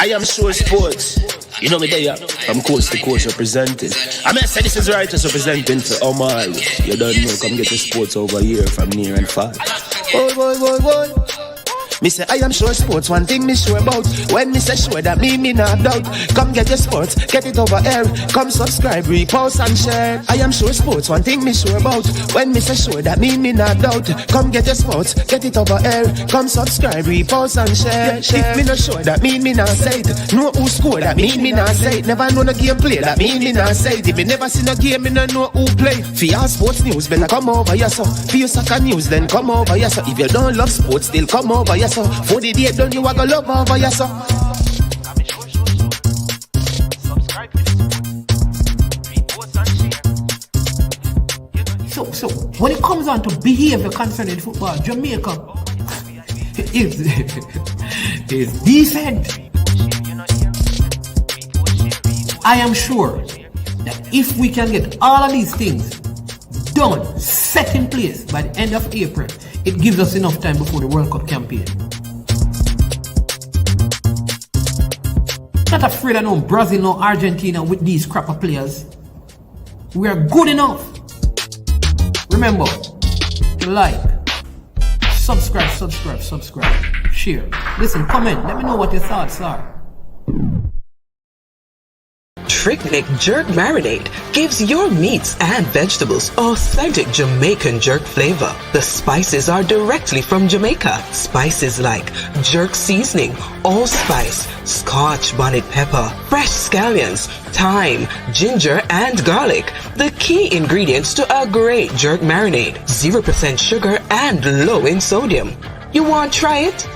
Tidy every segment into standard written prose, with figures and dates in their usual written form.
I am sure sports. You know me there, from coast to coast representing. I mean, I say this is righteous representing for Omar. You don't know, come get your sports over here from near and far. Boy. Me say I am sure sports, one thing me sure about. When me say sure, that me not doubt. Come get your sports, get it over here. Come subscribe, repost and share. I am sure sports, one thing me sure about. When me say sure, that me not doubt. Come get your sports, get it over here. Come subscribe, repost and share. If me not sure, that me not say it. Know who score, that me not say it. Never know no game play, that me not say it. If me never seen a game, me not know who play. For your sports news, better come over here so. For your soccer news, then come over here so. If you don't love sports, still come over here so. For the day done, you are gonna love over here so. So when it comes on to behavior concerning football, Jamaica is decent. I am sure that if we can get all of these things done, set in place by the end of April, it gives us enough time before the World Cup campaign. Not afraid of no Brazil, no Argentina with these crap of players. We are good enough. Remember, like, subscribe, share. Listen, comment, let me know what your thoughts are. Trick Jerk Marinade gives your meats and vegetables authentic Jamaican jerk flavor. The spices are directly from Jamaica. Spices like jerk seasoning, allspice, Scotch bonnet pepper, fresh scallions, thyme, ginger, and garlic. The key ingredients to a great jerk marinade. 0% sugar and low in sodium. You want to try it?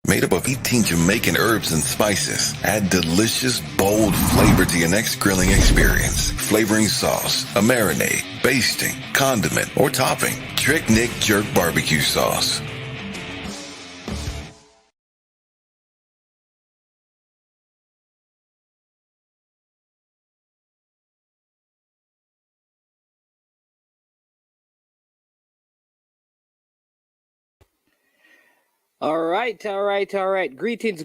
Made up of 18 Jamaican herbs and spices. Add delicious, bold flavor to your next grilling experience. Flavoring sauce, a marinade, basting, condiment, or topping. Trick Nick Jerk Barbecue Sauce. All right. Greetings,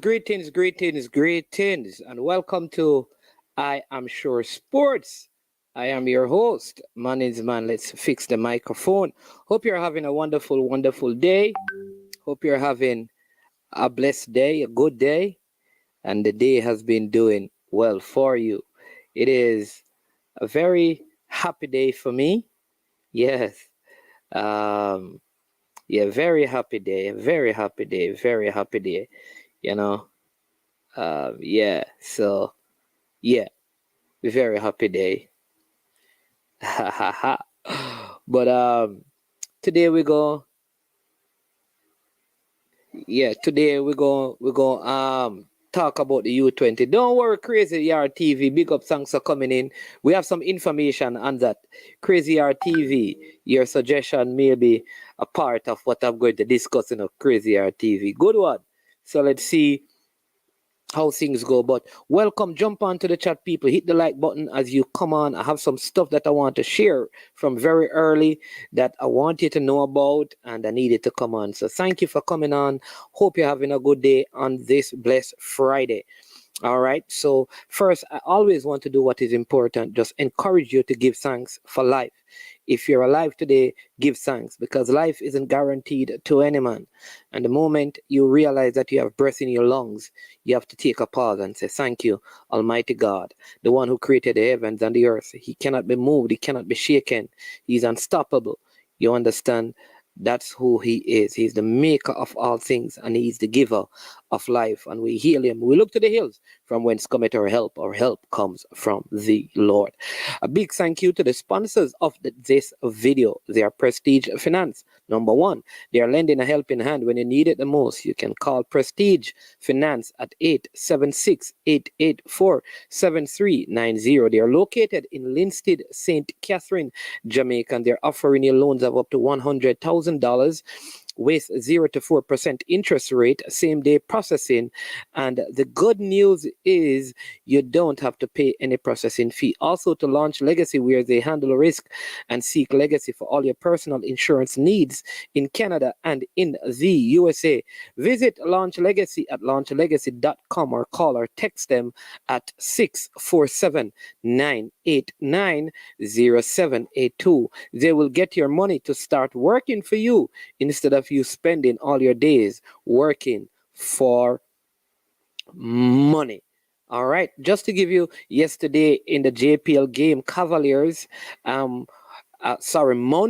and welcome to I Am Sure Sports. I am your host. My name's Man. Let's fix the microphone. Hope you're having a wonderful day. Hope you're having a blessed day, a good day, and the day has been doing well for you. It is a very happy day for me. Yes. Yeah, very happy day. You know, yeah. So, yeah, very happy day. But today we go. Yeah, today we go talk about the U-20. Don't worry, Crazy Yard TV. Big up songs are coming in. We have some information on that. Crazy Yard TV. Your suggestion may be a part of what I'm going to discuss in a Crazy Yard TV. Good one. So let's see how things go. But welcome, jump onto the chat, people. Hit the like button as you come on. I have some stuff that I want to share from very early that I want you to know about, and I needed to come on. So thank you for coming on. Hope you're having a good day on this blessed Friday. All right. So first, I always want to do what is important. Just encourage you to give thanks for life. If you're alive today, give thanks, because life isn't guaranteed to any man. And the moment you realize that you have breath in your lungs, you have to take a pause and say, thank you, Almighty God, the one who created the heavens and the earth. He cannot be moved. He cannot be shaken. He's unstoppable. You understand? That's who he is. He's the maker of all things, and he's the giver of life. And we hail him. We look to the hills from whence cometh our help. Our help comes from the Lord. A big thank you to the sponsors of this video. They are Prestige Finance. Number one, they are lending a helping hand when you need it the most. You can call Prestige Finance at 876-884-7390. They are located in Linstead, St. Catherine, Jamaica, and they're offering you loans of up to $100,000 with 0 to 4% interest rate, same day processing. And the good news is you don't have to pay any processing fee. Also, to launch Legacy, where they handle risk and seek legacy for all your personal insurance needs in Canada and in the USA. Visit Launch Legacy at launchlegacy.com or call or text them at 647-989-0782. They will get your money to start working for you instead of you spending all your days working for money. All right, just to give you, yesterday in the JPL game, Cavaliers, Mount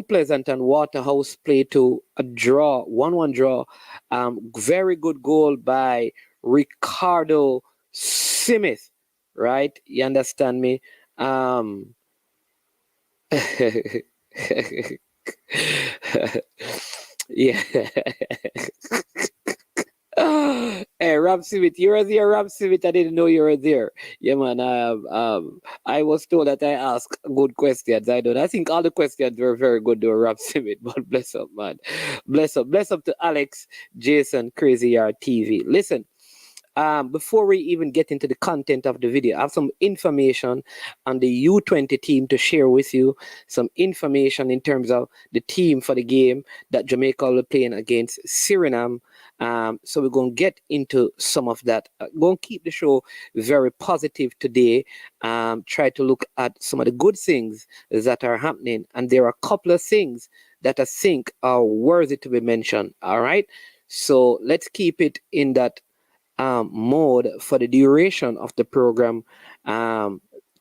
Pleasant and Waterhouse played to a draw, 1-1 draw. Very good goal by Ricardo Smith, right? You understand me? Yeah. Hey, Rob Smith, you were there, Rob Smith. I didn't know you were there. Yeah, man. I was told that I asked good questions. I think all the questions were very good to Rob Smith, but bless up, man. Bless up to Alex, Jason, Crazy Yard TV. Listen, before we even get into the content of the video, I have some information on the U-20 team to share with you. Some information in terms of the team for the game that Jamaica will be playing against Suriname. So we're going to get into some of that. Going to keep the show very positive today. Try to look at some of the good things that are happening. And there are a couple of things that I think are worthy to be mentioned. All right. So let's keep it in that mode for the duration of the program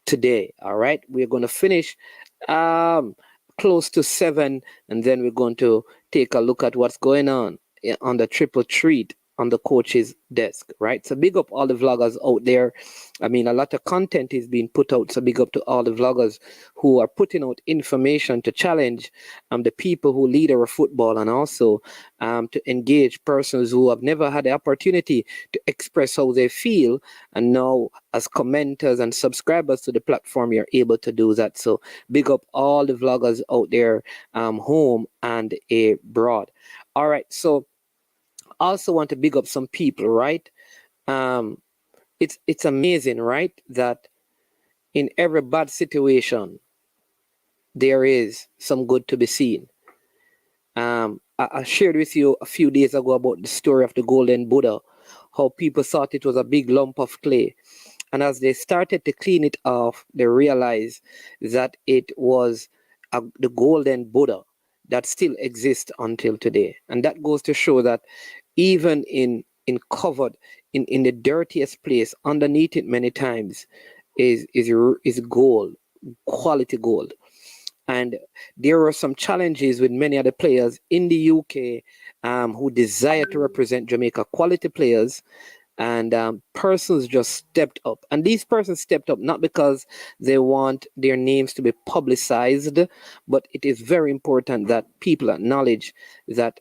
today. All right, we're going to finish close to 7, and then we're going to take a look at what's going on the triple treat on the coach's desk, right? So big up all the vloggers out there. I mean, a lot of content is being put out, so big up to all the vloggers who are putting out information to challenge the people who lead our football, and also to engage persons who have never had the opportunity to express how they feel, and now as commenters and subscribers to the platform, you're able to do that. So big up all the vloggers out there, home and abroad. All right, so also want to big up some people, right? It's amazing, right, that in every bad situation there is some good to be seen. I shared with you a few days ago about the story of the golden Buddha, how people thought it was a big lump of clay, and as they started to clean it off, they realized that it was the golden Buddha that still exists until today. And that goes to show that even in covered in the dirtiest place, underneath it many times is gold, quality gold. And there were some challenges with many other players in the UK who desire to represent Jamaica, quality players, and persons just stepped up. And these persons stepped up not because they want their names to be publicized, but it is very important that people acknowledge that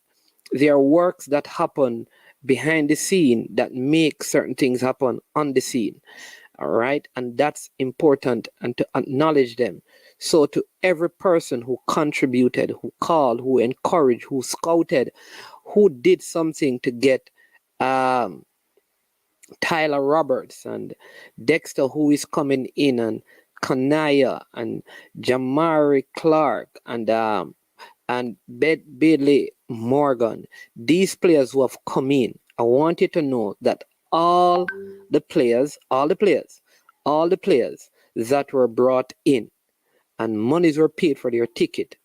there are works that happen behind the scene that make certain things happen on the scene. All right, and that's important, and to acknowledge them. So to every person who contributed, who called, who encouraged, who scouted, who did something to get Tyler Roberts and Dexter, who is coming in, and Kanaya and Jamari Clark and Bedley Morgan, these players who have come in, I want you to know that all the players that were brought in and monies were paid for their ticket,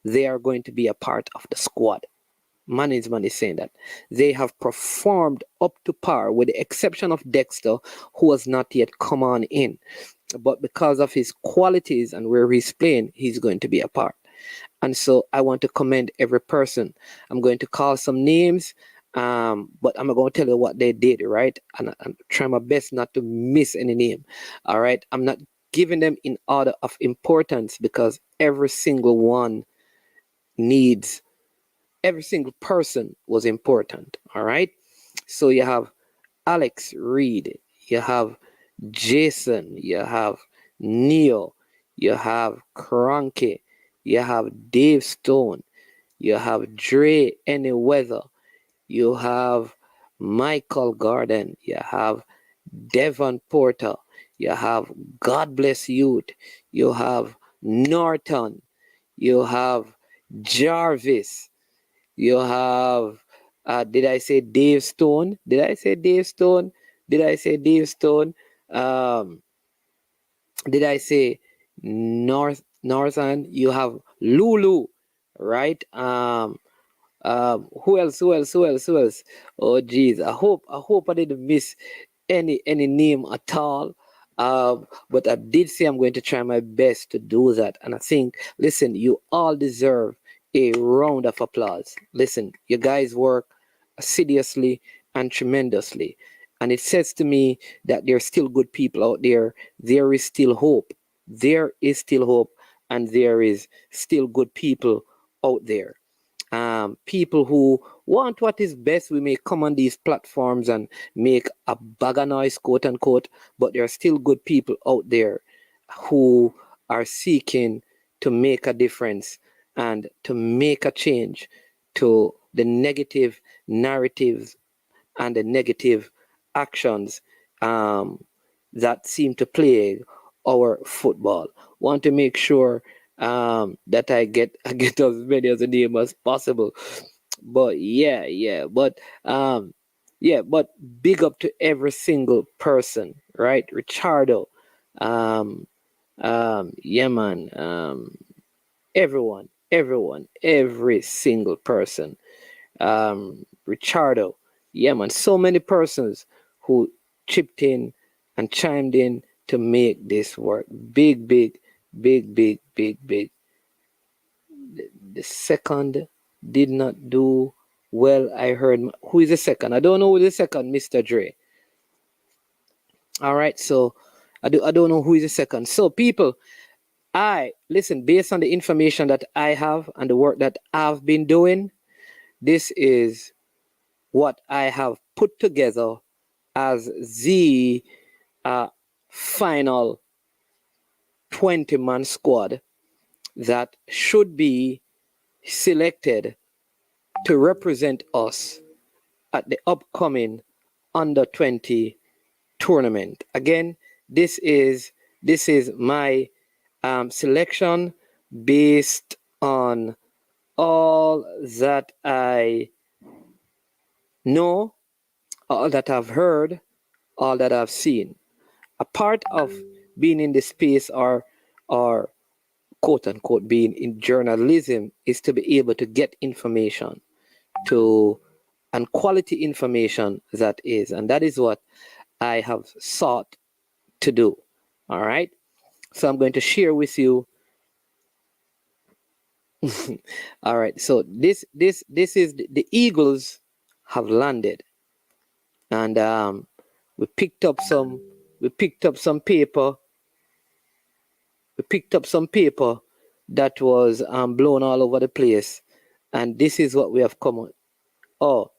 they are going to be a part of the squad. Money saying that they have performed up to par, with the exception of Dexter, who has not yet come on in, but because of his qualities and where he's playing, he's going to be a part. And so I want to commend every person. I'm going to call some names, but I'm going to tell you what they did, right? And I'm trying my best not to miss any name. All right, I'm not giving them in order of importance, because every single one needs, every single person was important. All right, so you have Alex Reed, you have Jason, you have Neo, you have Cranky, you have Dave Stone, you have Dre Any Weather, you have Michael Garden, you have Devon Porter, you have God Bless Youth, you have Norton, you have Jarvis, you have, did I say Dave Stone? Did I say Dave Stone? Did I say Dave Stone? Um, did I say Northern? You have Lulu, right? Who else? Who else? Who else? Who else? Oh, geez. I hope I didn't miss any name at all. But I did say I'm going to try my best to do that. And I think, listen, you all deserve a round of applause. Listen, you guys work assiduously and tremendously. And it says to me that there are still good people out there. There is still hope. There is still hope. And there is still good people out there. People who want what is best. We may come on these platforms and make a bag of noise, quote unquote, but there are still good people out there who are seeking to make a difference and to make a change to the negative narratives and the negative actions that seem to plague our football. Want to make sure that I get as many as the name as possible. But but big up to every single person, right? Richardo, um, yeah, man, everyone, every single person, Richardo, yeah, man, so many persons who chipped in and chimed in to make this work. Big, big, big, big, big, big. The second did not do well. I heard who is the second? I don't know who the second, Mr. Dre. All right, so I don't know who is the second. So people, I listen based on the information that I have and the work that I've been doing. This is what I have put together as the final 20-man squad that should be selected to represent us at the upcoming under 20 tournament. Again, this is my selection based on all that I know, all that I've heard, all that I've seen. A part of being in the space or quote unquote being in journalism is to be able to get information to and quality information that is, and that is what I have sought to do. All right, so I'm going to share with you. All right, so this is the Eagles have landed, and we picked up some paper. We picked up some paper that was blown all over the place, and this is what we have come on. Oh,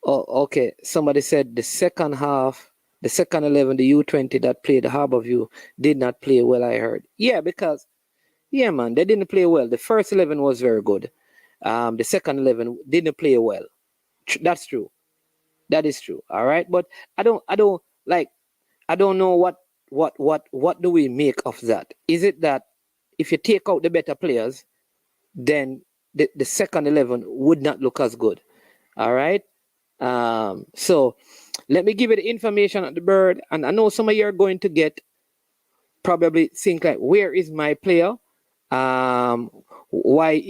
okay. Somebody said the second half, the second 11, the U-20 that played Harborview did not play well. I heard. Yeah, because yeah, man, they didn't play well. The first 11 was very good. The second 11 didn't play well. That's true. That is true. All right, but I don't like. I don't know what do we make of that? Is it that if you take out the better players, then the second 11 would not look as good? All right. So let me give you the information on the bird, and I know some of you are going to get probably think like, where is my player? Why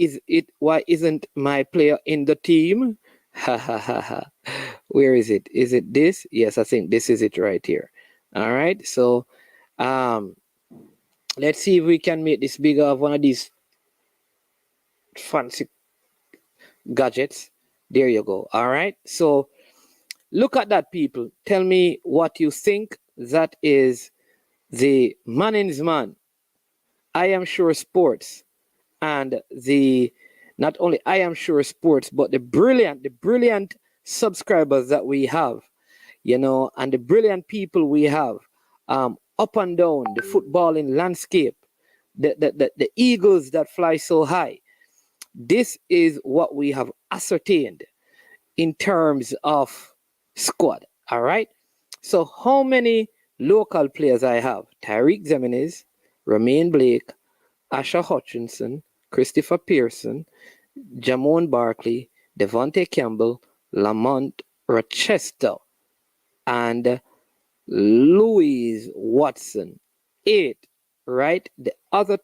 isn't my player in the team? Ha ha ha ha. Where is it? Is it this? Yes, I think this is it right here. All right. So let's see if we can make this bigger of one of these fancy gadgets. There you go. All right. So look at that, people. Tell me what you think. That is the Manning's man. I am sure sports, and the not only I am sure sports, but the brilliant subscribers that we have, you know, and the brilliant people we have up and down the footballing landscape, the eagles that fly so high. this is what we have ascertained in terms of squad. All right. So how many local players I have? Tyreek Zemenis, Romain Blake, Asher Hutchinson, Christopher Pearson, Jamon Barkley, Devontae Campbell, Lamont Rochester, and Louise Watson. 8, right? The other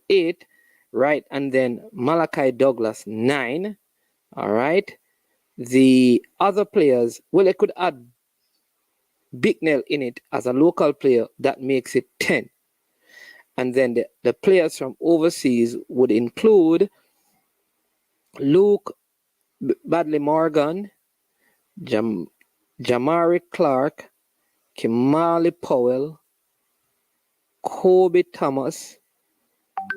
8, right? And then Malachi Douglas, 9. All right. The other players, well, I could add Bicknell in it as a local player. That makes it 10. And then the players from overseas would include Luke Badley Morgan, Jamari Clark, Kimali Powell, Kobe Thomas,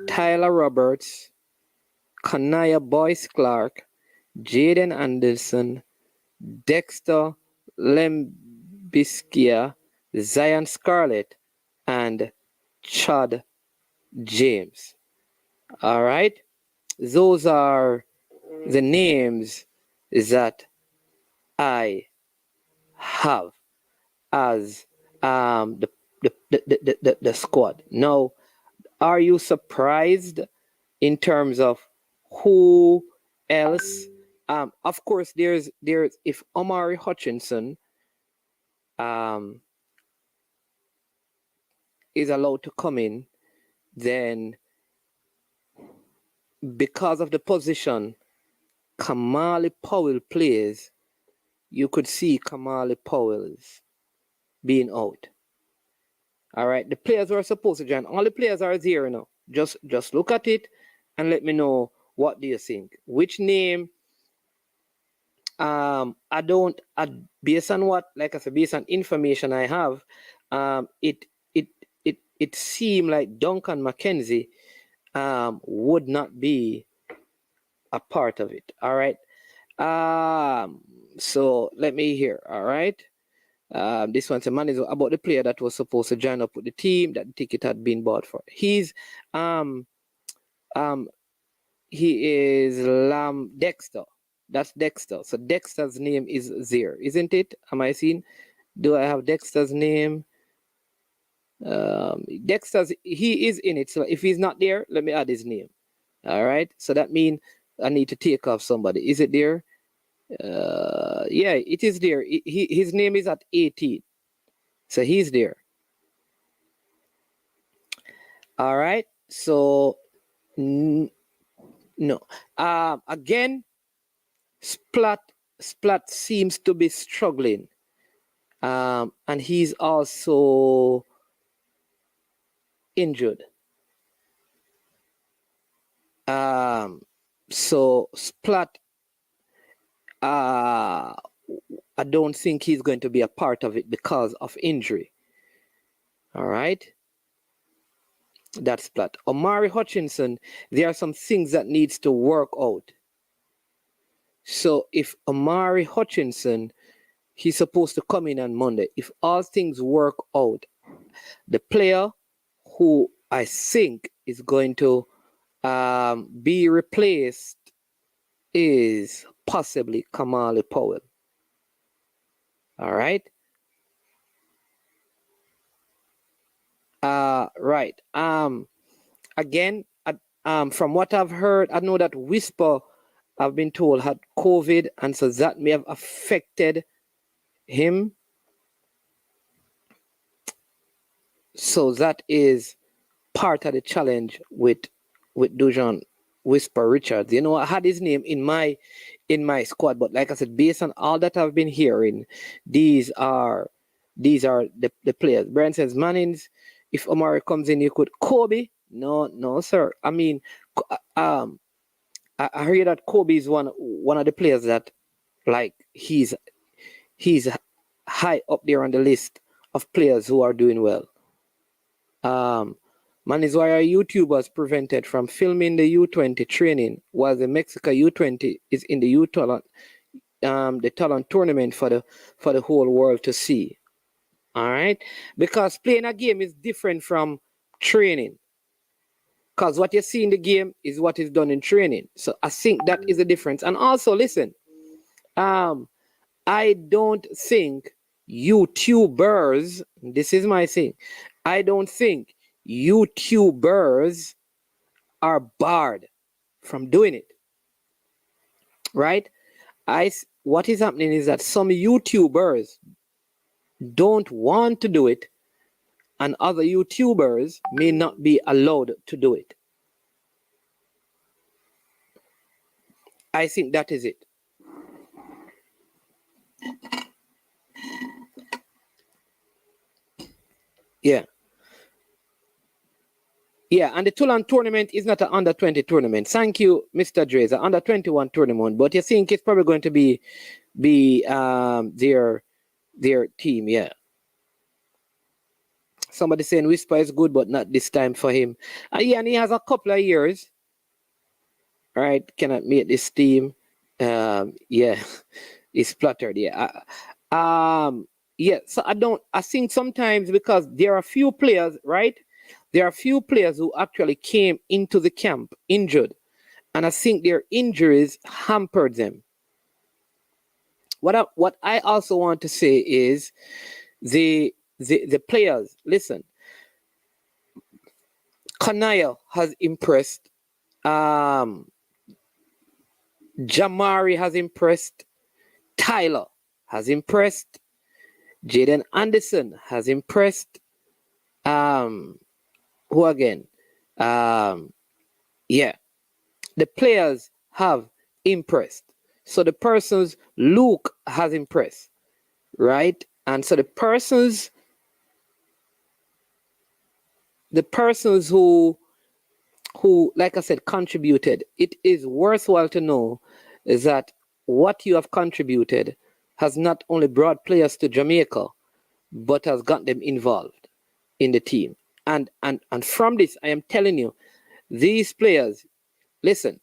Tyler Roberts, Kanaya Boyce Clark, Jaden Anderson, Dexter Lembiskia, Zion Scarlett, and Chad James. All right. Those are the names that I have as the squad. Now, are you surprised in terms of who else? Of course, there's if Omari Hutchinson is allowed to come in, then because of the position Kamali Powell plays, you could see Kamali Powell's being out. All right, the players who are supposed to join, all the players are there now. Just look at it and let me know what do you think. Which name? Based on what, like I said, based on information I have, it seemed like Duncan McKenzie would not be a part of it. All right. So let me hear. All right. This one's a man is about the player that was supposed to join up with the team that the ticket had been bought for. He is Lam Dexter. That's Dexter. So Dexter's name is there, isn't it? Am I seeing? Do I have Dexter's name? Dexter's, he is in it. So if he's not there, let me add his name. All right. So that means I need to take off somebody. Is it there? Yeah, it is there. His name is at 18. So he's there. All right. So no. Again, Splat seems to be struggling. And he's also injured. So Splat, I don't think he's going to be a part of it because of injury. All right. That's Splat. Omari Hutchinson, there are some things that needs to work out. So if Omari Hutchinson, he's supposed to come in on Monday. If all things work out, the player who I think is going to be replaced is possibly Kamali Powell. All right. Right. Again, from what I've heard, I know that Whisper, I've been told, had COVID, and so that may have affected him. So that is part of the challenge with Dujon Whisper Richards. You know, I had his name in my squad, but like I said, based on all that I've been hearing, these are the players. Brian says Mannings, if Omari comes in, you could Kobe. No, sir. I mean, I heard that Kobe is one of the players that, like, he's high up there on the list of players who are doing well. Man is why our YouTubers prevented from filming the U-20 training while the Mexico U-20 is in the U-Talent, the talent tournament for the whole world to see. All right, because playing a game is different from training. Because what you see in the game is what is done in training. So I think that is the difference. And also, listen, I don't think YouTubers, this is my thing, I don't think YouTubers are barred from doing it. Right? What is happening is that some YouTubers don't want to do it, and other YouTubers may not be allowed to do it. I think that is it. Yeah. Yeah, and the Toulon tournament is not an under-20 tournament. Thank you, Mr. Dre. It's an under-21 tournament, but you think it's probably going to be their team, yeah. Somebody saying Whisper is good, but not this time for him. Yeah, and he has a couple of years, right? Cannot make this team. Yeah, he's spluttered. Yeah. Yeah. So I think sometimes because there are a few players, right? There are a few players who actually came into the camp injured, and I think their injuries hampered them. What I also want to say is the players, listen, Kanaya has impressed. Jamari has impressed. Tyler has impressed. Jaden Anderson has impressed. Who again? Yeah. The players have impressed. So the persons, Luke has impressed, right? And so the persons who, like I said, contributed, it is worthwhile to know is that what you have contributed has not only brought players to Jamaica, but has got them involved in the team. And from this, I am telling you, these players, listen,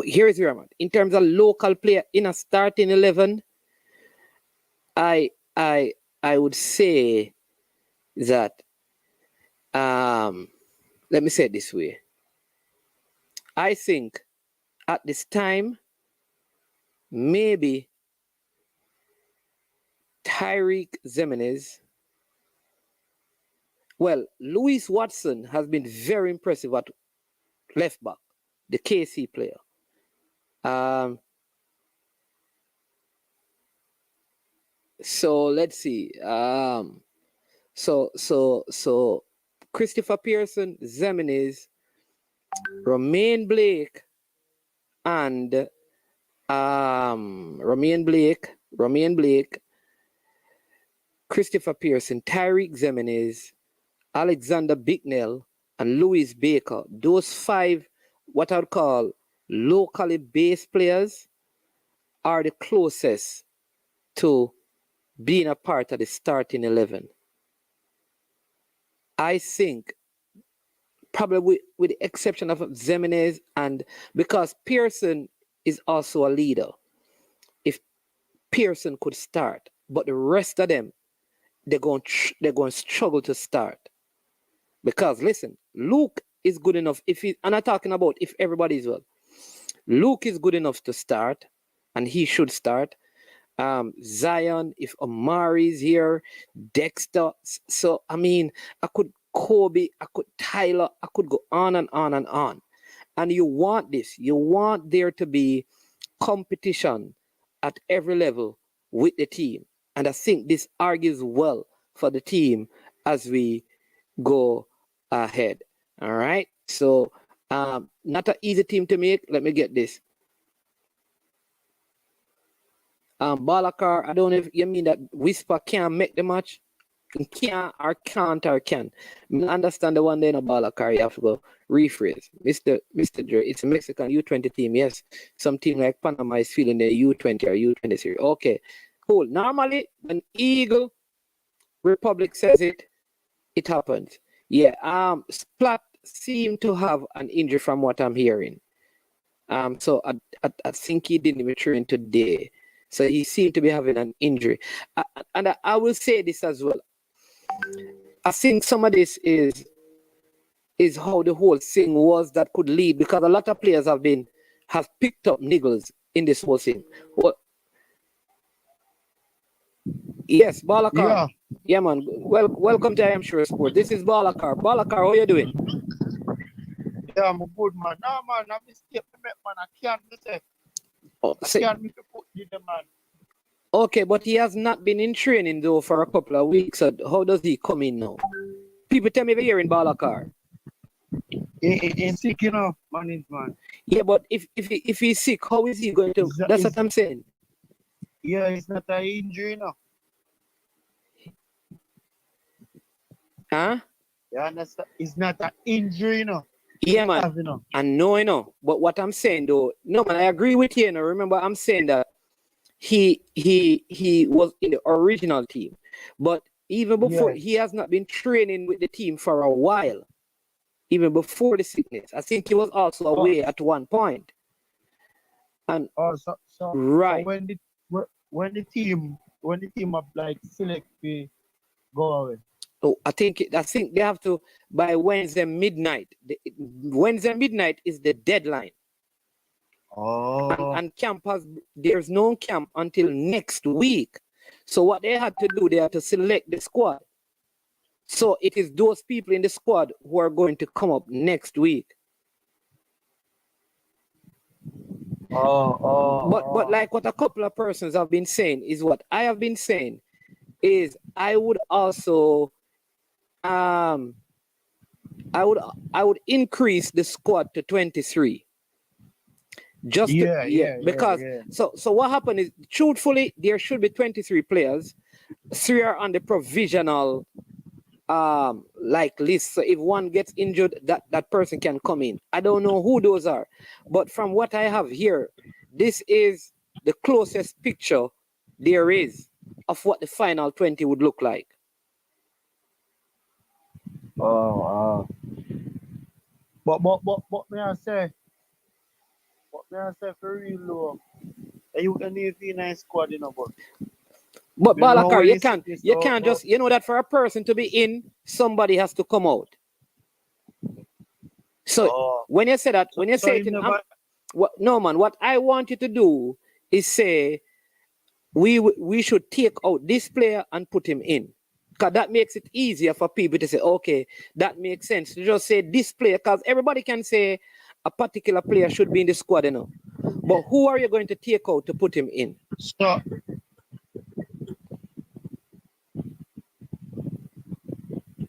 here is where I'm at. In terms of local player in a starting 11, I would say that let me say it this way. I think at this time, maybe Tyreek Zemenes. Well, Louis Watson has been very impressive at left back, the KC player. So let's see. So Christopher Pearson, Zemenes, Romain Blake, and Romain Blake, Christopher Pearson, Tyreek Zemenes, Alexander Bicknell, and Louis Baker. Those 5, what I would call locally based players, are the closest to being a part of the starting 11. I think probably with the exception of Zemenes, and because Pearson is also a leader, if Pearson could start, but the rest of them, they're going to struggle to start. Because listen, Luke is good enough. I'm not talking about if everybody is well. Luke is good enough to start, and he should start. Zion, if Amari is here, Dexter. So I mean, I could Kobe, I could Tyler, I could go on and on and on. And you want this. You want there to be competition at every level with the team. And I think this argues well for the team as we go ahead. All right. So not an easy team to make. Let me get this. Balakar, I don't know if you mean that Whisper can't make the match. Can or can't or can. I understand the one day in a Balakar, you have to go rephrase. Mr. Dre, it's a Mexican U20 team. Yes. Some team like Panama is feeling the U20 or U20 series. Okay. Cool. Normally, when Eagle Republic says it, it happens. Yeah. Splat seemed to have an injury from what I'm hearing. So I think he didn't even train today. So he seemed to be having an injury. And I will say this as well. I think some of this is is how the whole thing was that could lead, because a lot of players have picked up niggles in this whole thing. What? Yes, Balakar. Yeah, man. Welcome to I Am Sure Sport. This is Balakar. Balakar, how you doing? Yeah, I'm a good man. No, man, I'm mistake, man. I can't mistake. Oh, I can't make a put you the man. Okay, but he has not been in training though for a couple of weeks. So how does he come in now? People tell me they're here in Balakar. He's sick, you know, man. Yeah, but if he's sick, how is he going to? That's what I'm saying. Yeah, it's not an injury, you know. Huh? Yeah, it's not an injury, you know. Yeah, man. Have, you know. I know. But what I'm saying though, no man, I agree with you. And remember, I'm saying that he was in the original team, but even before he has not been training with the team for a while. Even before the sickness, I think he was also away at one point. And so right. So when the team of like select we go away. Oh, I think they have to by Wednesday midnight. Wednesday midnight is the deadline. Oh. And there's no camp until next week. So what they had to do, they had to select the squad. So it is those people in the squad who are going to come up next week. But like what a couple of persons have been saying is what I have been saying is I would also I would increase the squad to 23. Because so what happened is, truthfully, there should be 23 players. 3 are on the provisional like list. So if one gets injured, that person can come in. I don't know who those are, but from what I have here, this is the closest picture there is of what the final 20 would look like. But may I say for real low, you can leave in a squad, you know, but Balakar, you can't just, you know that for a person to be in, somebody has to come out. So when you say that, when you say it, no man, what I want you to do is say we should take out this player and put him in. Because that makes it easier for people to say, okay, that makes sense. To just say this player, because everybody can say a particular player should be in the squad, you know. But who are you going to take out to put him in? Stop.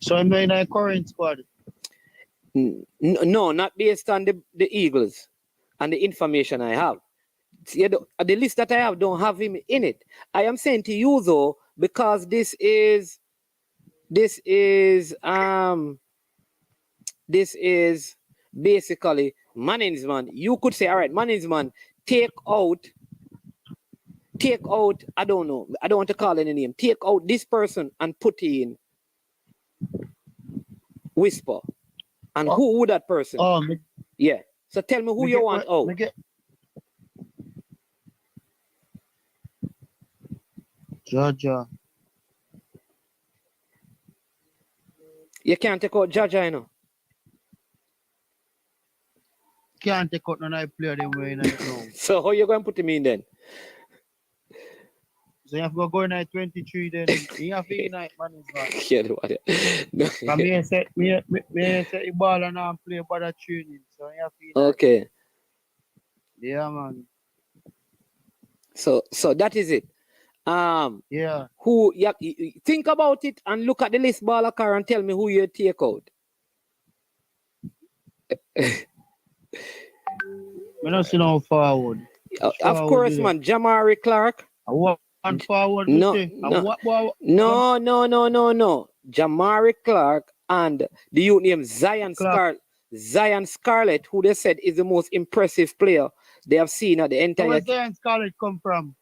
So I'm in a current squad? No, not based on the Eagles and the information I have. See, the list that I have don't have him in it. I am saying to you though, because this is basically management. You could say, all right, management, take out, I don't know, I don't want to call any name, take out this person and put in Whisper. And who would that person? Yeah. So tell me who you want out. Jaja. You can't take out Jaja, you know. Can't take out none of the player them way right now. So how you going to put him in then? So you have to go in at 23 then. You have to ignite man. Yeah, what? Me say the ball and I'm play for the training. So you have to ignite. Okay. Yeah, man. So that is it. Yeah. Who think about it and look at the list, Balakar, and tell me who you take out. I don't see no forward. Of course, man. Jamari Clark. One forward. No. Jamari Clark and the youth named Zion Scarlett, who they said is the most impressive player they have seen at the entire. Where Zion Scarlett come from?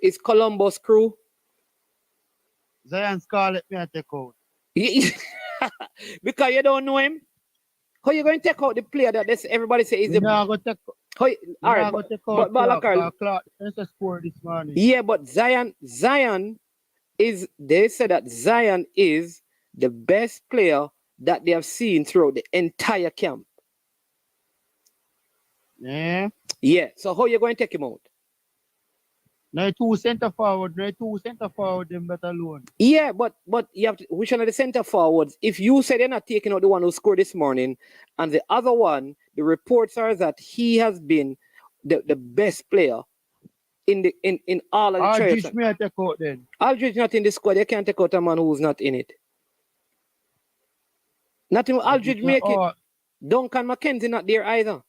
It's Columbus Crew. Zion Scarlett, me I take out. Because you don't know him. How you going to take out the player that everybody say is the? No, go take. All right, but Balakar, Clark, let's just score this morning. Yeah, but Zion is. They say that Zion is the best player that they have seen throughout the entire camp. Yeah. Yeah. So how you going to take him out? No two centre forward, them that alone. Yeah, but you have to, which one of the centre forwards? If you say they're not taking out the one who scored this morning, and the other one, the reports are that he has been the best player in all of the trials. Aldridge may take out then. Aldridge not in the squad. You can't take out a man who's not in it. Nothing. Aldridge make it. Duncan McKenzie not there either.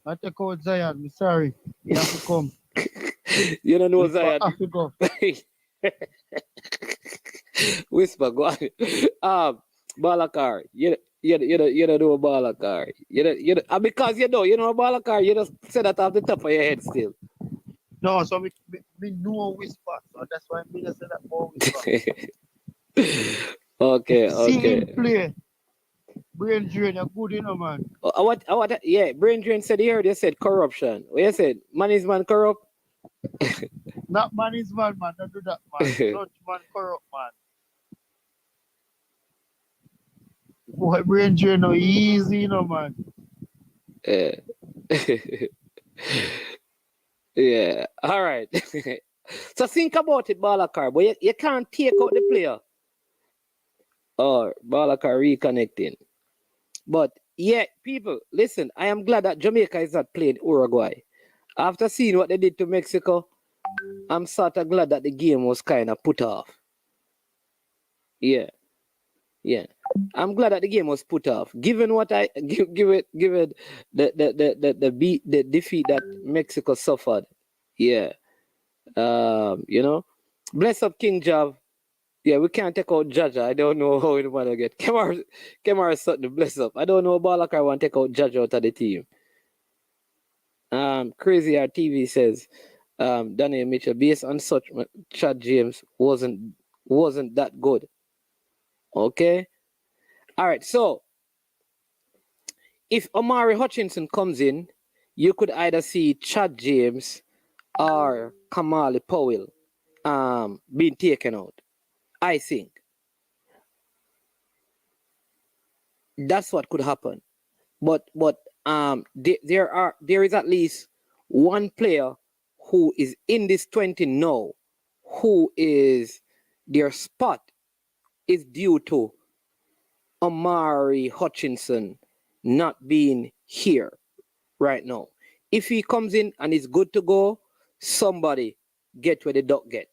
I take out Zion. I'm sorry. You have to come. You don't know Zion. I have to go. Whisper, go on. Balakar, you don't know Balakar. Because you know Balakar, you just said that off the top of your head still. No, so me know Whisper, so that's why me just say that more Whisper. Okay. See him play. Brain drain, you're good, you know, man. Yeah, brain drain said you said corruption. What you said? Man is man corrupt? Not man is man, don't do that, man. Such man corrupt, man. Boy, brain drain no easy, you know, man. Yeah. All right. So think about it, Balakar, but you can't take out the player. Or Balakar reconnecting. But yeah, people, listen, I am glad that Jamaica is not playing Uruguay. After seeing what they did to Mexico, I'm sort of glad that the game was kind of put off. Yeah. I'm glad that the game was put off. Given what given the defeat that Mexico suffered. Yeah. You know. Bless up King Jav. Yeah, we can't take out Jaja. I don't know how we want to get. Kemar Sutton, bless up. I don't know Balakar want to take out Jaja out of the team. Crazy RTV says, Daniel Mitchell, based on such, Chad James wasn't that good. Okay. All right. So if Omari Hutchinson comes in, you could either see Chad James or Kamali Powell being taken out. I think that's what could happen. But there is at least one player who is in this 20 now, who is their spot is due to Omari Hutchinson not being here right now. If he comes in and is good to go, somebody get where the duck get.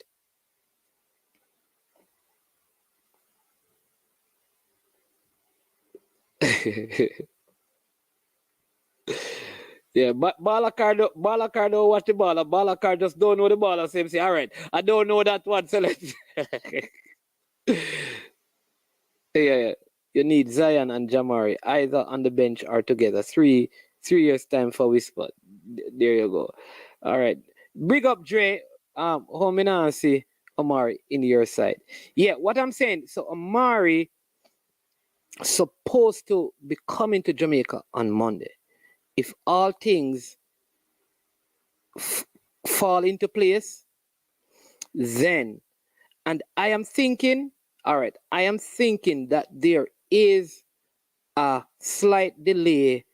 Yeah, but Balakar don't watch the ball. Balakar just don't know the ball. So him say, all right, I don't know that one, so let's yeah. You need Zion and Jamari either on the bench or together. 3 years time for Whisper. There you go. All right. Big up Dre. How me now see Omari in your side. Yeah, what I'm saying, so Omari supposed to be coming to Jamaica on Monday. If all things fall into place, then, and I am thinking that there is a slight delay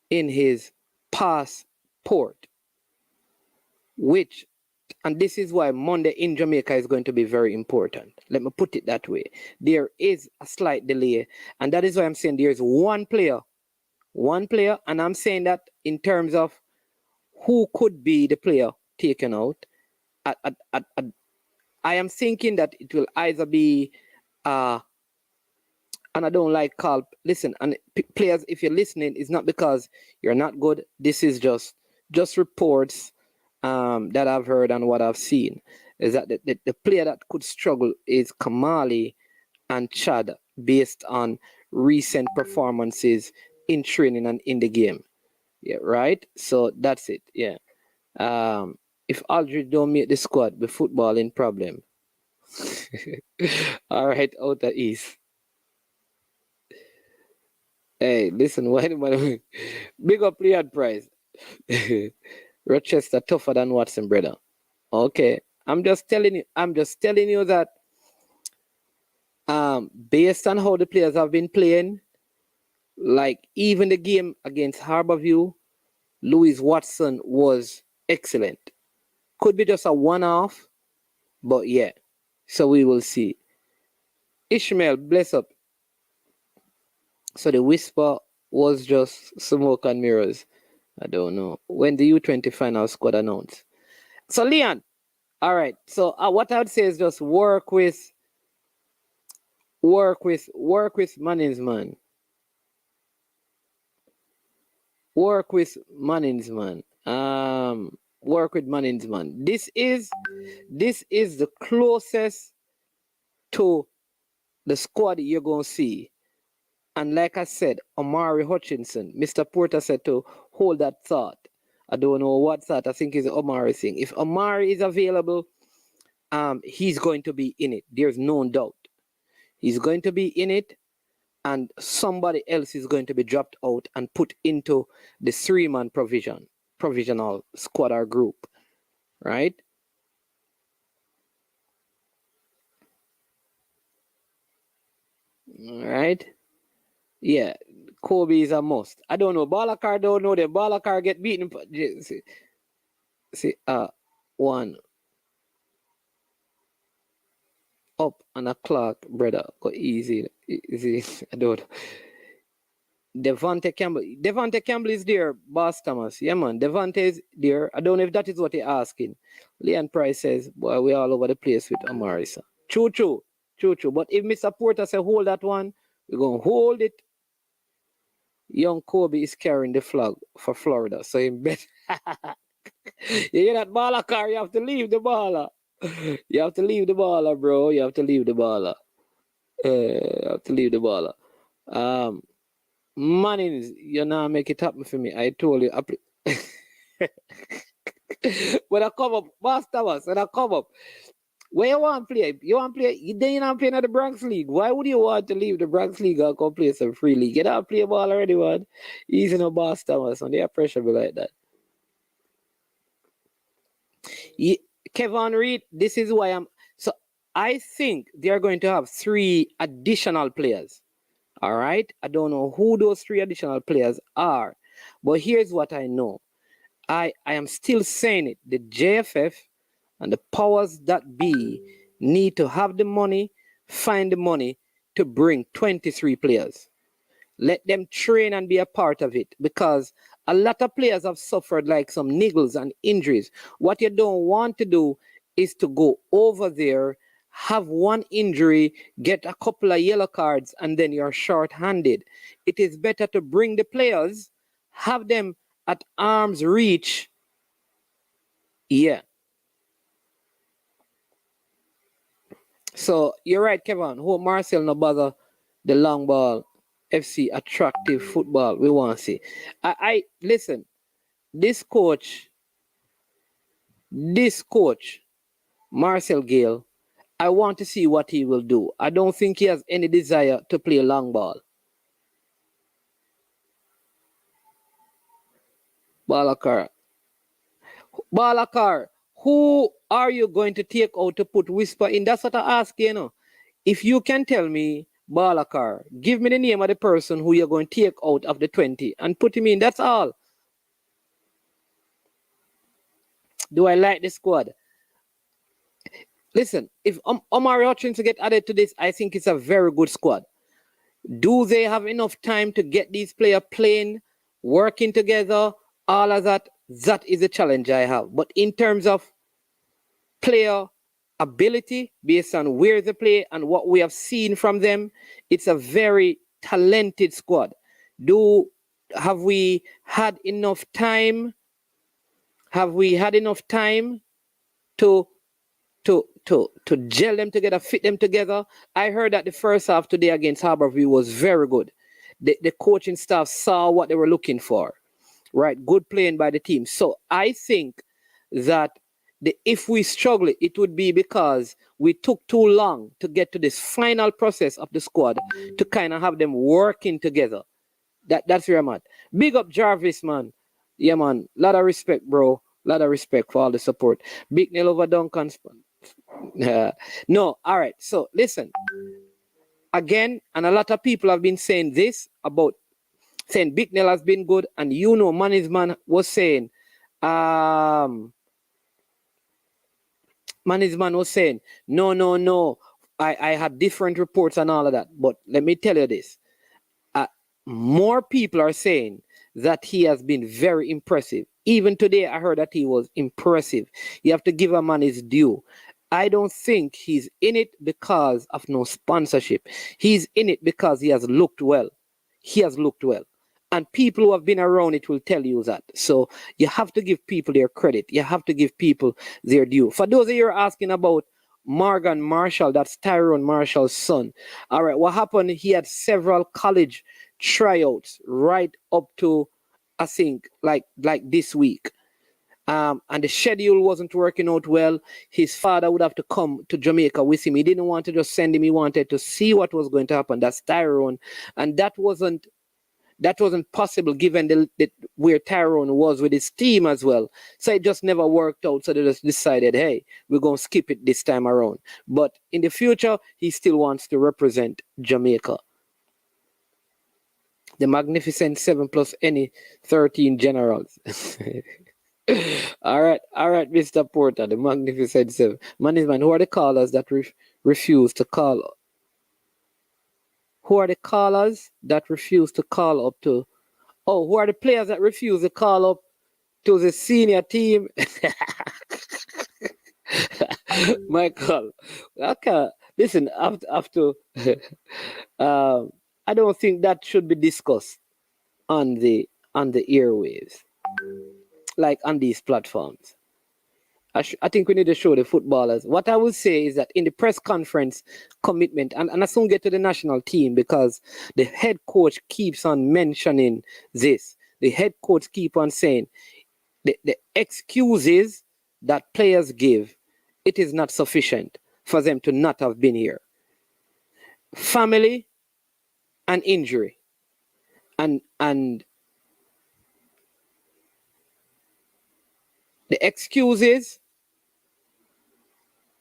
in his passport, which, and this is why Monday in Jamaica is going to be very important. Let me put it that way. There is a slight delay, and that is why I'm saying there's one player, and I'm saying that in terms of who could be the player taken out. I am thinking that it will either be, and I don't like call. Listen, and players, if you're listening, it's not because you're not good. This is just reports that I've heard and what I've seen. Is that the player that could struggle is Kamali and Chad based on recent performances in training and in the game. Yeah, right? So that's it. Yeah. If Aldridge don't make the squad, the footballing problem. All right, out of East. Hey, listen, why the man big up Riyadh Price. Rochester tougher than Watson, brother. Okay. I'm just telling you that Based on how the players have been playing, like even the game against Harborview, Louis Watson was excellent. Could be just a one-off, but yeah. So we will see. Ishmael, bless up. So the whisper was just smoke and mirrors. I don't know. When the U-20 final squad announced. So Leon, all right. So what I would say is just work with Manning's man. Work with Manning's man. Work with Manning's man. This is the closest to the squad you're gonna see. And like I said, Omari Hutchinson, Mr. Porter said to hold that thought. I don't know what thought. I think it's Omari thing. If Omari is available, he's going to be in it. There's no doubt. He's going to be in it, and somebody else is going to be dropped out and put into the three-man provisional squad or group, right? All right. Yeah, Kobe is a must. I don't know. Balakar don't know them. Balakar get beaten. See, one up on a clock, brother. Go easy. I don't know. Devontae Campbell is there, Boss Thomas. Yeah, man. Devontae is there. I don't know if that is what you're asking. Leon Price says, boy, we're all over the place with Amari. True. But if Mr. Porter say hold that one, we're going to hold it. Young Kobe is carrying the flag for Florida. So he bet. You hear that baller car? You have to leave the baller. You have to leave the baller, bro. You have to leave the baller. You have to leave the baller. Mannings, you know, make it happen for me. I told you. When I come up, Boss Thomas, when I come up, where you want to play? You want to play? Then you're not playing at the Bronx League. Why would you want to leave the Bronx League and go play some free league? Get out, play ball already, man. Easy no Boss Thomas, and they pressure me like that. Kevin Reed, this is why I think they are going to have 3 additional players. All right. I don't know who those 3 additional players are, but here's what I know. I am still saying it. The JFF and the powers that be need to have the money, find the money to bring 23 players. Let them train and be a part of it, because a lot of players have suffered like some niggles and injuries. What you don't want to do is to go over there, have one injury, get a couple of yellow cards, and then you're short-handed. It is better to bring the players, have them at arm's reach. Yeah. So you're right, Kevin. Who Marcel no bother the long ball FC attractive football we want to see. I listen. This coach, Marcel Gale, I want to see what he will do. I don't think he has any desire to play long ball. Balakar, who are you going to take out to put Whisper in? That's what I ask you, know. If you can tell me, Balakar, give me the name of the person who you're going to take out of the 20 and put him in. That's all. Do I like the squad? Listen, if Omari Hutchinson get added to this, I think it's a very good squad. Do they have enough time to get these players playing, working together, all of that? That is a challenge I have. But in terms of player ability, based on where they play and what we have seen from them, it's a very talented squad. Have we had enough time? Have we had enough time to gel them together, fit them together? I heard that the first half today against Harborview was very good. The coaching staff saw what they were looking for, right? Good playing by the team. So I think that if we struggle, it would be because we took too long to get to this final process of the squad to kind of have them working together. That's where I'm at. Big up Jarvis, man. Yeah, man. Lot of respect, bro. Lot of respect for all the support. Big nail over Duncan. No, all right. So listen. again, and a lot of people have been saying this about saying Bicknell has been good, and Management was saying, Management was saying, no, I had different reports and all of that. But let me tell you this. More people are saying that he has been very impressive. Even today, I heard that he was impressive. You have to give a man his due. I don't think he's in it because of no sponsorship. He's in it because he has looked well. He has looked well. And people who have been around it will tell you that. So you have to give people their credit. You have to give people their due. For those of you who are asking about Morgan Marshall, that's Tyrone Marshall's son. All right, what happened? He had several college tryouts right up to, I think, like this week. And the schedule wasn't working out well. His father would have to come to Jamaica with him. He didn't want to just send him. He wanted to see what was going to happen. That's Tyrone. And that wasn't possible given where Tyrone was with his team as well. So it just never worked out. So they just decided, hey, we're going to skip it this time around. But in the future, he still wants to represent Jamaica. The Magnificent 7 plus any 13 generals. All right, Mr. Porter, the Magnificent 7. Management, who are the callers that refuse to call? Who are the callers that refuse to call up to? Oh, who are the players that refuse to call up to the senior team? Michael, okay. Listen, after I don't think that should be discussed on the airwaves, like on these platforms. I think we need to show the footballers. What I will say is that in the press conference commitment, and I soon get to the national team because the head coach keeps on mentioning this. The head coach keep on saying the excuses that players give, it is not sufficient for them to not have been here. Family and injury. And the excuses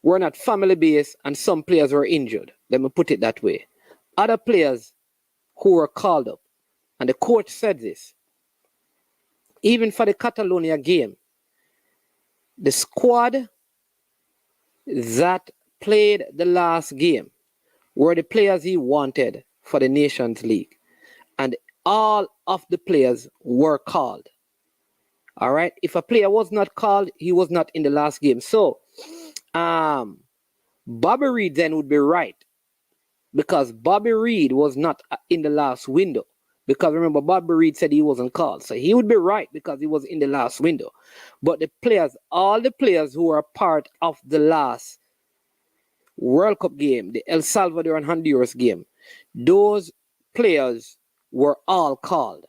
were not family based and some players were injured. Let me put it that way. Other players who were called up, and the coach said this, even for the Catalonia game, the squad that played the last game were the players he wanted for the Nations League. And all of the players were called. All right. If a player was not called, he was not in the last game. So, Bobby Reid then would be right because Bobby Reid was not in the last window. Because remember, Bobby Reid said he wasn't called. So he would be right because he was in the last window. But the players, all the players who were part of the last World Cup game, the El Salvador and Honduras game, those players were all called.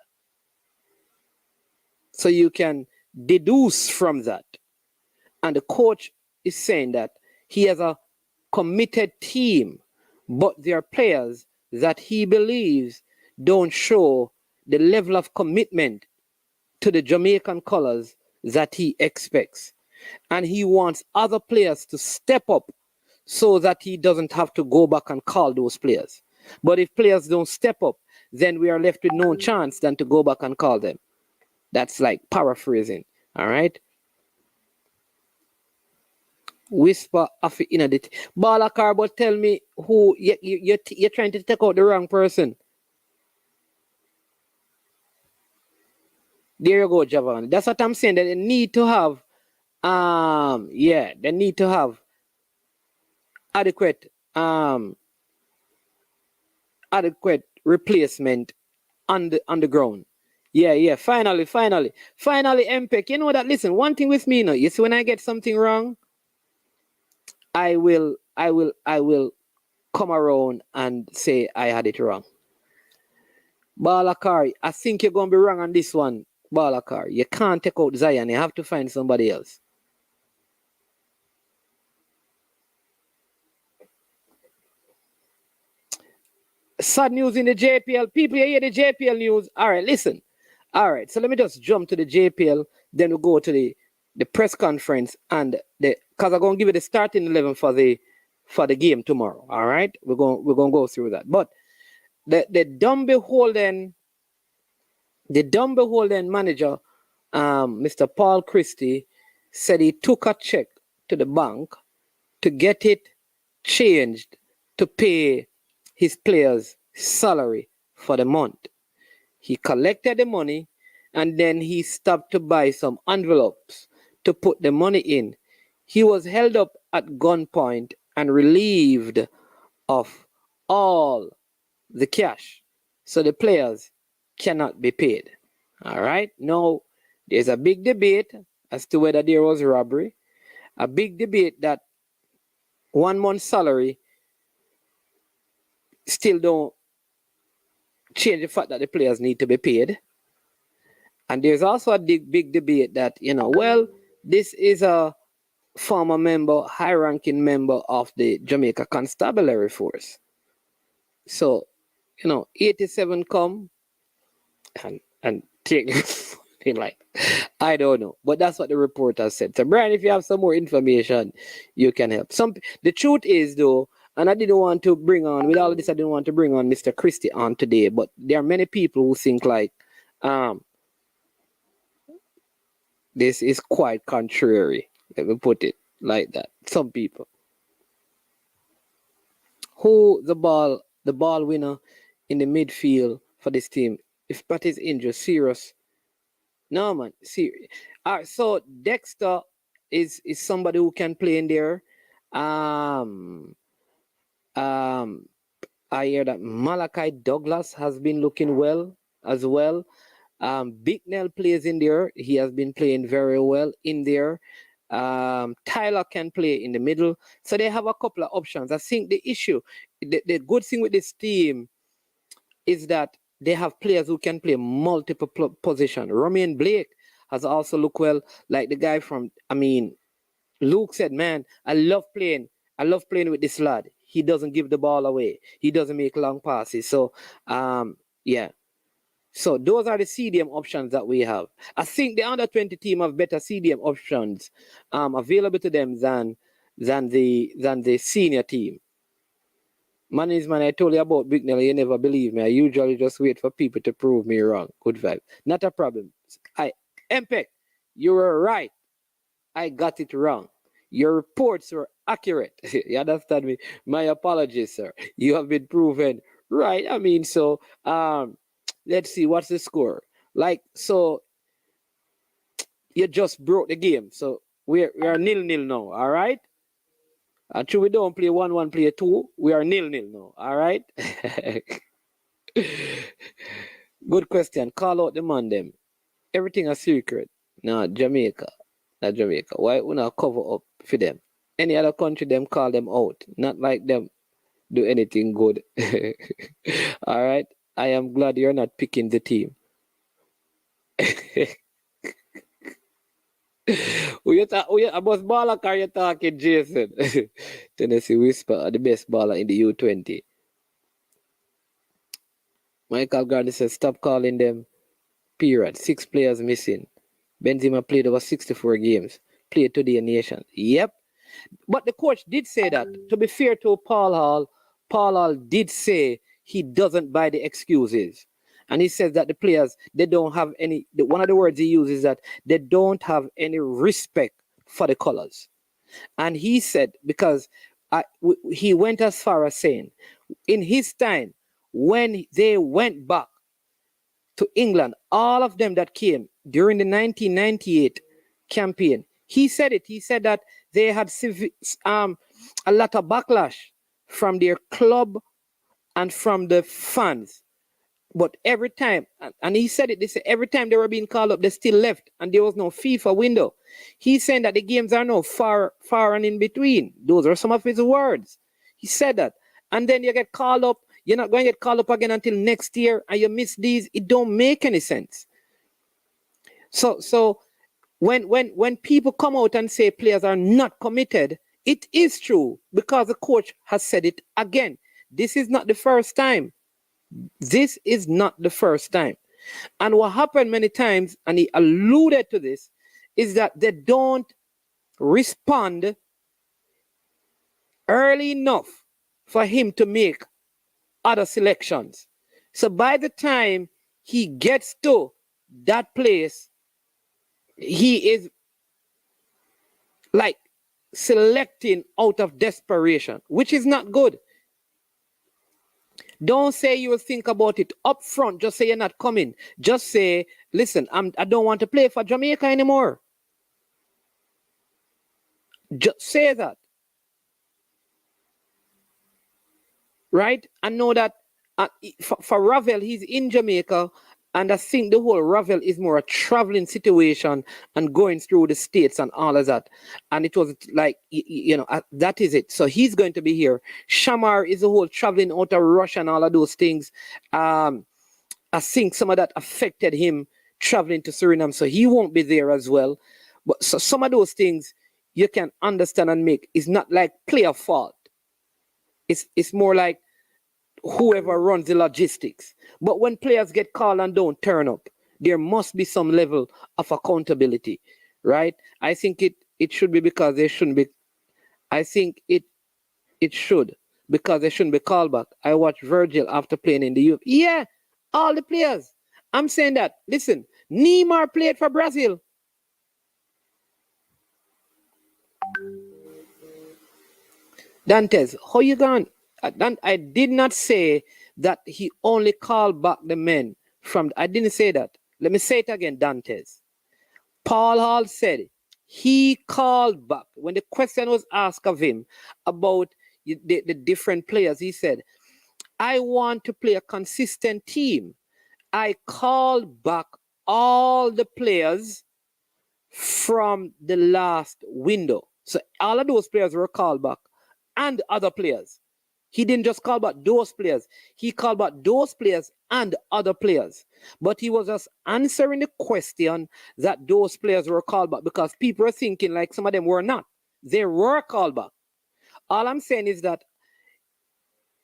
So you can deduce from that. And the coach is saying that he has a committed team, but there are players that he believes don't show the level of commitment to the Jamaican colors that he expects. And he wants other players to step up so that he doesn't have to go back and call those players. But if players don't step up, then we are left with no chance than to go back and call them. That's like paraphrasing, all right? Whisper of it in the Balakar, but tell me who you're trying to take out the wrong person. There you go, Javan. That's what I'm saying. That they need to have, they need to have adequate replacement on the ground. Yeah. Finally, MPEC. You know that? Listen, one thing with me, you know, you see, when I get something wrong, I will come around and say I had it wrong. Balakar, I think you're gonna be wrong on this one, Balakar. You can't take out Zion. You have to find somebody else. Sad news in the JPL. People, you hear the JPL news? All right, listen. All right, so let me just jump to the JPL. Then we'll go to the press conference and because I'm going to give you the starting 11 for the for the game tomorrow. All right, we're gonna go through that. But the dumb beholden manager, Mr. Paul Christie, said he took a check to the bank to get it changed to pay his players' salary for the month. He collected the money and then he stopped to buy some envelopes to put the money in. He was held up at gunpoint and relieved of all the cash. So the players cannot be paid. All right. Now, there's a big debate as to whether there was robbery. A big debate that 1 month's salary still don't change the fact that the players need to be paid. And there's also a big debate that, well, this is a former member, high-ranking member of the Jamaica Constabulary Force. So, 87 come and take like, I don't know. But that's what the reporter said. So, Brian, if you have some more information, you can help. The truth is, though, and I didn't want to bring on, with all of this, I didn't want to bring on Mr. Christie on today, but there are many people who think like, this is quite contrary. Let me put it like that. Some people. Who the ball winner in the midfield for this team? If Pat is injured, serious. No, man, serious. All right, so Dexter is somebody who can play in there. I hear that Malachi Douglas has been looking well as well. Bicknell plays in there. He has been playing very well in there. Tyler can play in the middle. So they have a couple of options. I think the issue, the good thing with this team is that they have players who can play multiple positions. Romain Blake has also looked well, like the guy from, Luke said, man, I love playing with this lad. He doesn't give the ball away. He doesn't make long passes. So, yeah. So those are the CDM options that we have. I think the under 20 team have better CDM options available to them than the senior team. Man, I told you about Bicknell, you never believe me. I usually just wait for people to prove me wrong. Good vibe. Not a problem. MPEC, you were right. I got it wrong. Your reports were accurate. You understand me? My apologies, sir. You have been proven right. So let's see, what's the score? So you just broke the game. So we are 0-0 now, all right? Until we don't play 1-1, play 2, we are 0-0 now, all right? Good question. Call out the man them. Everything a secret. No, Jamaica. Not Jamaica. Why we not cover up for them? Any other country, them call them out. Not like them do anything good. All right? I am glad you're not picking the team. About baller car you talking, Jason? Tennessee Whisper are the best baller in the U-20. Michael Gardner says, stop calling them. Period. 6 players missing. Benzema played over 64 games. Played today in Nation. Yep. But the coach did say that. To be fair to Paul Hall did say he doesn't buy the excuses. And he says that the players, they don't have any, one of the words he uses is that they don't have any respect for the colors. And he said, because he went as far as saying, in his time, when they went back to England, all of them that came during the 1998 campaign, he said it. He said that they had a lot of backlash from their club and from the fans. But every time, and he said it, they said every time they were being called up, they still left, and there was no FIFA window. He's saying that the games are now far and in between. Those are some of his words. He said that. And then you get called up, you're not going to get called up again until next year, and you miss these. It don't make any sense. So when people come out and say players are not committed, it is true, because the coach has said it again. This is not the first time. This is not the first time. And what happened many times, and he alluded to this, is that they don't respond early enough for him to make other selections. So by the time he gets to that place, he is like selecting out of desperation, which is not good. Don't say you will think about it up front. Just say you're not coming. Just say, listen, I don't want to play for Jamaica anymore. Just say that. Right? I know that for Ravel, he's in Jamaica, and I think the whole Ravel is more a traveling situation and going through the states and all of that. And it was like, that is it. So he's going to be here. Shamar is the whole traveling out of Russia and all of those things. I think some of that affected him traveling to Suriname, so he won't be there as well. But so some of those things you can understand and make. It's not like player fault. It's more like whoever runs the logistics. But when players get called and don't turn up, there must be some level of accountability, right? I think it should be because they shouldn't be. I think it should because they shouldn't be called back. I watched Virgil after playing in the youth. Yeah, all the players. I'm saying that. Listen, Neymar played for Brazil. Dantes, how you gone? I did not say that he only called back the men from. I didn't say that. Let me say it again, Dantes. Paul Hall said he called back when the question was asked of him about the different players. He said, I want to play a consistent team. I called back all the players from the last window. So all of those players were called back and other players. He didn't just call back those players. He called back those players and other players. But he was just answering the question that those players were called back because people are thinking like some of them were not. They were called back. All I'm saying is that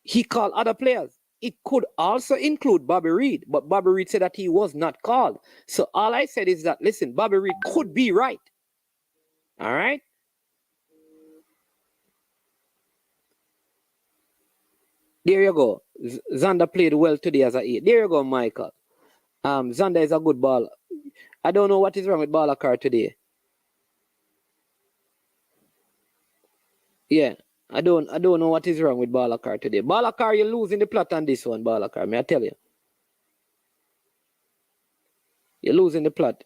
he called other players. It could also include Bobby Reid, but Bobby Reid said that he was not called. So all I said is that, listen, Bobby Reid could be right. All right? There you go. Zander played well today as a 8. There you go, Michael. Zander is a good baller. I don't know what is wrong with Balakar today. Yeah, I don't know what is wrong with Balakar today. Balakar, you're losing the plot on this one, Balakar. May I tell you? You're losing the plot.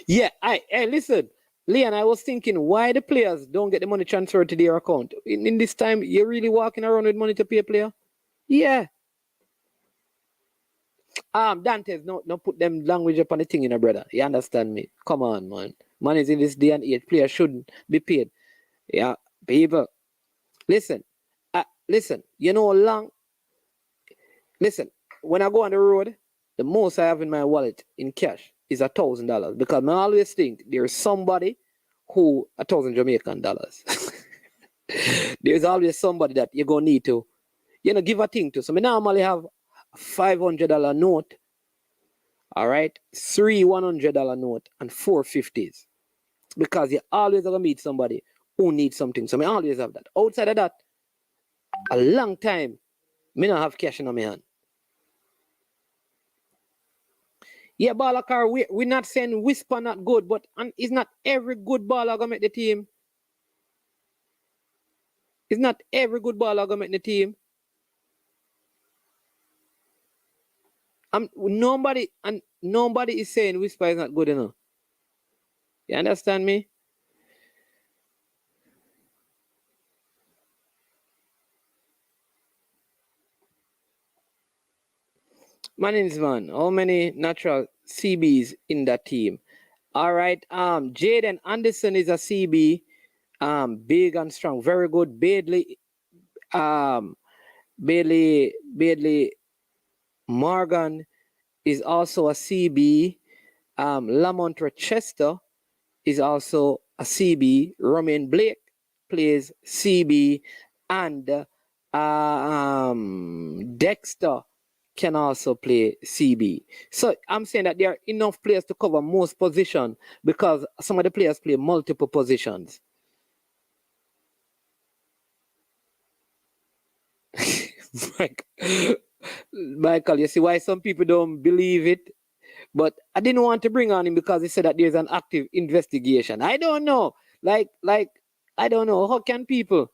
Yeah, hey, listen. Leon, I was thinking why the players don't get the money transferred to their account. In this time, you're really walking around with money to pay a player? Yeah. Dantes, no put them language up on the thing, brother. You understand me? Come on, man. Man is in this day and age. Players shouldn't be paid. Yeah, people. Listen. Listen, listen, when I go on the road, the most I have in my wallet in cash is $1,000 because I always think there's somebody who 1,000 Jamaican dollars. There's always somebody that you're gonna need to, give a thing to. So I normally have a $500 note, all right, 3 $100 note, and 4 50s. Because you always gonna meet somebody who needs something. So I always have that. Outside of that, a long time, me not have cash in my hand. Yeah, Balakar, we're not saying Whisper not good, but it's not every good baller gonna make the team. It's not every good baller gonna make the team. Nobody is saying Whisper is not good enough. You understand me? Man, how many natural CBs in that team? All right. Jaden Anderson is a CB. Big and strong, very good. Bailey Morgan is also a CB. Lamont Rochester is also a CB. Romain Blake plays CB, and Dexter can also play CB. So I'm saying that there are enough players to cover most positions because some of the players play multiple positions. Michael, you see why some people don't believe it? But I didn't want to bring on him because he said that there's an active investigation. I don't know. Like, I don't know. How can people?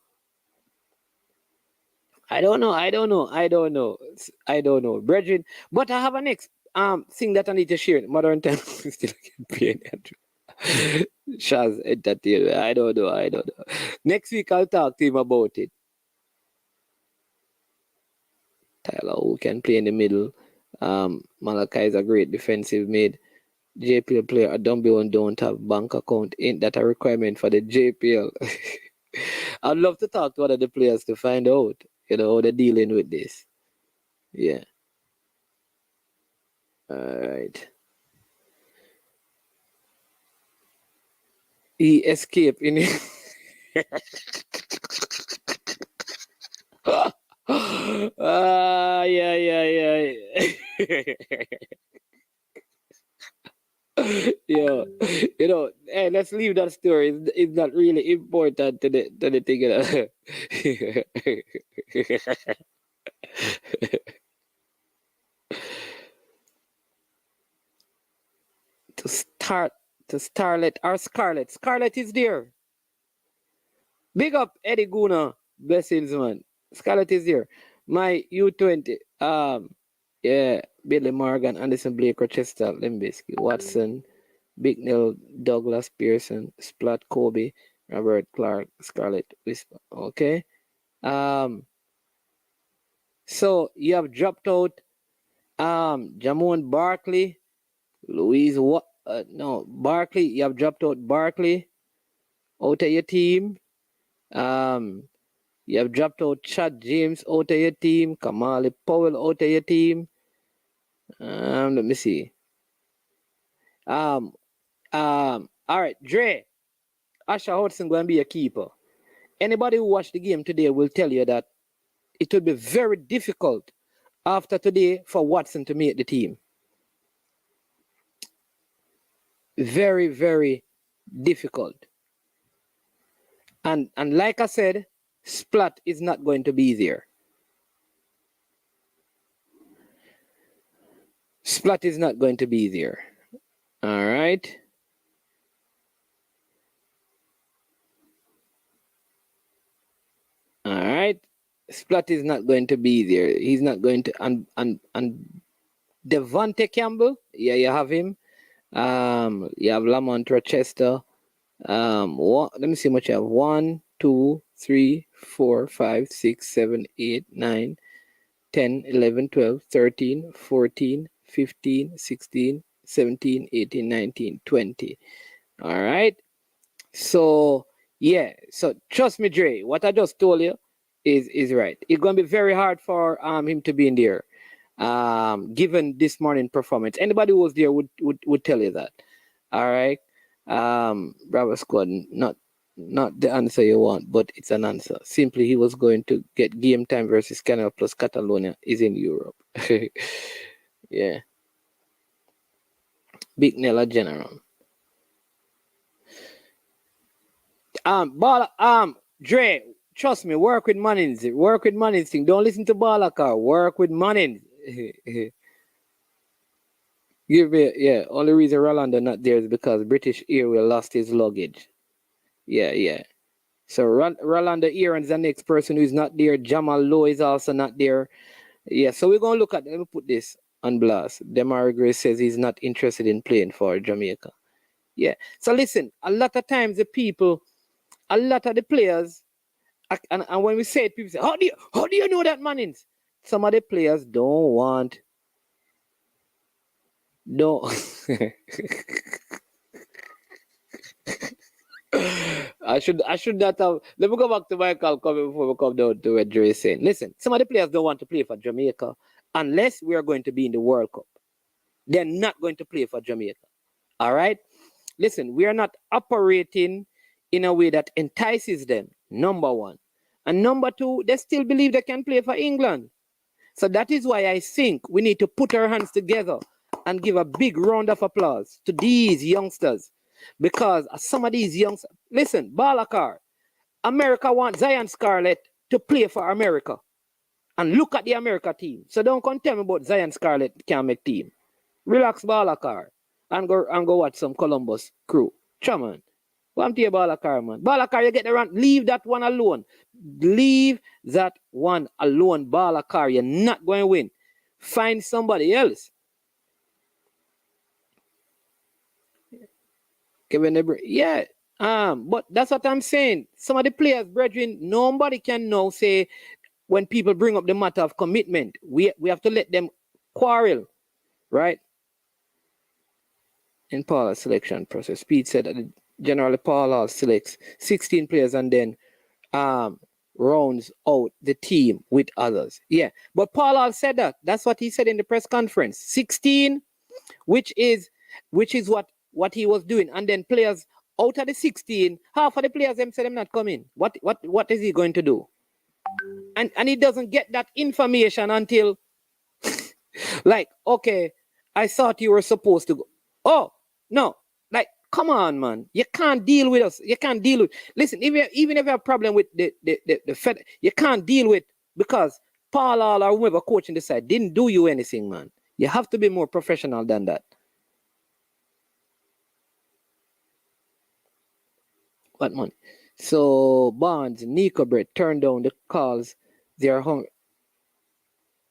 I don't know. Brethren. But I have a next thing that I need to share. Modern time still paying Shaz entertainment. I don't know. Next week I'll talk to him about it. Tyler, who can play in the middle. Malachi is a great defensive mid. JPL player, a Dumby don't have bank account. Ain't that a requirement for the JPL? I'd love to talk to one of the players to find out, how they're dealing with this. Yeah. All right. He escaped in yeah. Yeah, hey, let's leave that story. It's not really important to the thing. To Starlet or Scarlet. Scarlet is there. Big up Eddie Guna. Blessings, man. Scarlet is there. My U-20. Yeah, Billy Morgan, Anderson Blake, Rochester, Limbisky, Watson, Bicknell, Douglas Pearson, Splat Kobe, Robert Clark, Scarlet Whisper. Okay. So you have dropped out Jamon Barkley, Louise Barkley, you have dropped out Barkley out of your team. You have dropped out Chad James out of your team, Kamali Powell out of your team. Let me see. All right, Dre. Asher Hudson going to be a keeper. Anybody who watched the game today will tell you that it will be very difficult after today for Watson to make the team. Very, very difficult. And like I said, Splat is not going to be there. Splat is not going to be there. All right. All right. Splat is not going to be there. He's not going to. And Devontae Campbell, yeah, you have him. You have Lamont Rochester. Let me see how much you have. 1, 2, 3, 4, 5, 6, 7, 8, 9, 10, 11, 12, 13, 14, 15, 16, 17, 18, 19, 20. All right. So, yeah. So, trust me, Dre, what I just told you is right. It's going to be very hard for him to be in there, given this morning performance. Anybody who was there would tell you that. All right. Bravo Squad, not the answer you want, but it's an answer. Simply, he was going to get game time versus Canada plus Catalonia is in Europe. Yeah. Big Nella General. Dre, trust me, work with Mannings. Work with Mannings thing. Don't listen to Balakar. Work with Mannings. Give me, yeah. Only reason Rolando not there is because British Airways lost his luggage. Yeah. So Rolando Aaron's the next person who's not there. Jamal Lowe is also not there. Yeah, so we're gonna look at. Let me put this on blast. Demar Gray says he's not interested in playing for Jamaica. Yeah. So listen, a lot of times the players, and when we say it, people say, "How do you know that, Mannings?" Some of the players don't want. No. I should not have. Let me go back to Michael coming before we come down to what Dre is saying. Listen, some of the players don't want to play for Jamaica unless we are going to be in the World Cup. They're not going to play for Jamaica. All right? Listen, we are not operating in a way that entices them, number one. And number two, they still believe they can play for England. So that is why I think we need to put our hands together and give a big round of applause to these youngsters. Because some of these youngsters, listen, Balakar, America wants Zion Scarlett to play for America. And look at the America team. So don't come tell me about Zion Scarlett can't make team. Relax, Balakar, and go watch some Columbus crew. Come on. What to you, Balakar, man? Balakar, you get the run. Leave that one alone. Leave that one alone, Balakar. You're not going to win. Find somebody else. Kevin De yeah. But that's what I'm saying. Some of the players, brethren, nobody can now say when people bring up the matter of commitment, we have to let them quarrel, right? In Paul's selection process, Pete said that generally Paul selects 16 players and then rounds out the team with others. Yeah, but Paul said that. That's what he said in the press conference. 16, which is what he was doing, and then players out of the 16, half of the players them said them not coming. What is he going to do? And he doesn't get that information until like, okay, I thought you were supposed to go. Oh, no. Like, come on, man. You can't deal with us. You can't deal with. Listen, even if you have a problem with the Fed, you can't deal with because Paul or whoever coaching the side didn't do you anything, man. You have to be more professional than that. What money? So Barnes, Nico Brett turned down the calls. They are hungry.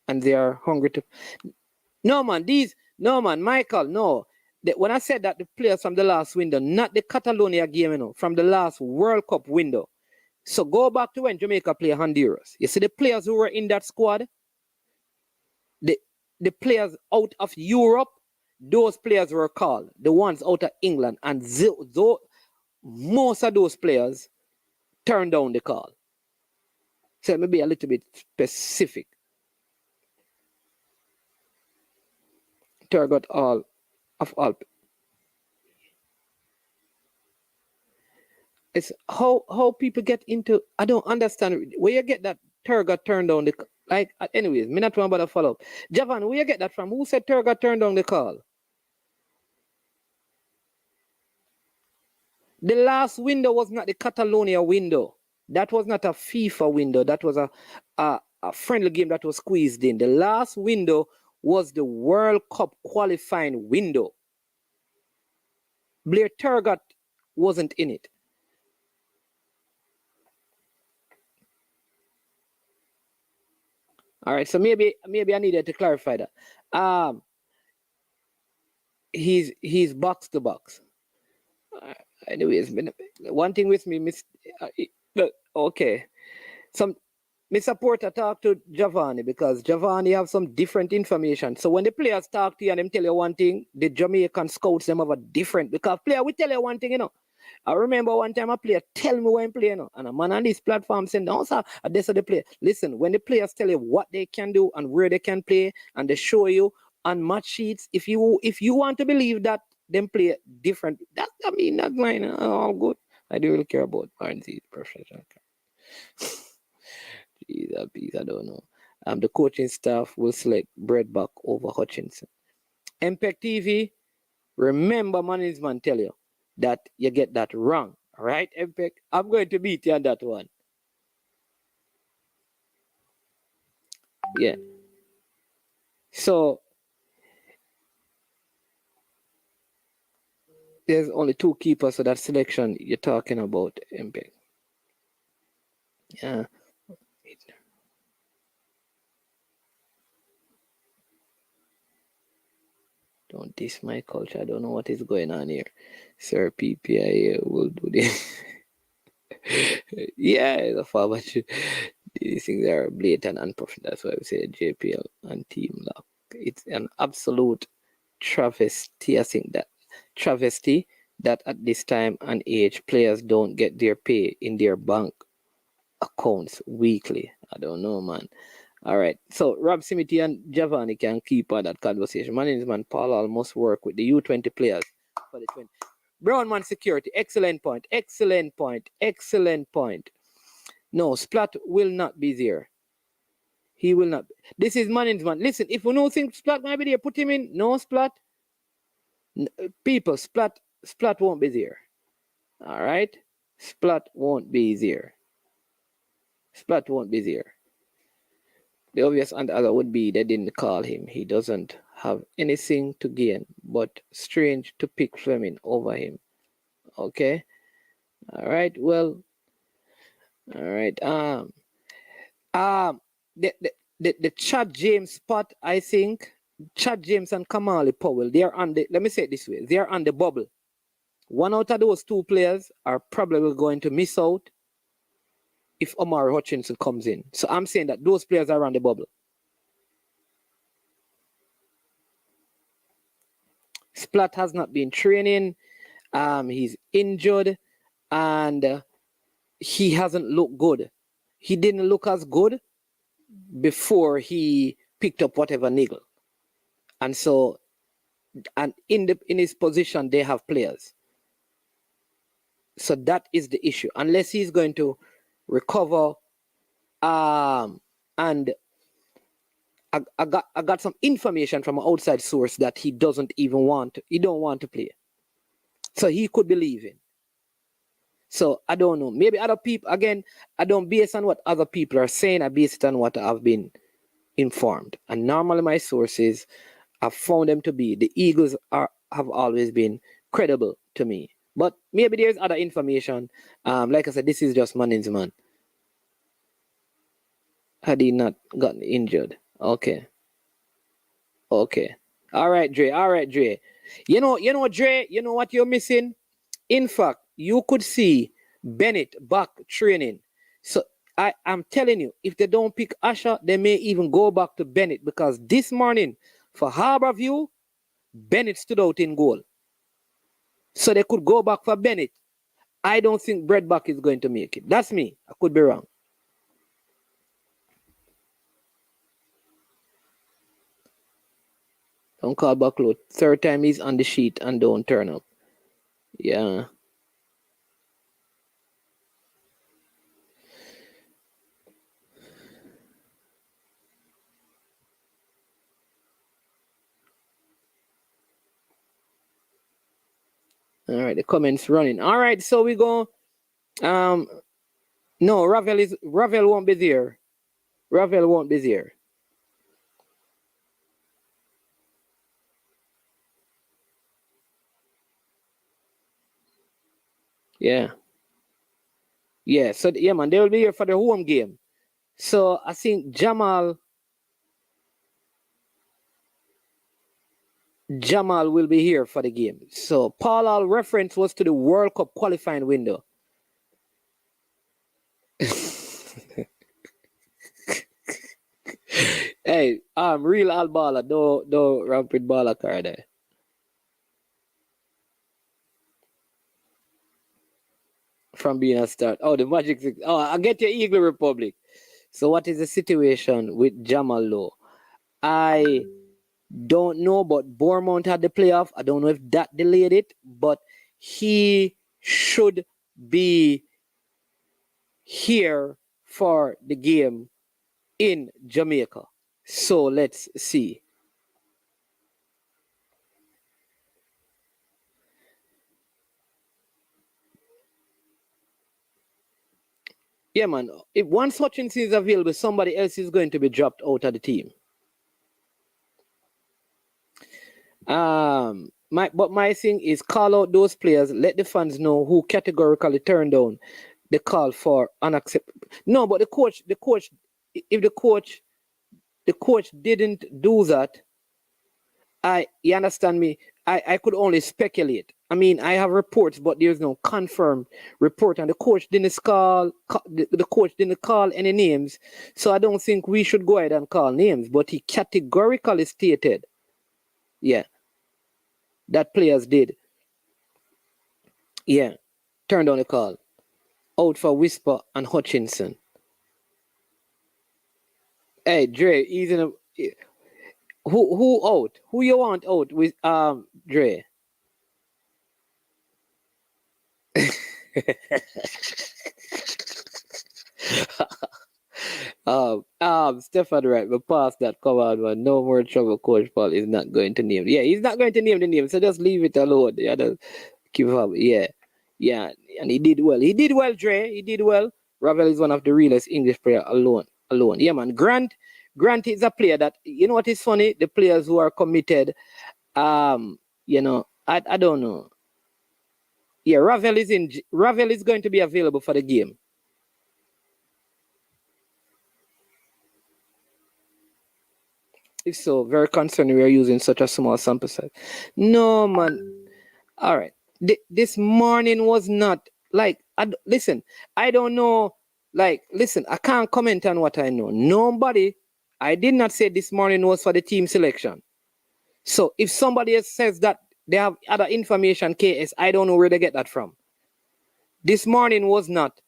And they are hungry to. No, man, Michael, no. When I said that the players from the last window, not the Catalonia game, you know, from the last World Cup window. So go back to when Jamaica played Honduras. You see the players who were in that squad, the players out of Europe, those players were called. The ones out of England. And most of those players turned down the call. So let me be a little bit specific. Target all. It's how people get into. I don't understand where you get that Turga turned down the like. Anyways, me not one about to follow up. Javan, where you get that from? Who said Turga turned down the call? The last window was not the Catalonia window. That was not a FIFA window. That was a friendly game that was squeezed in. The last window was the World Cup qualifying window. Blair Turgot wasn't in it. All right, so maybe I needed to clarify that. He's box to box. Anyways, one thing with me, okay. Me supporter talk to Giovanni because Giovanni have some different information. So when the players talk to you and them tell you one thing, the Jamaican scouts them have a different because player will tell you one thing, you know. I remember one time a player tell me when play, you know, and a man on this platform saying, no, sir, this is the player. Listen, when the players tell you what they can do and where they can play, and they show you on match sheets, if you want to believe that them play different, that's not mine. All good. I don't really care about RNC professional. I don't know. The coaching staff will select Breadback over Hutchinson. MPEC TV, remember management tell you that you get that wrong. All right, MPEC? I'm going to beat you on that one. Yeah. So, there's only 2 keepers for that selection you're talking about, MPEC. Yeah. Don't diss my culture. I don't know what is going on here. Sir PPI will do this. Yeah, the format. These things are blatant and unprofessional. That's why we say JPL and team lock. It's an absolute travesty. I think that travesty that at this time and age players don't get their pay in their bank accounts weekly. I don't know, man. All right. So Rob Simiti and Giovanni can keep on that conversation. Management Paul must work with the U-20 players for the 20. Brownman Security. Excellent point. Excellent point. Excellent point. No, Splat will not be there. He will not. This is management. Listen, if we don't think Splat might be there, put him in. No Splat. People, Splat won't be there. All right? Splat won't be there. Splat won't be there. The obvious answer would be they didn't call him. He doesn't have anything to gain, but strange to pick Fleming over him. Okay? All right, well, all right. The Chad James spot, I think, Chad James and Kamali Powell, they are on the, let me say it this way, they are on the bubble. One out of those two players are probably going to miss out if Omar Hutchinson comes in. So I'm saying that those players are on the bubble. Splat has not been training. He's injured and he hasn't looked good. He didn't look as good before he picked up whatever niggle. And so, and in his position, they have players. So that is the issue. Unless he's going to recover, and I got some information from an outside source that he doesn't even want, he don't want to play. So he could be leaving. So I don't know. Maybe other people, again, I don't base on what other people are saying. I base it on what I've been informed. And normally my sources, I've found them to be, the Eagles have always been credible to me. But maybe there's other information. Like I said, this is just Manning's man. Had he not gotten injured? Okay. Okay. All right, Dre. All right, Dre. You know, Dre, you know what you're missing? In fact, you could see Bennett back training. So I'm telling you, if they don't pick Asher, they may even go back to Bennett, because this morning for Harborview, Bennett stood out in goal. So they could go back for Bennett. I don't think Breadback is going to make it. That's me. I could be wrong. Don't call back load. Third time he's on the sheet and don't turn up. Yeah. All right, the comments running. All right, so we go. No, Ravel won't be there. Ravel won't be there. Yeah. Yeah, so yeah, man, they will be here for the home game. So I think Jamal will be here for the game. So Paul reference was to the World Cup qualifying window. Hey, real Al Bala, no rampant Bala card there. From being a start. Oh, the Magic 6. Oh, I get your Eagle Republic. So what is the situation with Jamal Lowe? I don't know, but Bournemouth had the playoff. I don't know if that delayed it, but he should be here for the game in Jamaica. So let's see. Yeah, man. If once Hutchinson is available, somebody else is going to be dropped out of the team. My thing is call out those players, let the fans know who categorically turned down the call for unacceptable. No, but the coach, if the coach didn't do that, you understand me? I could only speculate. I mean, I have reports, but there's no confirmed report, and the coach didn't call any names, so I don't think we should go ahead and call names. But he categorically stated, yeah, that players did, yeah, turned down the call, out for Whisper and Hutchinson. Hey, Dre, he's in a. Who out? Who you want out with Dre? Stefan, right, but past that, come on, man. No more trouble, Coach Paul is not going to name. Yeah, he's not going to name the name, so just leave it alone. Yeah, just keep up. Yeah, yeah, and he did well. He did well, Dre. He did well. Ravel is one of the realest English player alone. Yeah, man. Grant is a player that, you know what is funny? The players who are committed, I don't know. Yeah, Ravel is going to be available for the game. If so, very concerned we are using such a small sample size. No, man. All right. This morning was not like, listen, I don't know. Like, listen, I can't comment on what I know. I did not say this morning was for the team selection. So if somebody else says that they have other information, KS, I don't know where they get that from. This morning was not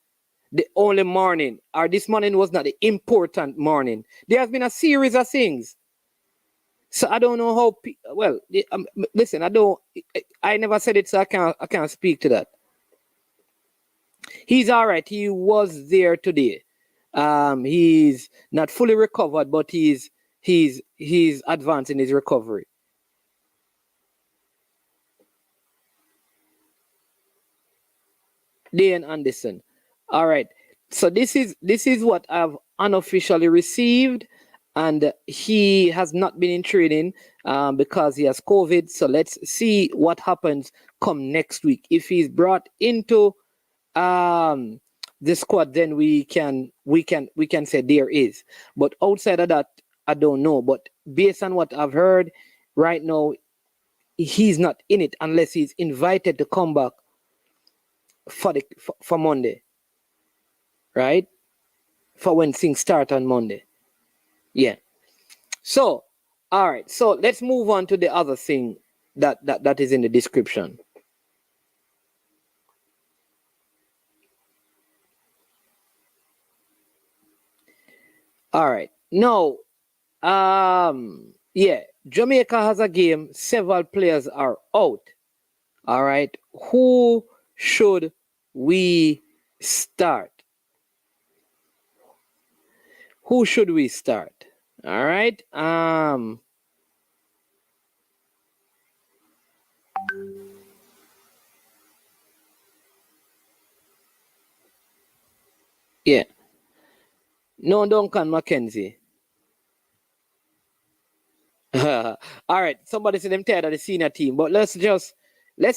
the only morning, or this morning was not the important morning. There has been a series of things. So I don't know how. Listen, I never said it, so I can't speak to that. He's all right. He was there today. He's not fully recovered, but he's advancing his recovery. Dan Anderson. All right. So this is what I've unofficially received, and he has not been in training because he has COVID. So let's see what happens come next week. If he's brought into the squad, then we can say there is. But outside of that, I don't know. But based on what I've heard right now, he's not in it unless he's invited to come back for Monday, right? For when things start on Monday. Yeah. So, all right. So let's move on to the other thing that is in the description. All right. Now, yeah, Jamaica has a game. Several players are out. All right. Who should we start? Who should we start? All right. Yeah. No, Duncan McKenzie. All right. Somebody said them tired of the senior team, but let's see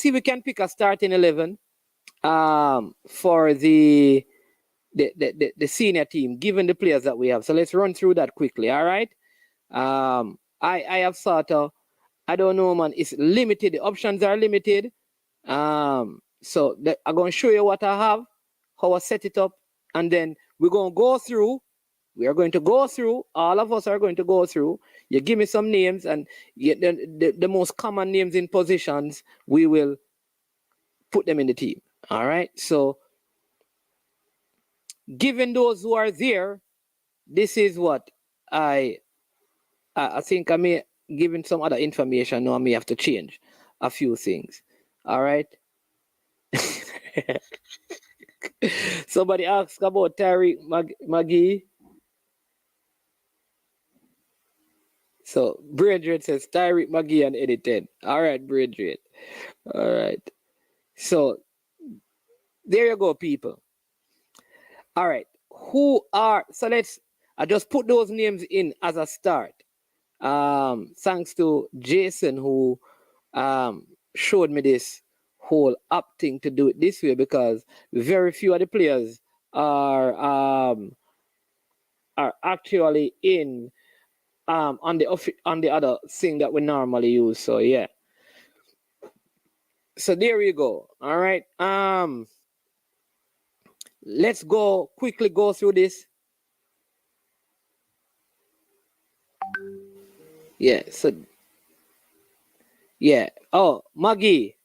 if we can pick a starting 11 for the senior team, given the players that we have. So let's run through that quickly. All right. I have sort of, I don't know, man. It's limited. The options are limited. So I'm going to show you what I have, how I set it up, and then we're going to go through. We are going to go through. All of us are going to go through. You give me some names, and the most common names in positions, we will put them in the team. All right. So, given those who are there, this is what I think I may given some other information. Now I may have to change a few things. All right. Somebody asked about Tyreek McGee. So Bridget says Tyreek McGee and edited. All right, Bridget. All right. So there you go, people. All right. I just put those names in as a start. Thanks to Jason who showed me this whole opting to do it this way, because very few of the players are actually in on the other thing that we normally use. So yeah. So there you go. All right. Let's quickly go through this. Yeah. So yeah. Oh, Maggie.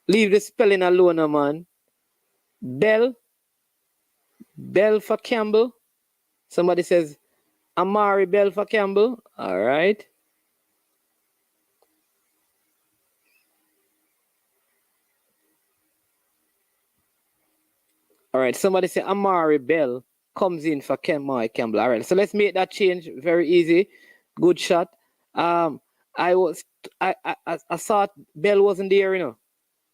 Leave the spelling alone, man. Bell for Campbell. Somebody says Amari Bell for Campbell. All right. All right. Somebody say Amari Bell comes in for Kenmore Campbell. All right, so let's make that change very easy. Good shot. I thought Bell wasn't there, you know.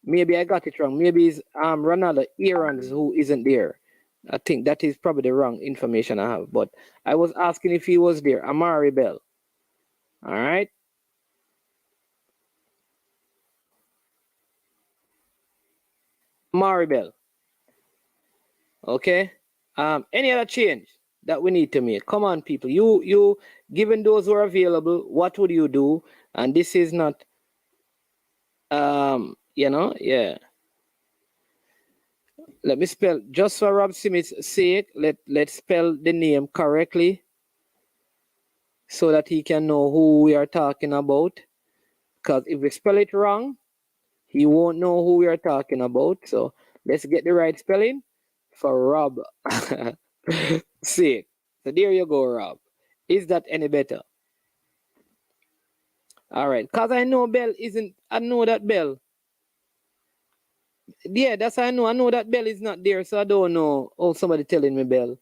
Maybe I got it wrong. Maybe it's Ronaldo Aaron's who isn't there. I think that is probably the wrong information I have. But I was asking if he was there. Amari Bell. All right. Amari Bell. Okay. Any other change that we need to make? Come on, people. You given those who are available, what would you do? And this is not yeah. Let me spell just for Rob Smith's sake, let's spell the name correctly so that he can know who we are talking about. Because if we spell it wrong, he won't know who we are talking about. So let's get the right spelling for Rob sake. So there you go, Rob. Is that any better? All right. Because I know Bell isn't, I know that Bell. Yeah, that's how I know. I know that Bell is not there, so I don't know. Oh, somebody telling me Bell.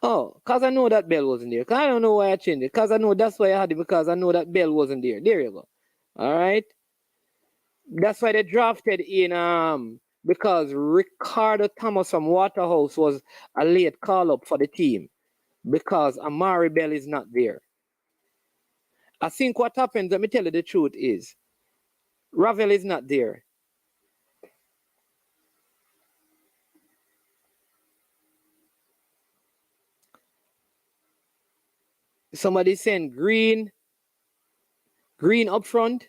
Oh, because I know that Bell wasn't there. Because I don't know why I changed it. Because I know that's why I had it, because I know that Bell wasn't there. There you go. All right. That's why they drafted in because Ricardo Thomas from Waterhouse was a late call up for the team because Amari Bell is not there. I think what happens, let me tell you the truth, is Ravel is not there. Somebody saying green up front.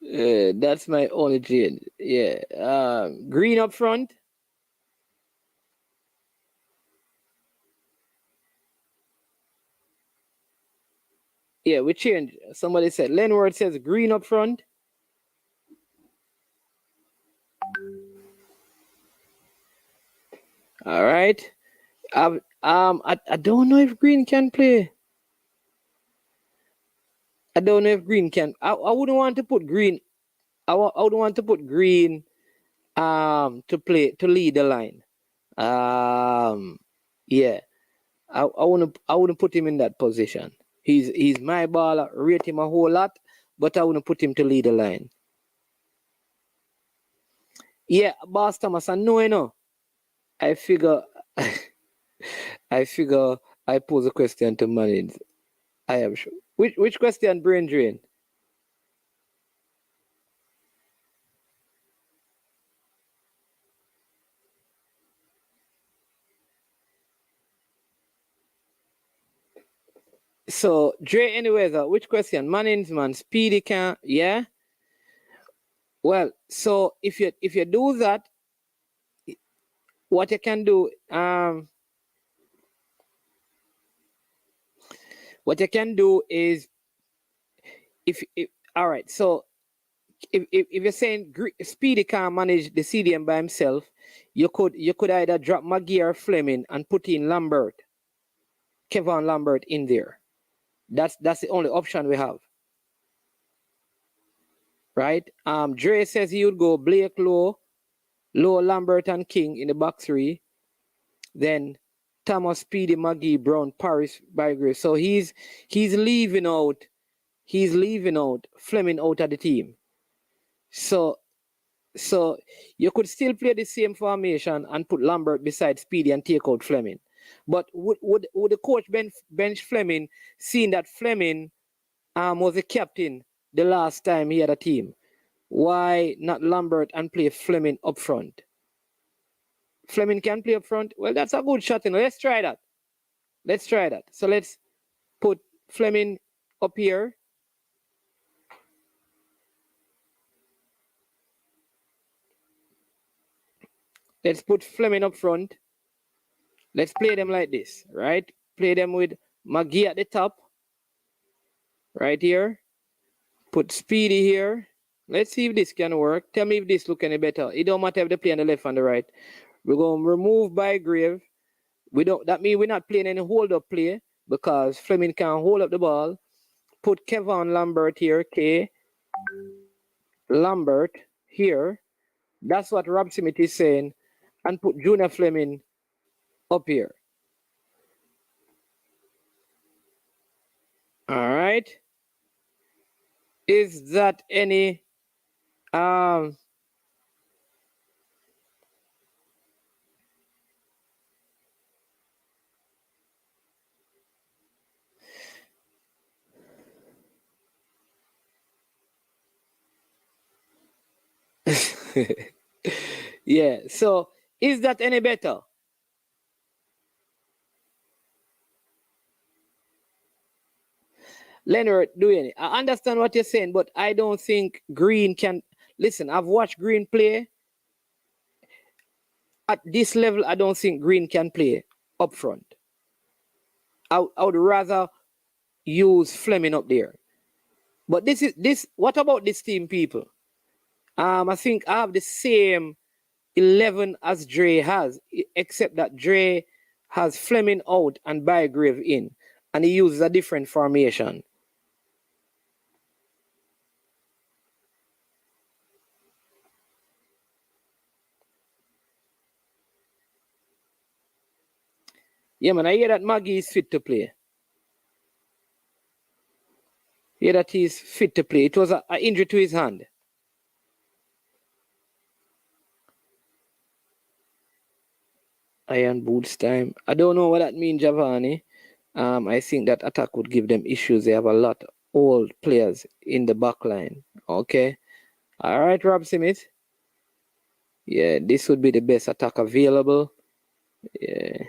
That's my only change. Yeah. Green up front. Yeah, we change. Somebody said Lenward says green up front. All right. I don't know if Green can play. I don't know if Green can. I wouldn't want to put Green. I would want to put Green to lead the line. Yeah. I wouldn't put him in that position. He's my baller, rate him a whole lot, but I wouldn't put him to lead the line. Yeah, Boss Thomas, I know, you know. I figure I pose a question to Manning. I am sure. Which question, brain drain? So Dre, anyways, which question? Manning's man, Speedy can, yeah. Well, so if you do that, what you can do, what you can do is if all right. So if you're saying Speedy can't manage the CDM by himself, you could either drop McGee or Fleming and put in Kevin Lambert in there. That's the only option we have. Right? Dre says he would go Blake Lowe, Lambert and King in the back three. Then Thomas, Speedy, McGee, Brown, Paris, Bygrave. So he's leaving out Fleming out of the team. So you could still play the same formation and put Lambert beside Speedy and take out Fleming. But would the coach bench Fleming, seeing that Fleming was the captain the last time he had a team? Why not Lambert and play Fleming up front? Fleming can play up front? Well, that's a good shot. You know. Let's try that. So let's put Fleming up here. Let's put Fleming up front. Let's play them like this, right? Play them with McGee at the top. Right here. Put Speedy here. Let's see if this can work. Tell me if this look any better. It don't matter if they play on the left and the right. We're going to remove Bygrave. That means we're not playing any hold-up play because Fleming can't hold up the ball. put Kevon Lambert here, K. Lambert here. That's what Rob Smith is saying. And put Junior Fleming up here. All right. Is that any yeah, so is that any better? Leonard, I understand what you're saying, but I don't think Green can listen. I've watched Green play. At this level, I don't think Green can play up front. I would rather use Fleming up there. But what about this team, people? I think I have the same 11 as Dre has, except that Dre has Fleming out and Bygrave in, and he uses a different formation. Yeah, man, I hear that Maggie is fit to play. Yeah, that he's fit to play. It was an injury to his hand. Iron boots time. I don't know what that means, Giovanni. I think that attack would give them issues. They have a lot of old players in the back line. Okay. All right, Rob Smith. Yeah, this would be the best attack available. Yeah.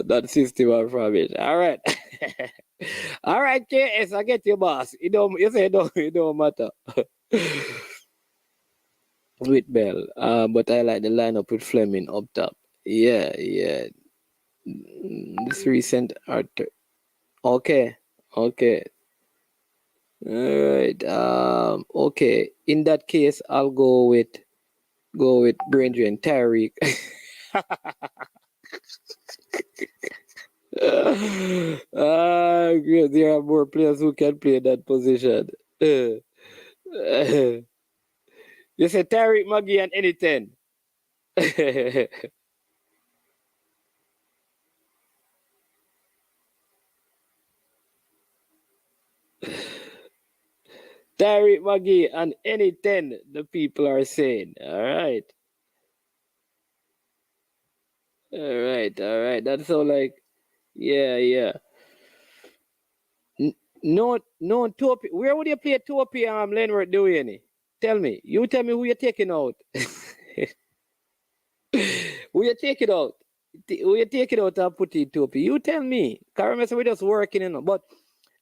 That system of formation. All right. All right, KS, I get your boss. You say it don't matter. With Bell. But I like the lineup with Fleming up top. Yeah. This recent art. Okay. All right. Okay. In that case, I'll go with Granger and Tyreek. There are more players who can play that position. You say Tyreek, Maggie, and any 10. Tyreek, Maggie, and any 10, the people are saying. All right. That's all like, yeah. No, Topi. Where would you play Topi, Leonard, do any? Tell me. You tell me who you're taking out. Who you take it out? Who you take it out and put it Topi? You tell me. Because we're just working, But,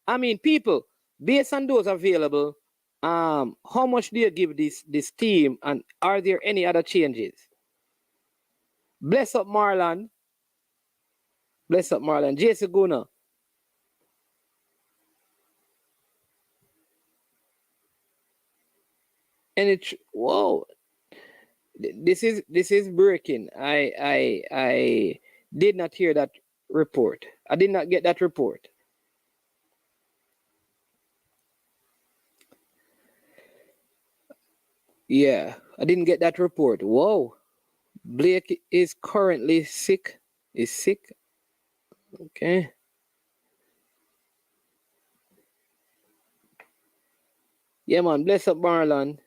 I mean, people, based on those available, how much do you give this team, and are there any other changes? Bless up Marlon. JC Guna. And whoa. This is breaking. I did not hear that report. I did not get that report. Yeah, I didn't get that report. Whoa. Blake is currently sick. Is sick. Okay. Yeah, man. Bless up Marlon.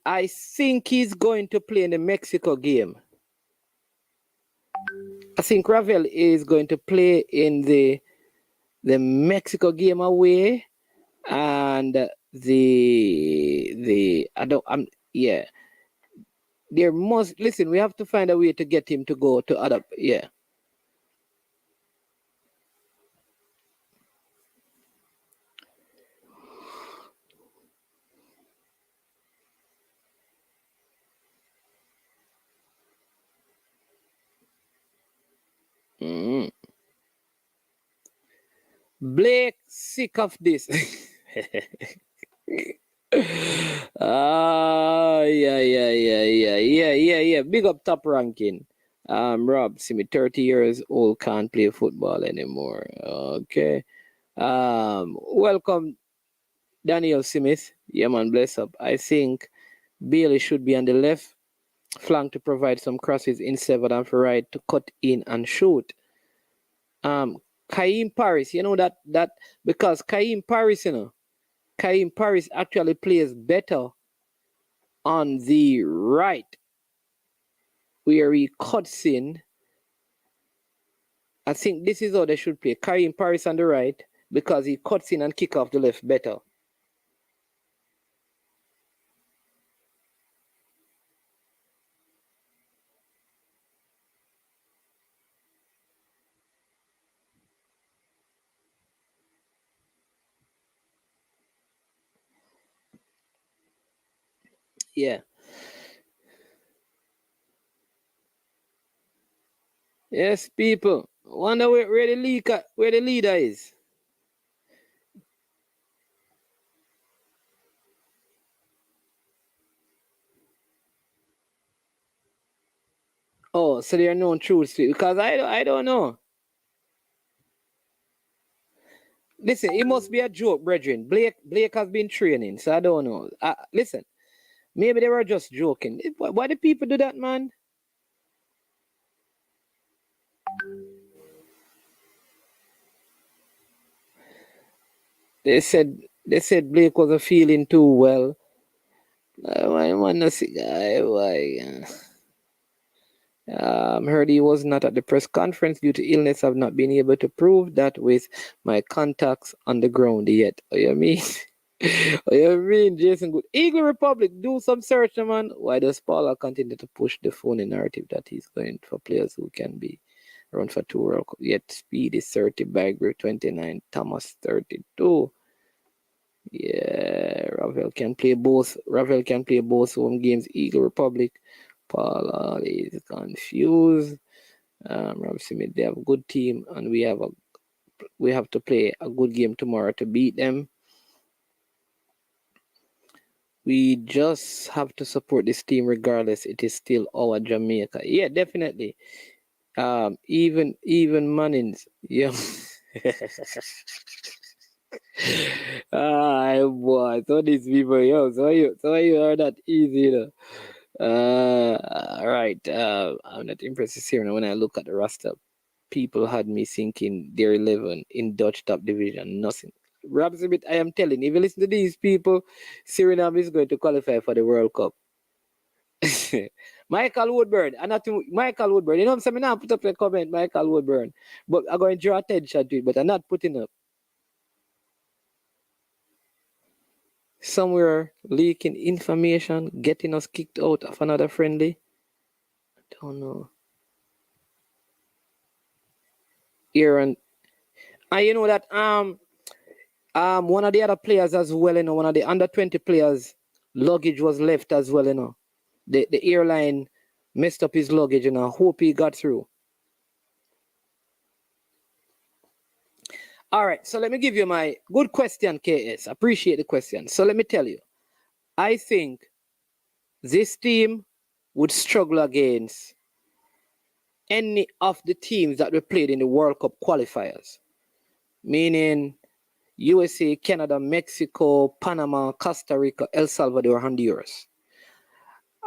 I think he's going to play in the Mexico game. I think Ravel is going to play in the Mexico game away, and yeah. There must listen. We have to find a way to get him to go to other. Yeah. Mm. Blake, sick of this. Yeah. Big up top ranking. Rob, see me 30 years old, can't play football anymore. Okay. Welcome, Daniel Smith. Yeah, man, bless up. I think Bailey should be on the left flank to provide some crosses instead of for right to cut in and shoot. Kaim Paris, you know that because Kaim Paris actually plays better on the right where he cuts in. I think this is how they should play. Kaim Paris on the right because he cuts in and kick off the left better. Yeah. Yes, people. Wonder where the leader is. Oh, so they are known truths because I don't know. Listen, it must be a joke, brethren. Blake has been training, so I don't know. Listen, maybe they were just joking. Why do people do that, man? They said Blake wasn't feeling too well. Why man not see guy? Why? Heard he was not at the press conference due to illness. I've not been able to prove that with my contacts on the ground yet. What you mean? What you mean, Jason Good? Eagle Republic, do some search, man. Why does Paula continue to push the phony narrative that he's going for players who can be run for 2 World Cup? Yet Speed is 30, Bagger 29, Thomas 32. Yeah, Ravel can play both home games. Eagle Republic. Paul is confused. Rob Smith, they have a good team, and we have to play a good game tomorrow to beat them. We just have to support this team regardless. It is still our Jamaica. Yeah, definitely. Even Mannings, yeah. Boy, so these people, yo, so you are that easy, you know. All right. I'm not impressed here when I look at the roster. People had me thinking they're 11 in Dutch top division. Nothing. Rob Smith, I am telling. If you listen to these people, Suriname is going to qualify for the World Cup. Michael Woodburn, and not Michael Woodburn. You know what I'm saying? I'm not put up a comment, Michael Woodburn, but I'm going to draw attention to it. But I'm not putting up. Somewhere leaking information, getting us kicked out of another friendly. I don't know. Aaron, and you know that one of the other players as well, you know, one of the under 20 players, luggage was left as well, you know. The airline messed up his luggage, you know. Hope he got through. All right, so let me give you my good question, KS. Appreciate the question. So let me tell you, I think this team would struggle against any of the teams that were played in the World Cup qualifiers, meaning USA, Canada, Mexico, Panama, Costa Rica, El Salvador, Honduras.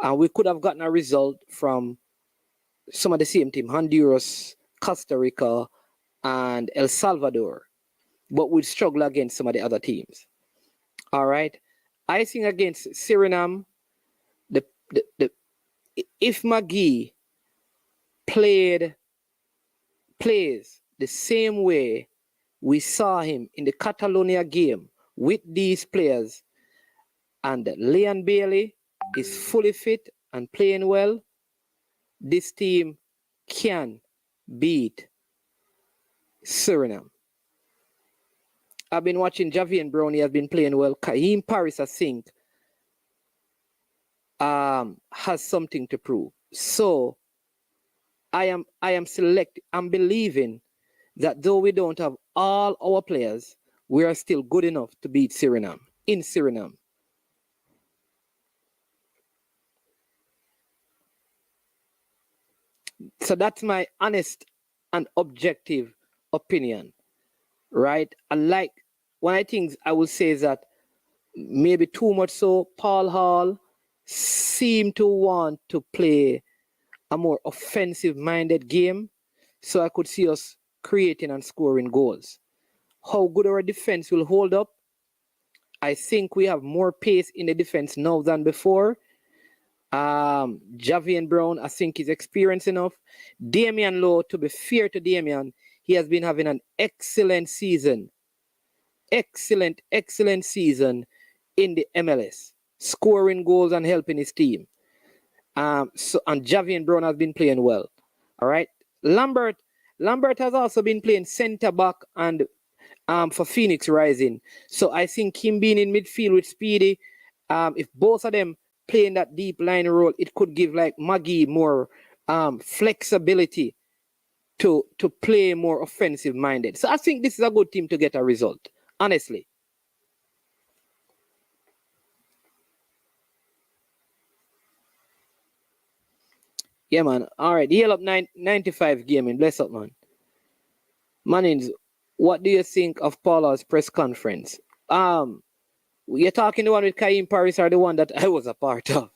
And we could have gotten a result from some of the same team, Honduras, Costa Rica, and El Salvador, but we'd struggle against some of the other teams. All right. I think against Suriname, if McGee plays the same way we saw him in the Catalonia game with these players, and Leon Bailey is fully fit and playing well, this team can beat Suriname. I've been watching Javian Brown. He has been playing well. Kaim Paris, I think, has something to prove. So I'm believing that though we don't have all our players, we are still good enough to beat Suriname in Suriname. So that's my honest and objective opinion, right? I like one of the things I would say is that maybe too much so, Paul Hall seemed to want to play a more offensive minded game. So I could see us creating and scoring goals. How good our defense will hold up, I think we have more pace in the defense now than before. Javian Brown, I think, is experienced enough. Damian Lowe, to be fair to Damian, he has been having an excellent season. Excellent season in the MLS, scoring goals and helping his team. And Javian Brown has been playing well. All right. Lambert has also been playing centre back and for Phoenix Rising. So I think him being in midfield with Speedy, if both of them playing that deep line role, it could give like Maggie more flexibility to play more offensive minded. So I think this is a good team to get a result, honestly. Yeah, man. All right. Yell up 95 gaming. Bless up, man. Mannings, what do you think of Paula's press conference? You're talking the one with Kaim Paris or the one that I was a part of?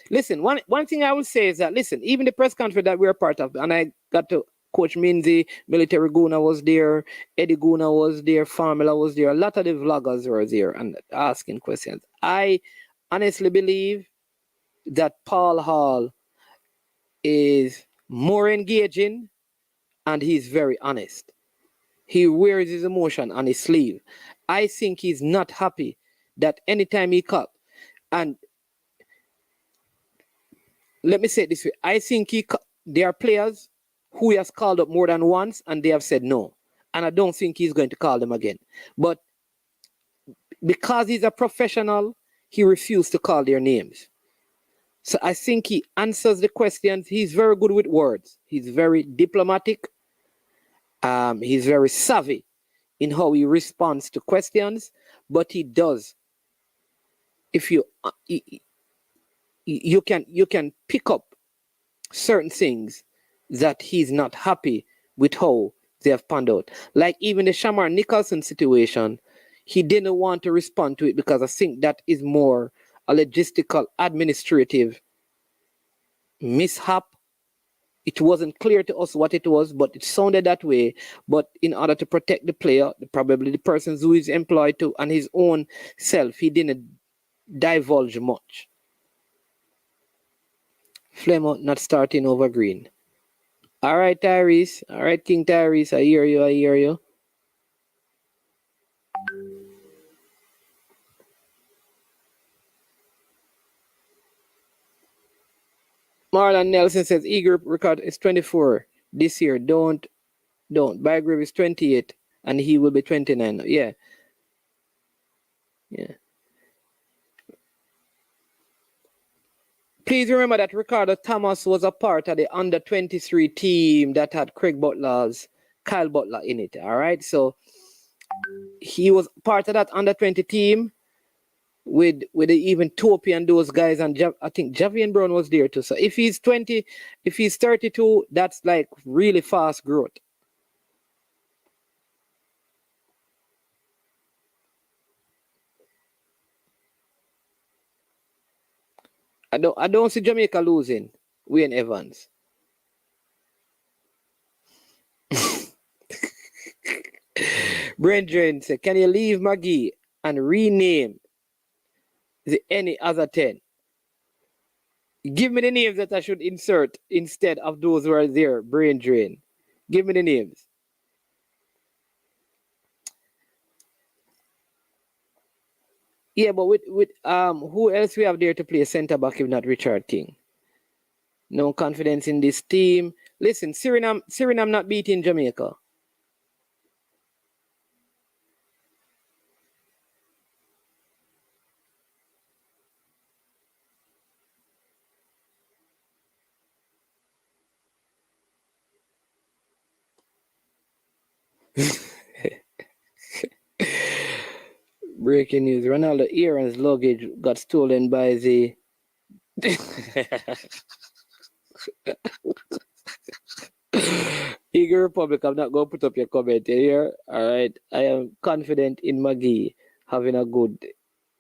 Listen, one thing I will say is that, listen, even the press conference that we're a part of, and I got to Coach Minzy, Military Guna was there, Eddie Guna was there, Formula was there, a lot of the vloggers were there and asking questions. I honestly believe that Paul Hall is more engaging and he's very honest. He wears his emotion on his sleeve. I think he's not happy that anytime he cut, and let me say it this way, I think there are players who he has called up more than once and they have said no. And I don't think he's going to call them again. But because he's a professional, he refused to call their names. So I think he answers the questions. He's very good with words. He's very diplomatic. He's very savvy in how he responds to questions. But he does. If you can pick up certain things that he's not happy with how they have panned out. Like even the Shamar Nicholson situation, he didn't want to respond to it because I think that is more a logistical, administrative mishap. It wasn't clear to us what it was, but it sounded that way. But in order to protect the player, probably the person who is employed to, and his own self, he didn't divulge much. Flemo not starting over green. All right, Tyrese. All right, King Tyrese. I hear you. Marlon Nelson says E-Group record is 24 this year. Don't. Bygrave is 28 and he will be 29. Yeah. Please remember that Ricardo Thomas was a part of the under 23 team that had Kyle Butler in it. All right. So he was part of that under 20 team with even Topi and those guys, and I think Javian Brown was there too. So if he's 20, if he's 32, that's like really fast growth. I don't see Jamaica losing Wayne Evans. Brethren say, can you leave Maggie and rename any other 10? Give me the names that I should insert instead of those who are there, brain drain. Give me the names. Yeah, but with who else we have there to play centre back if not Richard King? No confidence in this team. Listen, Suriname not beating Jamaica. Breaking news: Ronaldo Aaron's luggage got stolen by the. Eagle Republic, I'm not going to put up your comment here. All right. I am confident in McGee having a good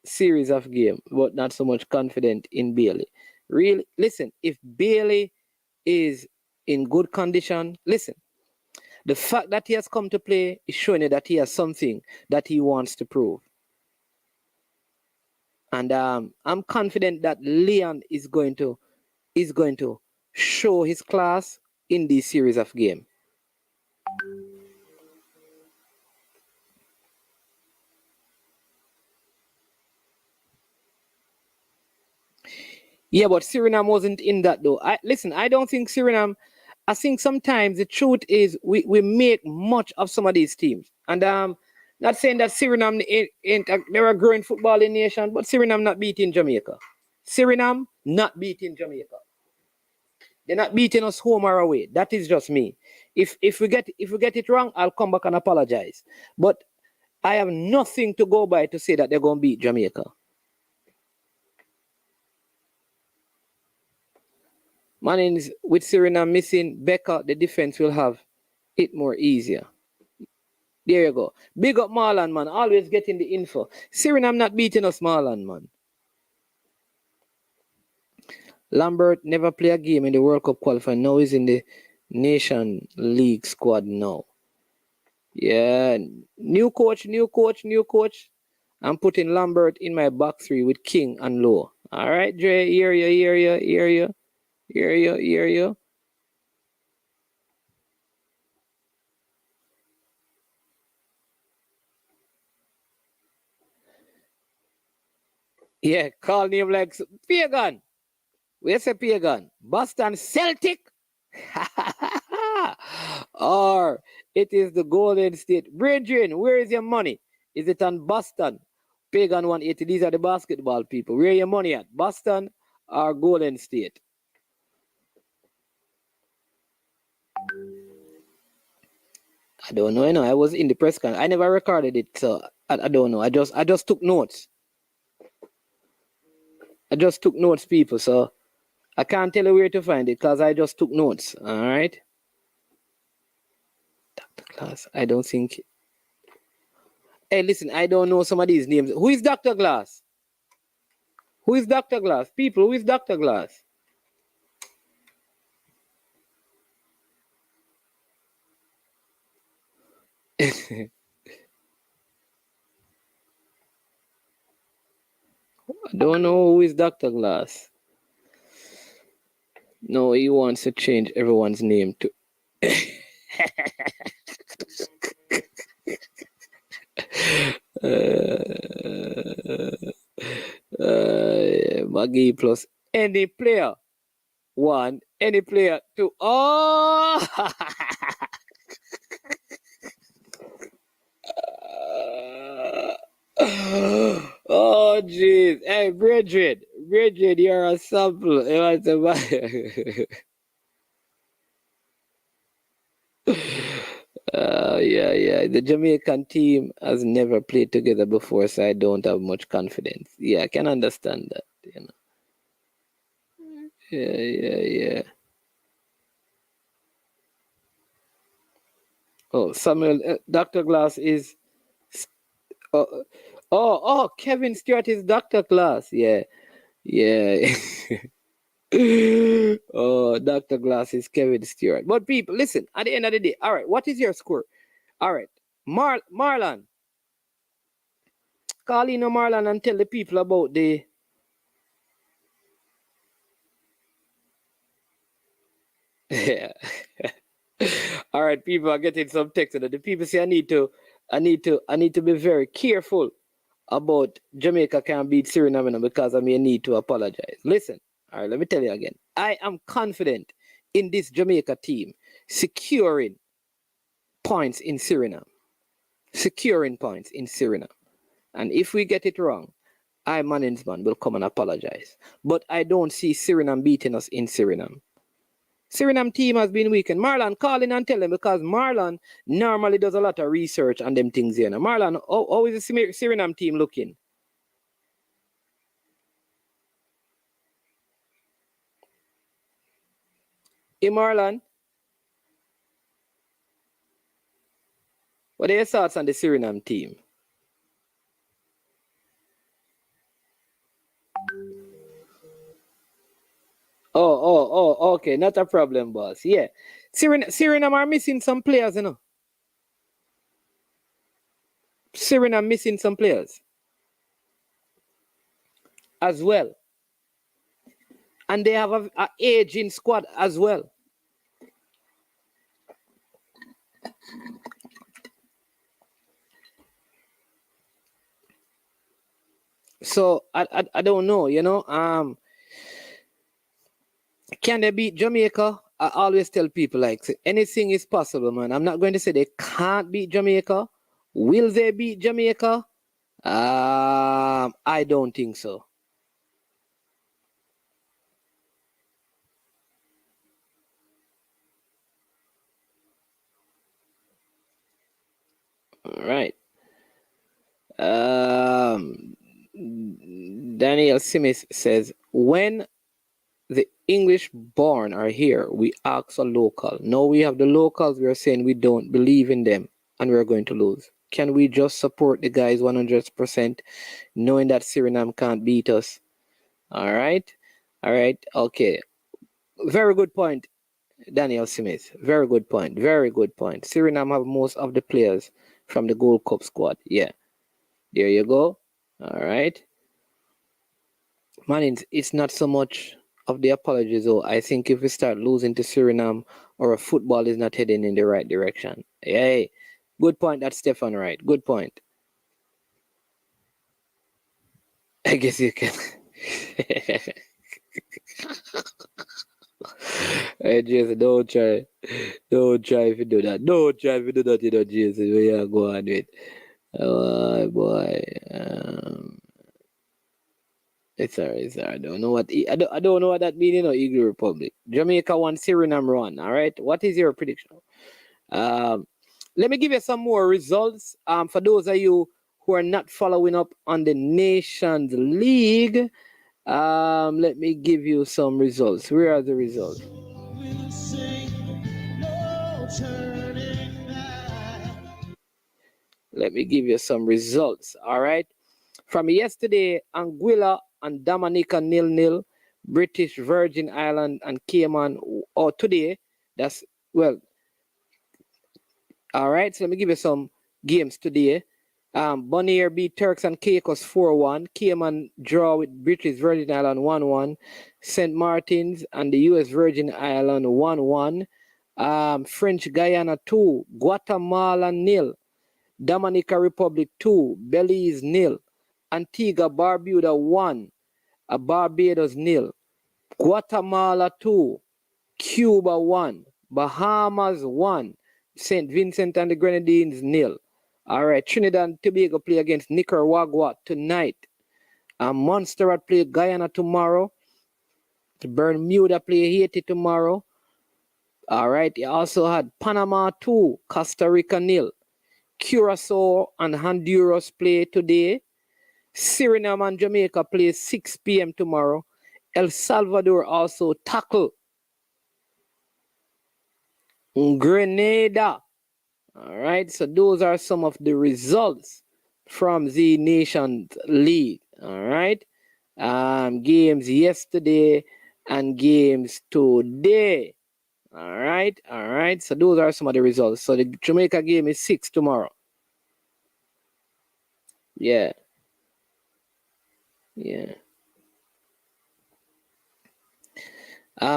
series of game, but not so much confident in Bailey. Really, listen, if Bailey is in good condition, listen, the fact that he has come to play is showing you that he has something that he wants to prove. And I'm confident that Leon is going to show his class in this series of game. Yeah, but Suriname wasn't in that though. I don't think Suriname. I think sometimes the truth is we make much of some of these teams, and not saying that Suriname ain't they're a growing footballing nation, but Suriname not beating Jamaica. Suriname not beating Jamaica. They're not beating us home or away. That is just me. If we get it wrong, I'll come back and apologize. But I have nothing to go by to say that they're gonna beat Jamaica. Mannings with Suriname missing Becca, the defense will have it more easier. There you go. Big up Marlon, man. Always getting the info. Suriname not beating us, Marlon, man. Lambert never play a game in the World Cup qualifying. Now he's in the Nation League squad now. Yeah. New coach. I'm putting Lambert in my back three with King and Lowe. All right, Dre. Hear you. Yeah, call name like Pagan. Where's a Pagan? Boston Celtic? Or it is the Golden State. Brethren, where is your money? Is it on Boston? Pagan 180. These are the basketball people. Where your money at? Boston or Golden State? I don't know. I was in the press conference. I never recorded it, so I don't know. I just took notes. People. So I can't tell you where to find it because I just took notes. All right. Dr. Glass. I don't think. Hey, listen. I don't know some of these names. Who is Dr. Glass? People, who is Dr. Glass? I don't know who is Dr. Glass. No, he wants to change everyone's name to. Maggie plus any player. One, any player. Two. Oh! Oh, jeez. Hey, Bridget, you're a sample. You want to buy? Yeah. The Jamaican team has never played together before, so I don't have much confidence. Yeah, I can understand that, Yeah. Oh, Samuel, Dr. Glass is. Kevin Stewart is Dr. Glass. Yeah. Oh, Dr. Glass is Kevin Stewart. But people, listen, at the end of the day, all right, what is your score? All right, Marlon. Call in Marlon and tell the people about the. Yeah. All right, people are getting some text. The people say I need to be very careful about Jamaica can beat Suriname because I may need to apologize. Listen, all right, let me tell you again. I am confident in this Jamaica team securing points in Suriname. And if we get it wrong, I, Manningsman, will come and apologize. But I don't see Suriname beating us in Suriname. Suriname team has been weakened. Marlon, call in and tell them because Marlon normally does a lot of research on them things here. Now, Marlon, how is the Suriname team looking? Hey, Marlon, what are your thoughts on the Suriname team? Oh, okay, not a problem, boss. Yeah. Suriname are missing some players, you know. Suriname missing some players as well. And they have an aging squad as well. So I don't know, you know. Can they beat Jamaica? I always tell people like anything is possible, man. I'm not going to say they can't beat Jamaica. Will they beat Jamaica? I don't think so. All right. Daniel Smith says, when the English born are here, we ask a local. Now we have the locals, we are saying we don't believe in them and we're going to lose. Can we just support the guys 100%, knowing that Suriname can't beat us? All right. Okay. Very good point, Daniel Smith. Very good point. Suriname have most of the players from the Gold Cup squad. Yeah. There you go. All right. Man, it's not so much of the apologies, though. I think if we start losing to Suriname, our football is not heading in the right direction. Hey, good point. That's Stefan, right? Good point. I guess you can. Hey, Jason, don't try if you do that. Don't try if you do that, you know, Jason. We are going with. Oh boy. It's alright. I don't know what I don't know what that means, you know, Eagle Republic. Jamaica 1, Suriname 1. All right. What is your prediction? Let me give you some more results. For those of you who are not following up on the Nations League, let me give you some results. Where are the results? Let me give you some results. All right. From yesterday, Anguilla and Dominica 0-0, British Virgin Island and Cayman. Or today, that's well. All right. So let me give you some games today. Bonaire beat Turks and Caicos 4-1. Cayman draw with British Virgin Island 1-1. St. Martin's and the U.S. Virgin Island 1-1. French Guyana 2. Guatemala 0. Dominica Republic 2. Belize 0. Antigua Barbuda 1. Barbados 0. Guatemala 2. Cuba 1. Bahamas 1. St. Vincent and the Grenadines 0. All right, Trinidad and Tobago play against Nicaragua tonight. Montserrat play Guyana tomorrow. Bermuda play Haiti tomorrow. All right, you also had Panama 2, Costa Rica 0. Curacao and Honduras play today. Suriname and Jamaica play 6 p.m. tomorrow. El Salvador also tackle Grenada. All right, so those are some of the results from the Nations League. All right, games yesterday and games today. All right. So those are some of the results. So the Jamaica game is 6 tomorrow. Yeah.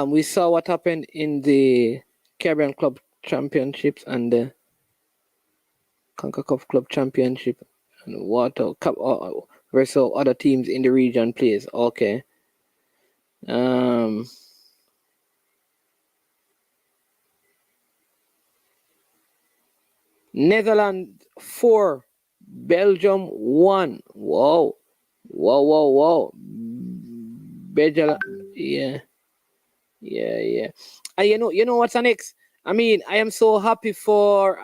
We saw what happened in the Caribbean Club Championships and the CONCACAF Club Championship and what cup versus other teams in the region plays. Okay. Netherlands 4, Belgium 1. Whoa. Belgium, yeah. Yeah. And you know what's next? I mean, I am so happy for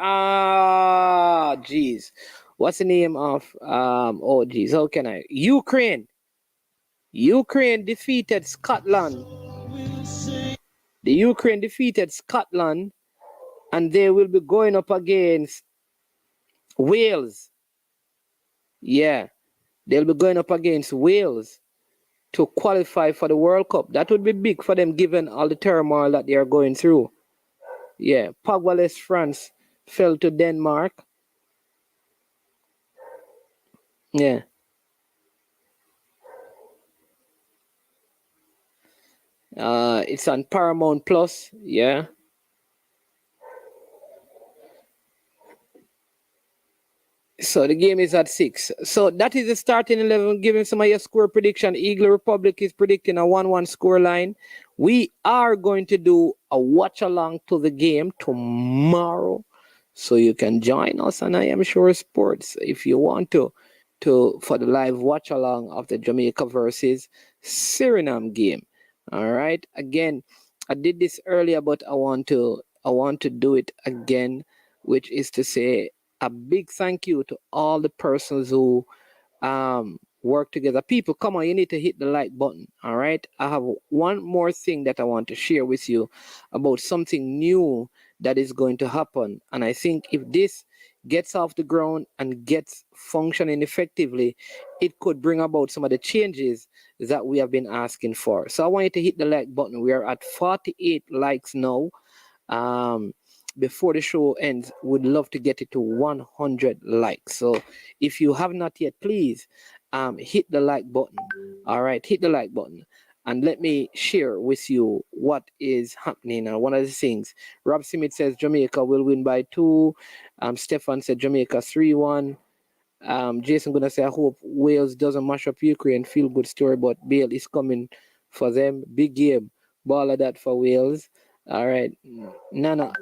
geez. What's the name of oh geez, how can I Ukraine. Ukraine defeated Scotland. The Ukraine defeated Scotland and they will be going up against Wales. Yeah. They'll be going up against Wales to qualify for the World Cup. That would be big for them given all the turmoil that they are going through. Yeah, Pogba-less France fell to Denmark. Yeah. It's on Paramount Plus. Yeah. So the game is at 6. So that is the starting 11. Giving some of your score prediction. Eagle Republic is predicting a 1-1 score line. We are going to do a watch along to the game tomorrow. So you can join us on I Am Sure Sports if you want to for the live watch along of the Jamaica versus Suriname game. All right. Again, I did this earlier, but I want to do it again, which is to say a big thank you to all the persons who work together. People, come on, you need to hit the like button. All right. I have one more thing that I want to share with you about something new that is going to happen. And I think if this gets off the ground and gets functioning effectively, it could bring about some of the changes that we have been asking for. So I want you to hit the like button. We are at 48 likes now. Um, before the show ends, would love to get it to 100 likes. So if you have not yet, please hit the like button. All right, hit the like button. And let me share with you what is happening. And one of the things, Rob Smith says Jamaica will win by 2. Stefan said Jamaica 3-1. Jason gonna say, I hope Wales doesn't mash up Ukraine. Feel good story, but Bale is coming for them. Big game. Ball of that for Wales. All right. Nana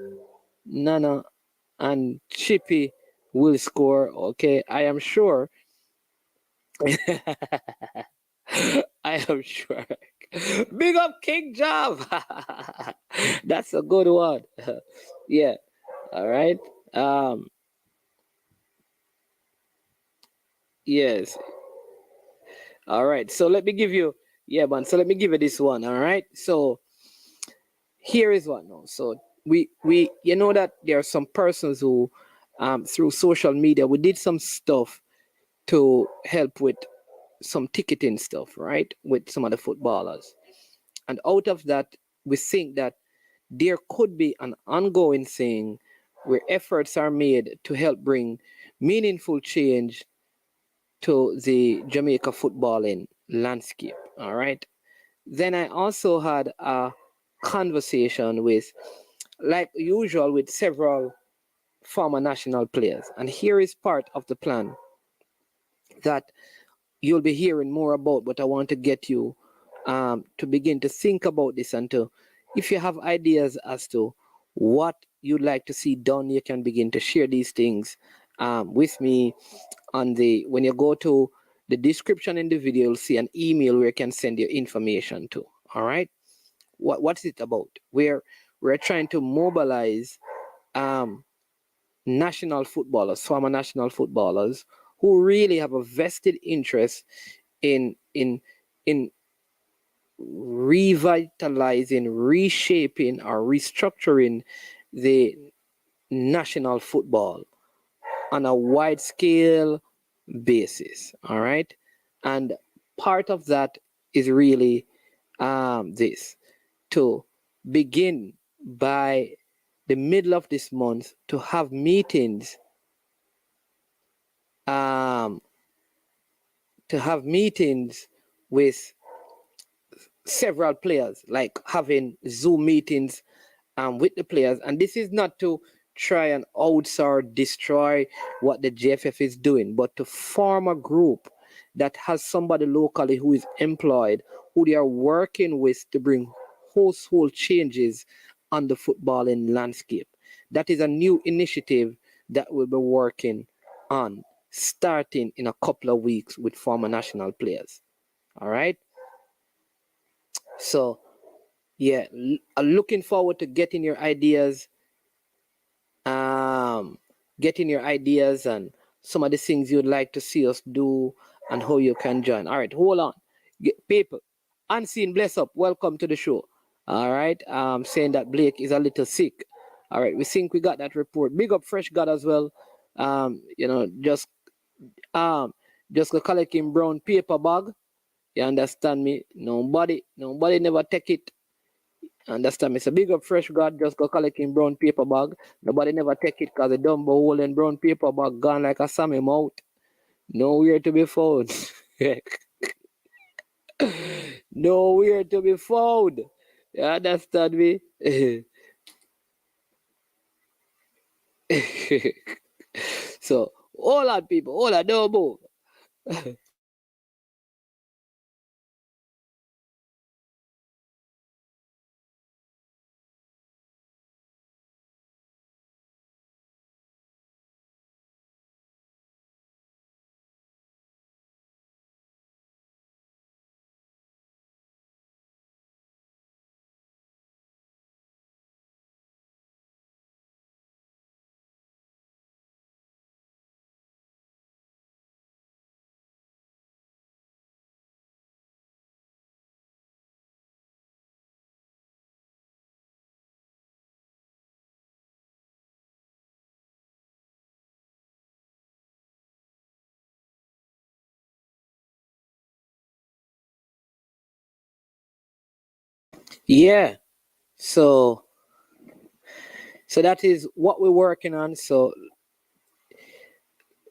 and Chippy will score. Okay. I am sure. I am sure. Big up King Job. That's a good one. Yeah. All right. Yes. All right. So let me give you, yeah, man. So let me give you this one. All right. So here is what now. So we you know that there are some persons who through social media we did some stuff to help with some ticketing stuff, right? With some of the footballers. And out of that, we think that there could be an ongoing thing where efforts are made to help bring meaningful change to the Jamaica footballing landscape. All right. Then I also had a conversation with, like usual, with several former national players. And here is part of the plan that you'll be hearing more about, but I want to get you to begin to think about this and to, if you have ideas as to what you'd like to see done, you can begin to share these things with me on the, when you go to the description in the video, you'll see an email where you can send your information to. All right. What's it about? We're trying to mobilize national footballers, former national footballers who really have a vested interest in revitalizing, reshaping, or restructuring the national football on a wide scale basis. All right. And part of that is really this, to begin by the middle of this month to have meetings um, with several players, like having Zoom meetings with the players. And this is not to try and outsource, destroy what the JFF is doing, but to form a group that has somebody locally who is employed, who they are working with to bring household changes on the footballing landscape. That is a new initiative that we'll be working on, starting in a couple of weeks with former national players. All right. So Yeah, looking forward to getting your ideas, getting your ideas and some of the things you'd like to see us do and how you can join. All right, hold on. People, Unseen Bless Up, welcome to the show. All right, saying that Blake is a little sick. All right, we think we got that report. Big up Fresh God as well. You know, um just go collect him brown paper bag. You understand me? Nobody never take it. Understand me? So big up Fresh God, just go collect him brown paper bag. Nobody never take it because the dumbo hole in brown paper bag gone like a Sammy mouth. Nowhere to be found. Nowhere to be found. You understand me? So, all on people, all on, no more. Yeah. So that is what we're working on. So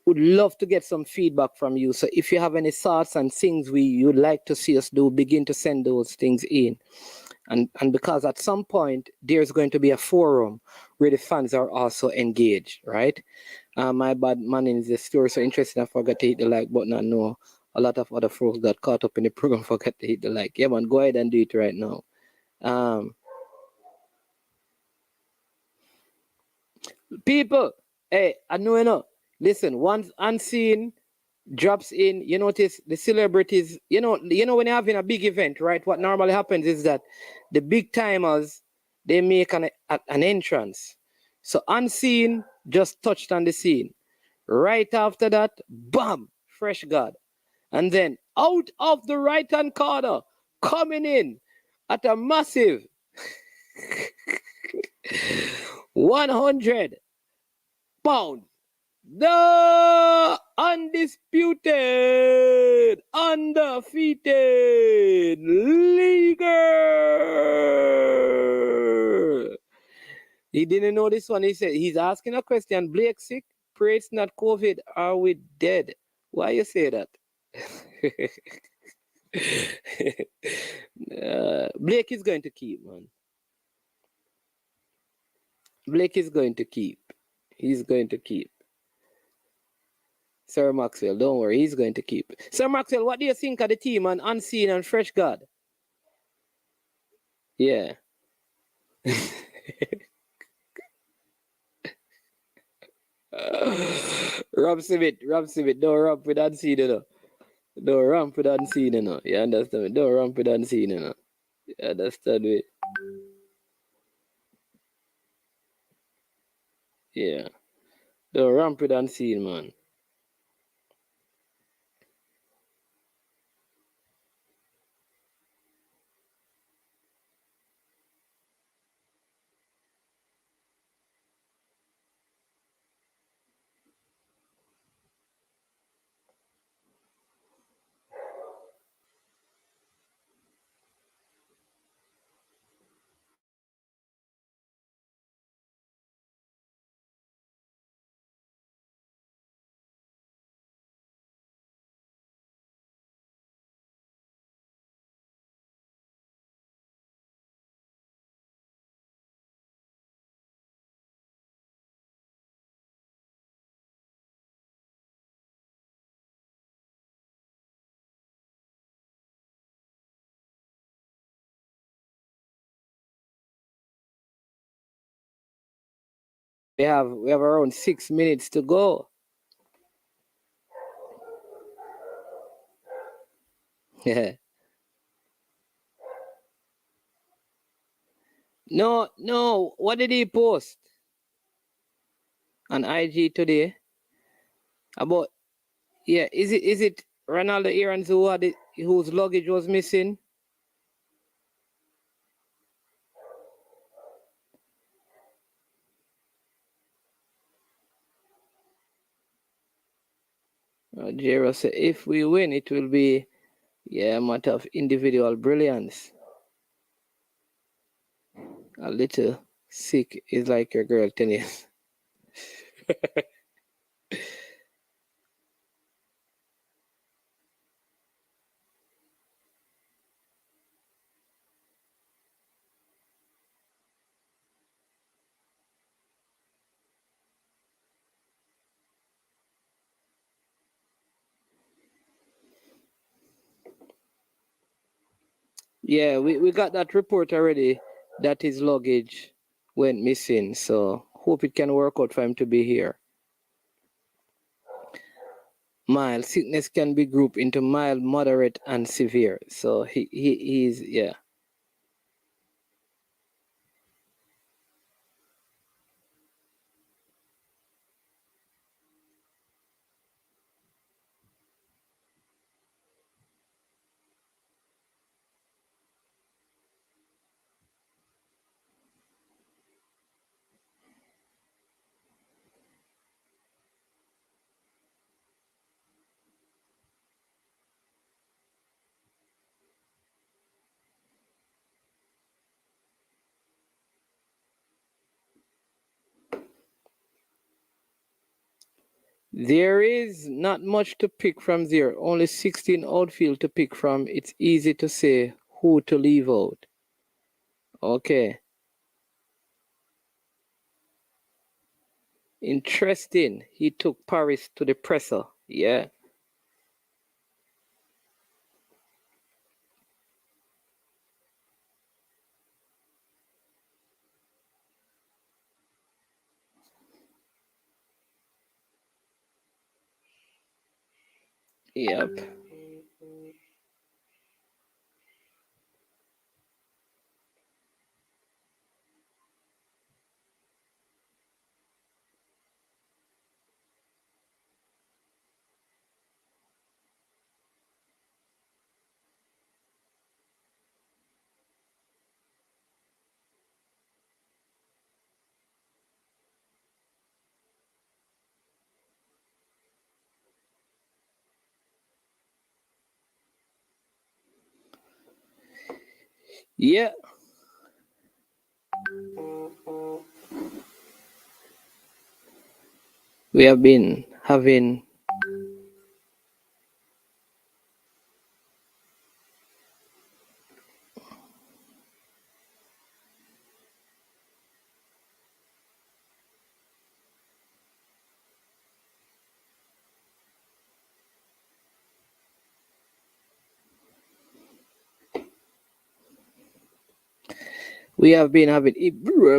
would love to get some feedback from you. So if you have any thoughts and things you'd like to see us do, begin to send those things in. And because at some point there's going to be a forum where the fans are also engaged, right? My bad man in the story so interesting I forgot to hit the like button. I know a lot of other folks got caught up in the program forgot to hit the like. Yeah man, go ahead and do it right now. People, hey, I know you know. Listen, once Unseen drops in, you notice the celebrities, you know when you're having a big event, right? What normally happens is that the big timers they make an entrance. So Unseen just touched on the scene. Right after that, bam, Fresh God. And then out of the right hand corner, coming in at a massive 100 pounds. The undisputed, undefeated leaguer. He didn't know this one. He said he's asking a question. Blake sick? Pray it's not COVID. Are we dead? Why you say that? Blake is going to keep, man. Blake is going to keep. He's going to keep. Sir Maxwell, don't worry, he's going to keep. Sir Maxwell, what do you think of the team and Unseen and Fresh God? Yeah. Rob Smith, don't ramp with Unseen, you know. Don't ramp with Unseen, you know. You understand me? Don't ramp with Unseen, you know. You understand me? Yeah. Don't ramp with Unseen, man. We have around 6 minutes to go. Yeah. No. What did he post on IG today? About is it Ronaldo Aaron's whose luggage was missing? Jero said, if we win, it will be a matter of individual brilliance. A little sick is like your girl 10 years. Yeah, we got that report already that his luggage went missing. So hope it can work out for him to be here. Mild sickness can be grouped into mild, moderate, and severe. So he's There is not much to pick from there. Only 16 outfield to pick from. It's easy to say who to leave out. Okay. Interesting. He took Paris to the presser. Yeah. Yep. Yeah. We have been having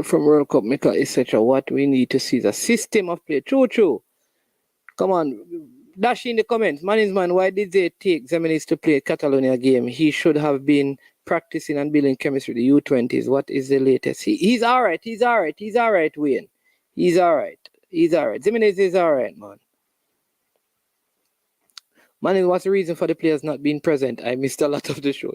from World Cup maker, etc. What we need to see is a system of play. True. Come on, dash in the comments. Man, why did they take Zeminis to play Catalonia game? He should have been practicing and building chemistry with the U20s. What is the latest? He's all right. He's all right, Wayne. He's all right. Zeminis is all right, man. Man, what's the reason for the players not being present? I missed a lot of the show.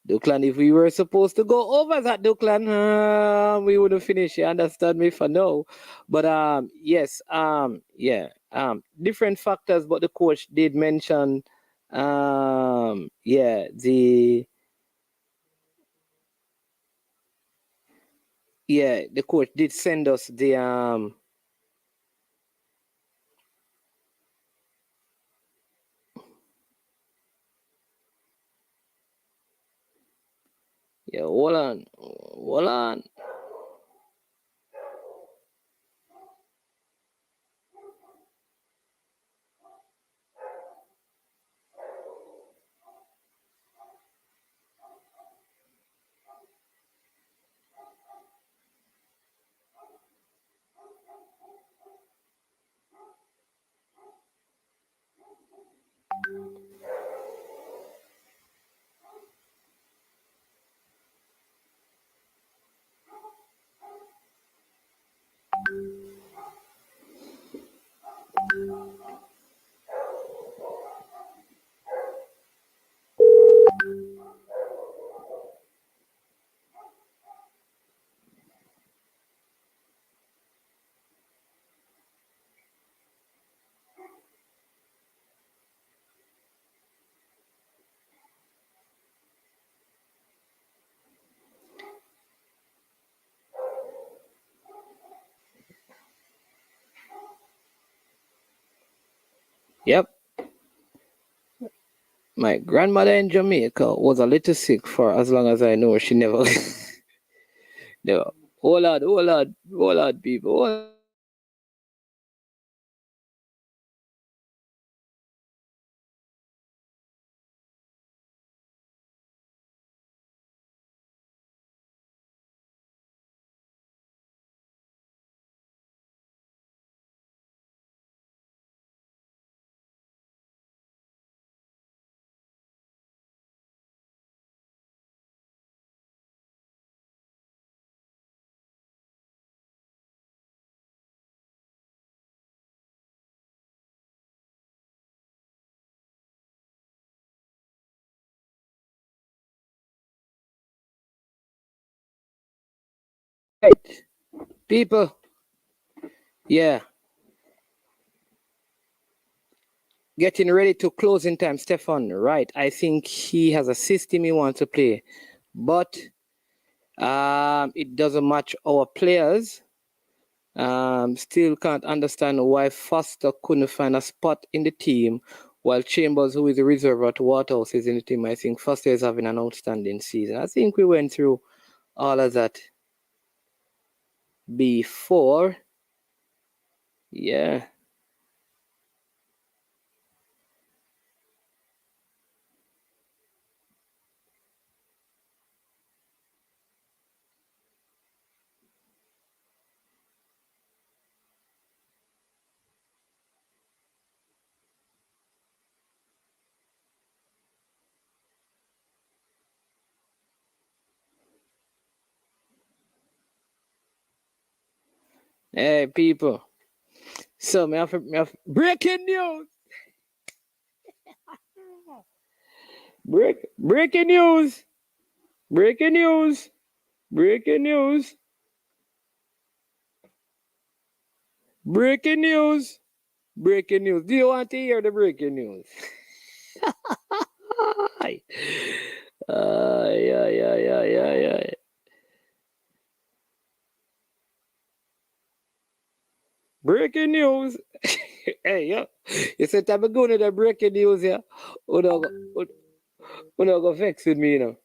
Duklan, if we were supposed to go over that, Duklan, we would have finished. You understand me for now? But yes, different factors. But the coach did mention, the coach did send us the hold on. My grandmother in Jamaica was a little sick for as long as I know. She never. never. Oh lord, people. Oh lord. Right, people. Yeah, getting ready to closing time. Stefan, right? I think he has a system he wants to play, but it doesn't match our players. Still can't understand why Foster couldn't find a spot in the team, while Chambers, who is a reserve at Waterhouse, is in the team. I think Foster is having an outstanding season. I think we went through all of that before. Yeah. Hey, people. So, breaking news. Breaking news. Breaking news. Breaking news. Breaking news. Breaking news. Do you want to hear the breaking news? Ay. Ay, ay, ay, ay, ay, ay. Breaking news. Hey, yeah. You said I'm going to the breaking news, yeah? Who not go vex with me, you know?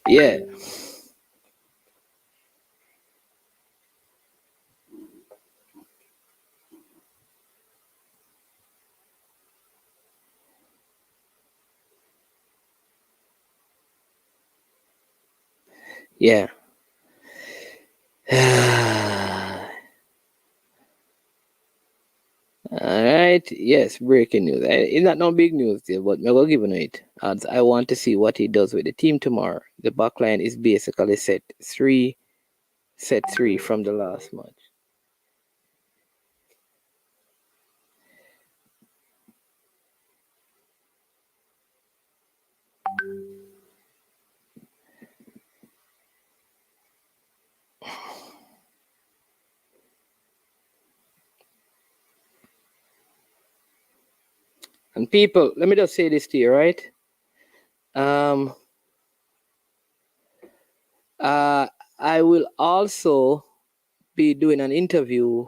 Yeah. Yeah. All right. Yes, breaking news. It's not no big news there, but I'm gonna give it. As I want to see what he does with the team tomorrow. The back line is basically set three from the last match. And people, let me just say this to you, right? Um, I will also be doing an interview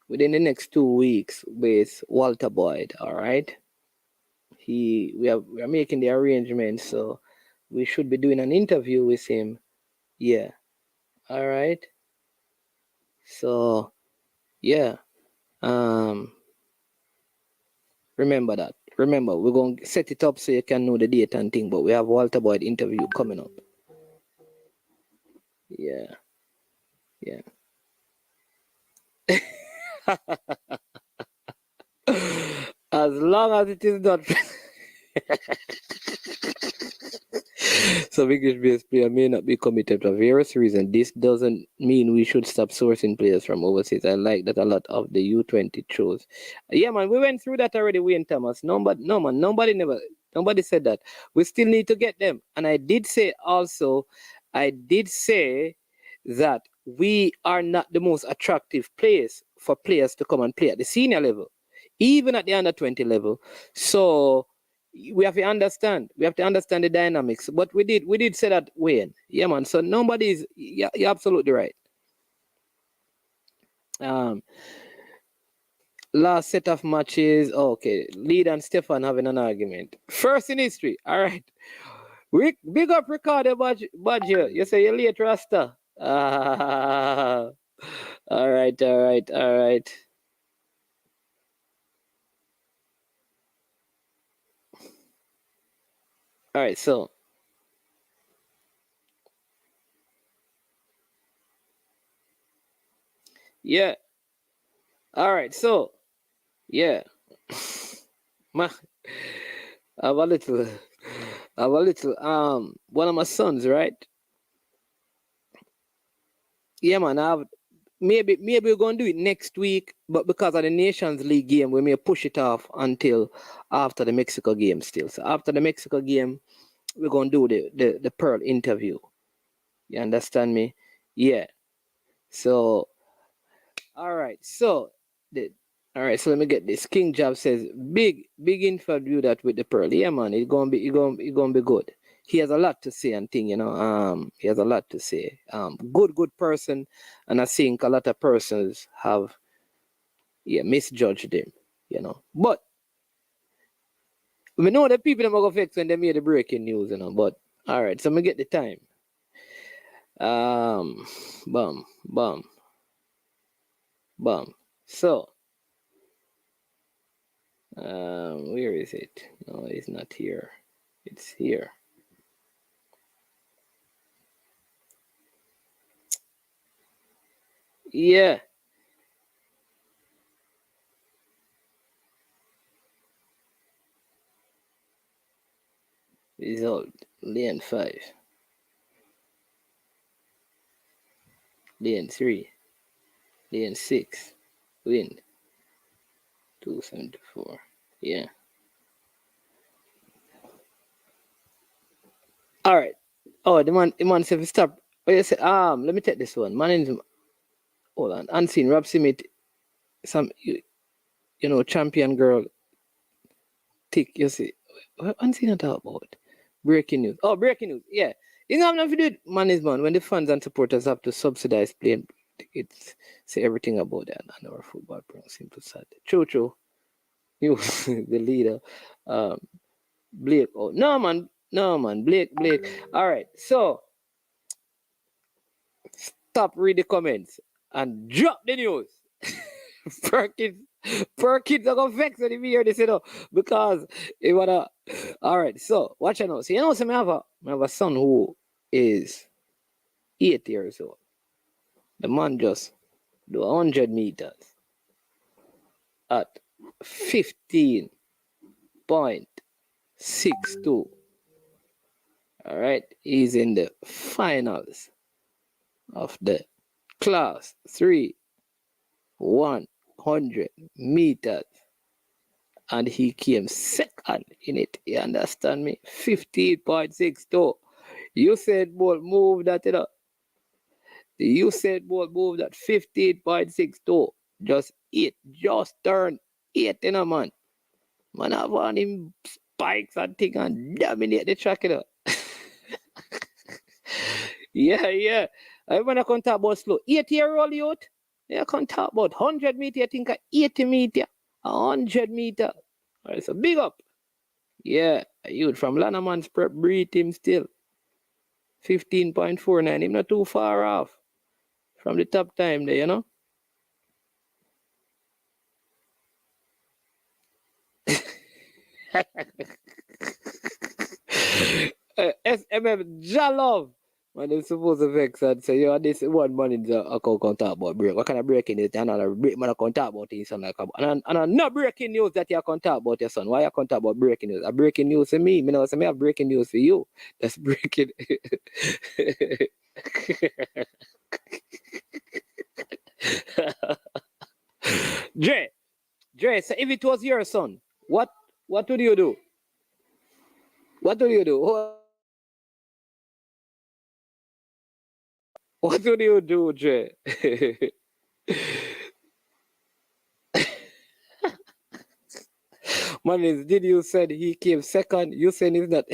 within the next 2 weeks with Walter Boyd. All right, we are making the arrangements, so we should be doing an interview with him. Yeah. All right. So yeah. Um, remember that. Remember, we're gonna set it up so you can know the date and thing. But we have Walter Boyd interview coming up. Yeah. Yeah. As long as it is not. Some English-based player may not be committed for various reasons. This doesn't mean we should stop sourcing players from overseas. I like that a lot of the U-20 chose. Yeah, man, we went through that already, Wayne Thomas. No, man, nobody said that. We still need to get them. And I did say that we are not the most attractive place for players to come and play at the senior level, even at the under 20 level. So we have to understand the dynamics. But we did say that, Wayne. Yeah, man. So nobody's, you're absolutely right. Last set of matches. Okay, Lead and Stefan having an argument. First in history. All right. Big up Ricardo Badger. You say you're late, Rasta. All right. All right, so yeah. All right, so yeah. My, I have a little one of my sons, right? Yeah, man. Maybe we're gonna do it next week, but because of the Nations League game, we may push it off until after the Mexico game still. So after the Mexico game, we're gonna do the Pearl interview. You understand me? Yeah. So all right. So let me get this. King Job says big interview that with the Pearl. Yeah, man, it's gonna be good. He has a lot to say and thing, he has a lot to say. Good person, and I think a lot of persons have misjudged him, But we know the people that go vex when they made the breaking news, But all right, so me get the time. Bum. So, where is it? No, it's not here. It's here. Yeah. Result. Lane 5. Lane 3. Lane 6. Wind. 274. Yeah. All right. Oh, the man said stop. Oh, you say, let me take this one. Man is, hold on. Unseen. Rob Simit. Some, champion girl. Tick. You see. What Unseen talk about? Breaking news. Oh, breaking news. Yeah. You know, I'm not do management when the fans and supporters have to subsidize plane tickets. Say everything about that and our football program. Simple sad. True. You, the leader. Blake. Oh, no, man. Blake. All right. So, stop read the comments and drop the news. Perkins are gonna vex when he hear this, because it wanna. All right, so watch out. So so I have a son who is 8 years old. The man just do 100 meters at 15.62. All right, he's in the finals of the class 3 100 meters, and he came second in it. You understand me? 15.62. You said Bolt move that, You said Bolt move that 15.62. Just turn 8, man. Man, have on him spikes and thing and dominate the track, Yeah. I when I can talk about slow. 8-year-old youth. Yeah, I can talk about 100 meter, I think 80 meter, 100 meter. All right, so big up. Yeah, a youth from Lannerman's prep breed him still. 15.49. Him not too far off from the top time there, SMF Jalov. Man, they're supposed to vex and say, this one man in the account can talk about break. What kind of breaking news? Another break man can talk about his son like and I'm not breaking news that you can talk about your son. Why you can talk about breaking news? A breaking news for me. Me know say me have breaking news for you. That's breaking. Dre, so if it was your son, what would you do? What do you do? What would you do, Dre? Man, did you said he came second? You saying he's not?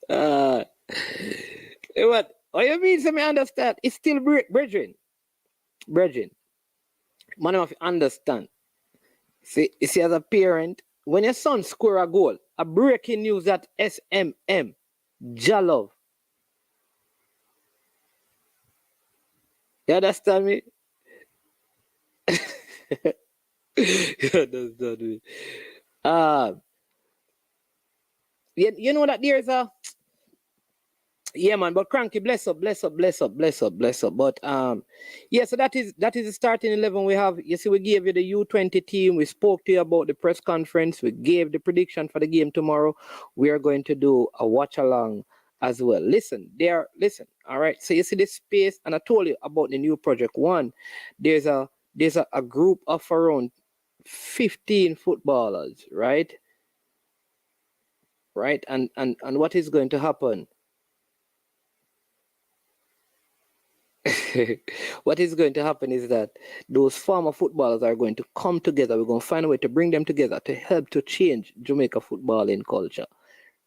uh, what you mean? So me understand. It's still brethren. Brethren. Man, I have to understand. See, you see, as a parent, when your son score a goal, a breaking news at SMM, Jalov. You understand me? You understand me? Uh, you know that there's a yeah, man, but Cranky, bless up, bless up, bless up, bless up, bless up. But yeah, so that is the starting 11 we have. You see, we gave you the U-20 team. We spoke to you about the press conference. We gave the prediction for the game tomorrow. We are going to do a watch along as well. Listen, all right. So you see this space, and I told you about the new project one. There's a group of around 15 footballers, right? Right, and what is going to happen? What is going to happen is that those former footballers are going to come together. We're going to find a way to bring them together to help to change Jamaica footballing culture,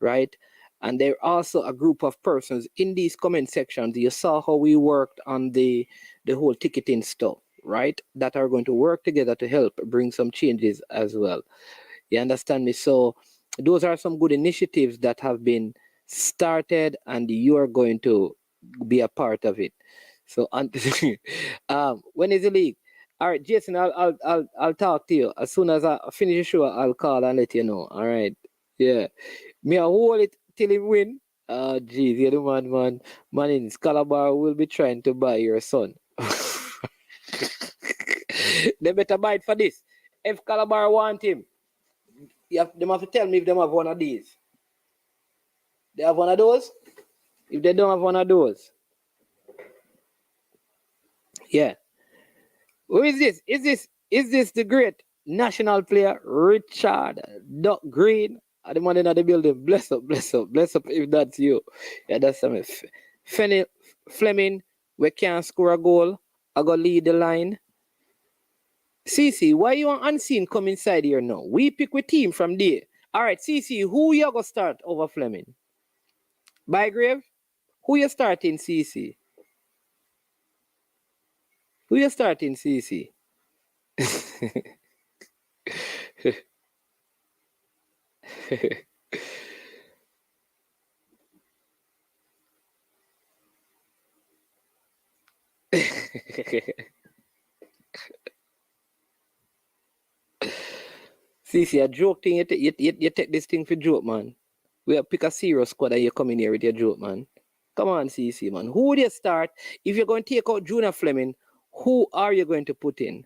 right? And there are also a group of persons in these comment sections. You saw how we worked on the whole ticketing stuff, right? That are going to work together to help bring some changes as well. You understand me? So those are some good initiatives that have been started, and you are going to be a part of it. So, when is the league? All right, Jason, I'll talk to you as soon as I finish the show. I'll call and let you know. All right, yeah. Me I hold it till he win. Geez, you're the man in Scalabar will be trying to buy your son. They better buy it for this. If Calabar want him, they have to tell me if they have one of these. They have one of those? If they don't have one of those, yeah. Who is this? Is this the great national player Richard Duck Green? The man in the building. Bless up, bless up, bless up if that's you. Yeah, that's something. Fenny Fleming, we can't score a goal. I go lead the line. CC, why you want unseen come inside here now? We pick with team from there. All right, CC, who you gonna start over Fleming? Bygrave? Who you starting, CC? Who you starting, CC? CC, a joke thing, you take this thing for joke, man. We have pick a serious squad and you come in here with your joke, man. Come on, CC, man. Who would you start? If you're going to take out Junior Fleming, who are you going to put in?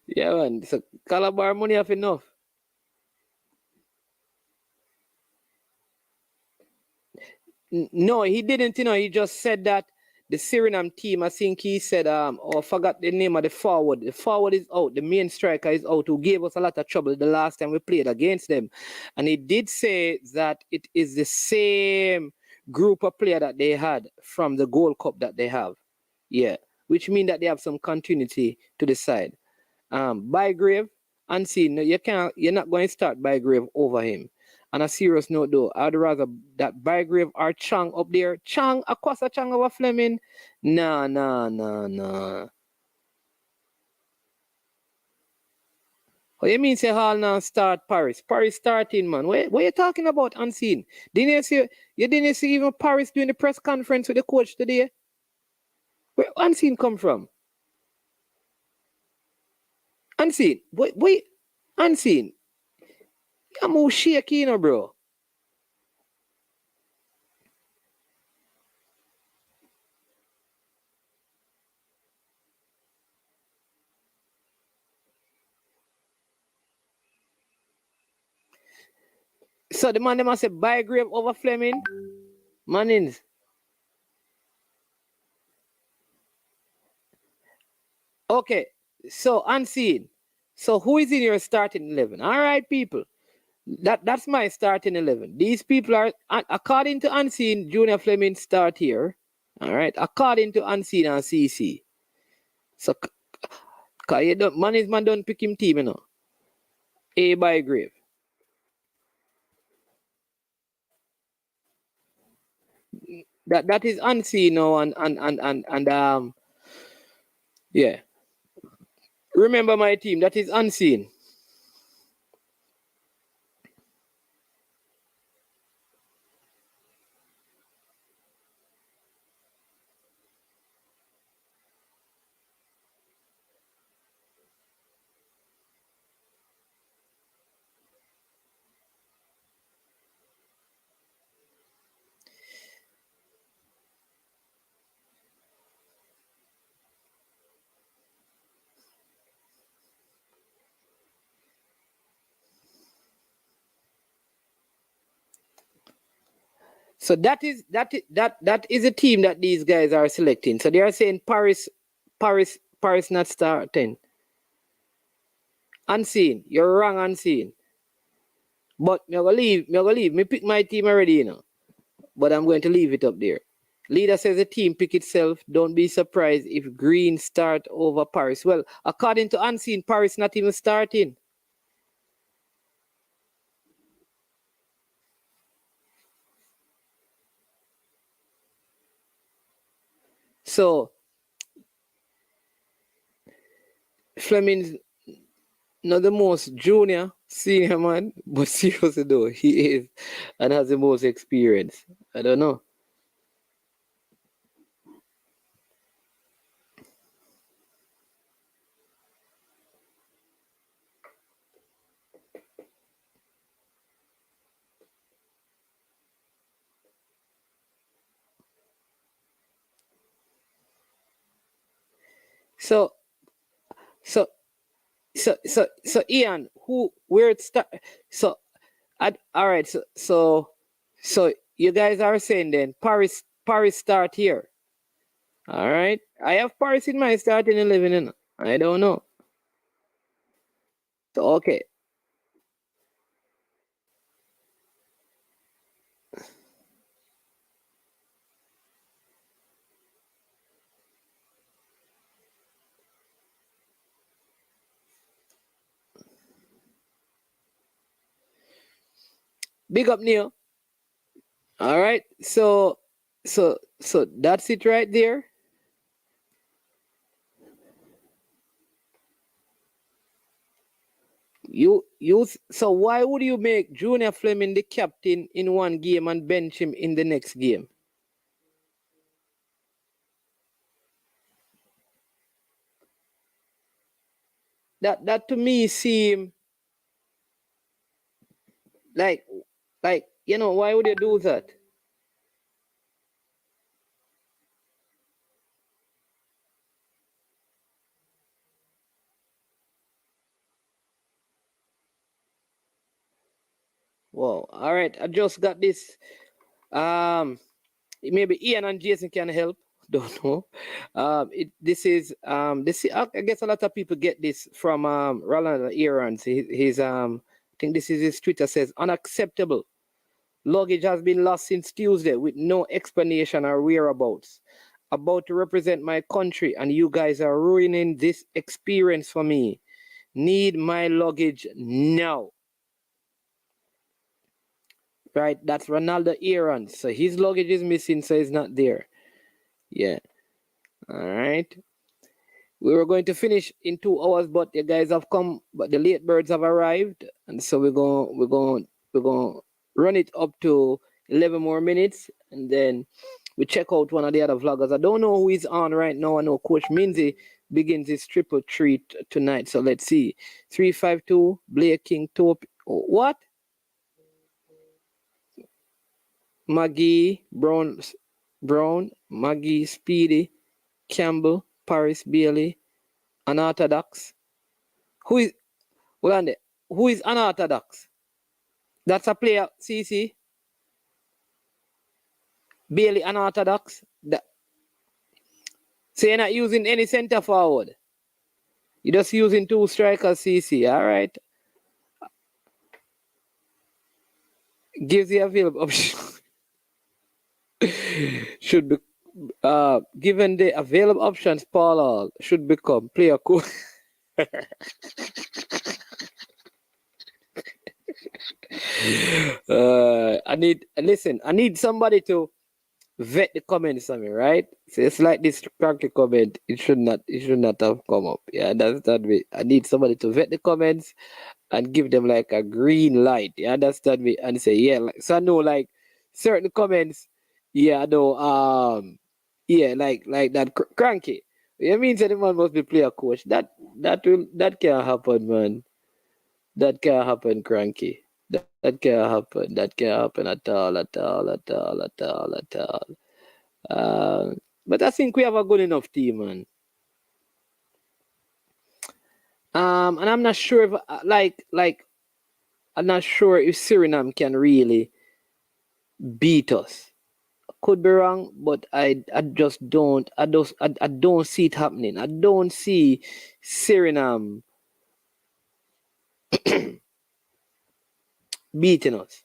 Yeah, man. So Calabar money have enough. No, he didn't, he just said that the Suriname team, I think he said, I forgot the name of the forward. The forward is out, the main striker is out, who gave us a lot of trouble the last time we played against them. And he did say that it is the same group of players that they had from the Gold Cup that they have. Yeah, which means that they have some continuity to the side. Bygrave, unseen, you're not going to start Bygrave over him. On a serious note, though, I'd rather that Bygrave or Chang up there. Chang, Akwasa Chang over Fleming. Nah. What you mean say Hall now start Paris? Paris starting, man. What you talking about, unseen? You didn't see even Paris doing the press conference with the coach today? Where unseen come from? Unseen. Wait. Unseen. I'm all shaky, bro. So the man, they must say Bygrave over Fleming. Manins. Okay, so unseen. So who is in your starting 11? All right, people. That's my starting 11. These people are, according to Unseen, Junior Fleming start here. All right, according to Unseen and CC. So, cause you don't, management don't pick him team, you know. A by grave. That is Unseen now, and yeah. Remember my team. That is Unseen. So that is a team that these guys are selecting. So they are saying Paris not starting. Unseen. You're wrong, Unseen. But me gonna leave. Me pick my team already, you know. But I'm going to leave it up there. Leader says the team pick itself. Don't be surprised if Green start over Paris. Well, according to Unseen, Paris not even starting. So Fleming's not the most junior, senior man, but seriously though, he is and has the most experience. I don't know. So so so Ian, where it start? So all right. So you guys are saying then Paris start here. All right. I have Paris in my starting 11. You know. I don't know. So okay. Big up Neil. All right. So that's it right there. So why would you make Junior Fleming the captain in one game and bench him in the next game? That to me seem like why would you do that? Wow. All right. I just got this. Maybe Ian and Jason can help. Don't know. I guess a lot of people get this from Roland Aaron's. His I think this is his Twitter says unacceptable. Luggage has been lost since Tuesday with no explanation or whereabouts. About to represent my country, and you guys are ruining this experience for me. Need my luggage now. Right, that's Ronaldo Aaron. So his luggage is missing, so he's not there. Yeah. All right. We were going to finish in 2 hours, but the guys have come, but the late birds have arrived, and so we're going to run it up to 11 more minutes, and then we check out one of the other vloggers. I don't know who is on right now. I know Coach Minzy begins his triple treat tonight, so let's see. 352 Blake King Top. What? Maggie Brown, Maggie Speedy, Campbell, Paris Bailey, unorthodox. Who is hold on there. Who is unorthodox? That's a player, CC. Bailey unorthodox. So you're not using any center forward. You're just using two strikers, CC. All right. gives the available option should be given the available options, Paul Hall should become player coach. I need somebody to vet the comments on me, right? So it's like this cracky comment. It should not have come up. Yeah, understand me. I need somebody to vet the comments and give them like a green light. You understand me? And say, yeah, like, so I know like certain comments, yeah, I know yeah, like that cranky. It means that the man must be player coach. That can't happen, man. That can't happen, cranky. That can't happen. That can't happen at all, at all, at all, at all, at all. But I think we have a good enough team, man. And I'm not sure if like I'm not sure if Suriname can really beat us. Could be wrong, but I just don't I don't see it happening. I don't see Suriname beating us.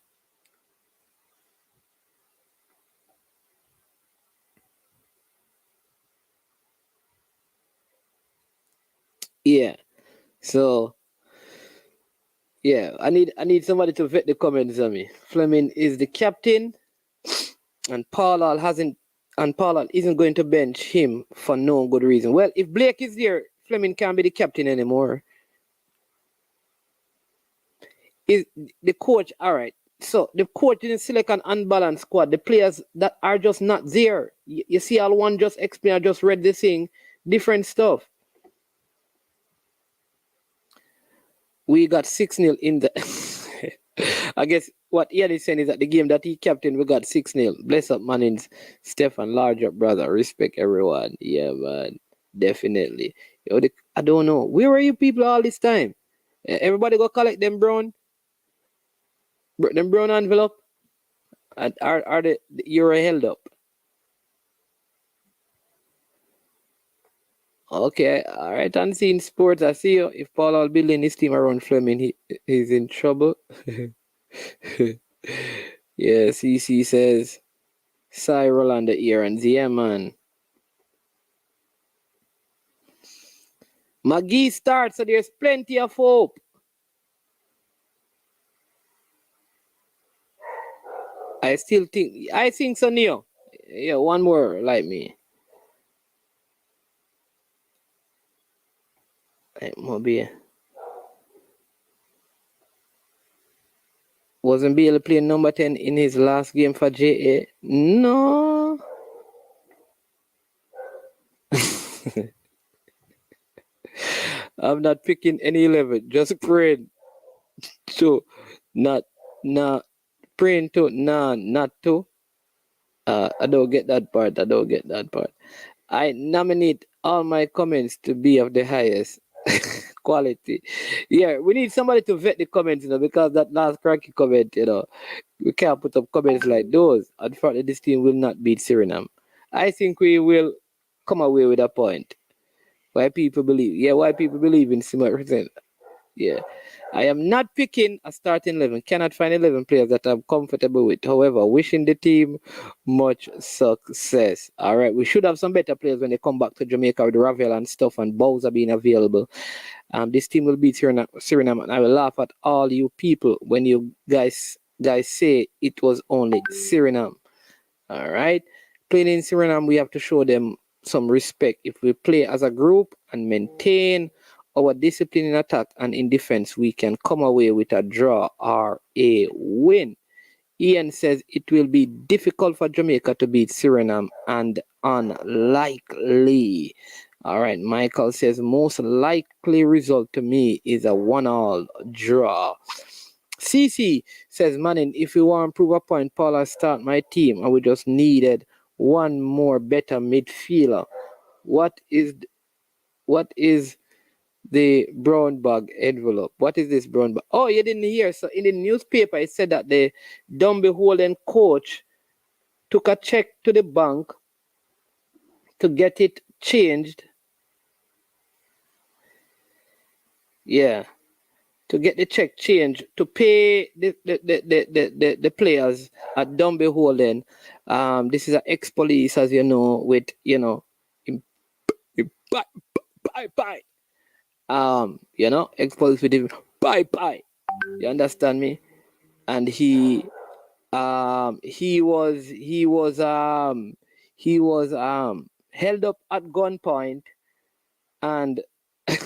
Yeah. So yeah, I need somebody to vet the comments on me. Fleming is the captain, and Paul Hall isn't going to bench him for no good reason. Well, if Blake is there, Fleming can't be the captain anymore. Is the coach all right? So the coach didn't select an unbalanced squad. The players that are just not there. You see, all one just explain. I just read this thing, different stuff. We got 6-0 in the. I guess what Ian is saying is that the game that he captained, we got 6-0. Bless up, Mannings, Stefan, large up, brother. Respect everyone. Yeah, man. Definitely. I don't know. Where were you people all this time? Everybody go collect them brown envelope? Are the euro held up? Okay, all right. Unseen Sports, I see you. If Paul Hall building his team around Fleming, he's in trouble. Yeah, CC says, Cyril on the ear and yeah, man. McGee starts, so there's plenty of hope. I think so, Neo. Yeah, one more like me. Maybe wasn't Bailey playing number 10 in his last game for JA? No. I'm not picking any 11. Just praying to not praying to not to. I don't get that part. I nominate all my comments to be of the highest quality. Yeah, we need somebody to vet the comments, because that last cracky comment, we can't put up comments like those. Unfortunately, this team will not beat Suriname. I think we will come away with a point. Why people believe in Suriname. Yeah. I am not picking a starting 11. Cannot find 11 players that I'm comfortable with. However, wishing the team much success. All right. We should have some better players when they come back to Jamaica with Ravel and stuff and Bowser being available. This team will beat Suriname, and I will laugh at all you people when you guys say it was only Suriname. All right. Playing in Suriname, we have to show them some respect. If we play as a group and maintain our discipline in attack and in defense, we can come away with a draw or a win. Ian says it will be difficult for Jamaica to beat Suriname and unlikely. All right, Michael says most likely result to me is a 1-1 draw. CC says, Manning, if you want to prove a point, Paula start my team and we just needed one more better midfielder. What is the brown bag envelope? What is this brown bag? Oh, you didn't hear. So in the newspaper, it said that the Dumby Holden coach took a check to the bank to get it changed. Yeah. to get the check changed to pay the players at Dumby Holden. This is an ex-police, as you know, with bye. Ex-police with him, bye. You understand me? And he was held up at gunpoint, and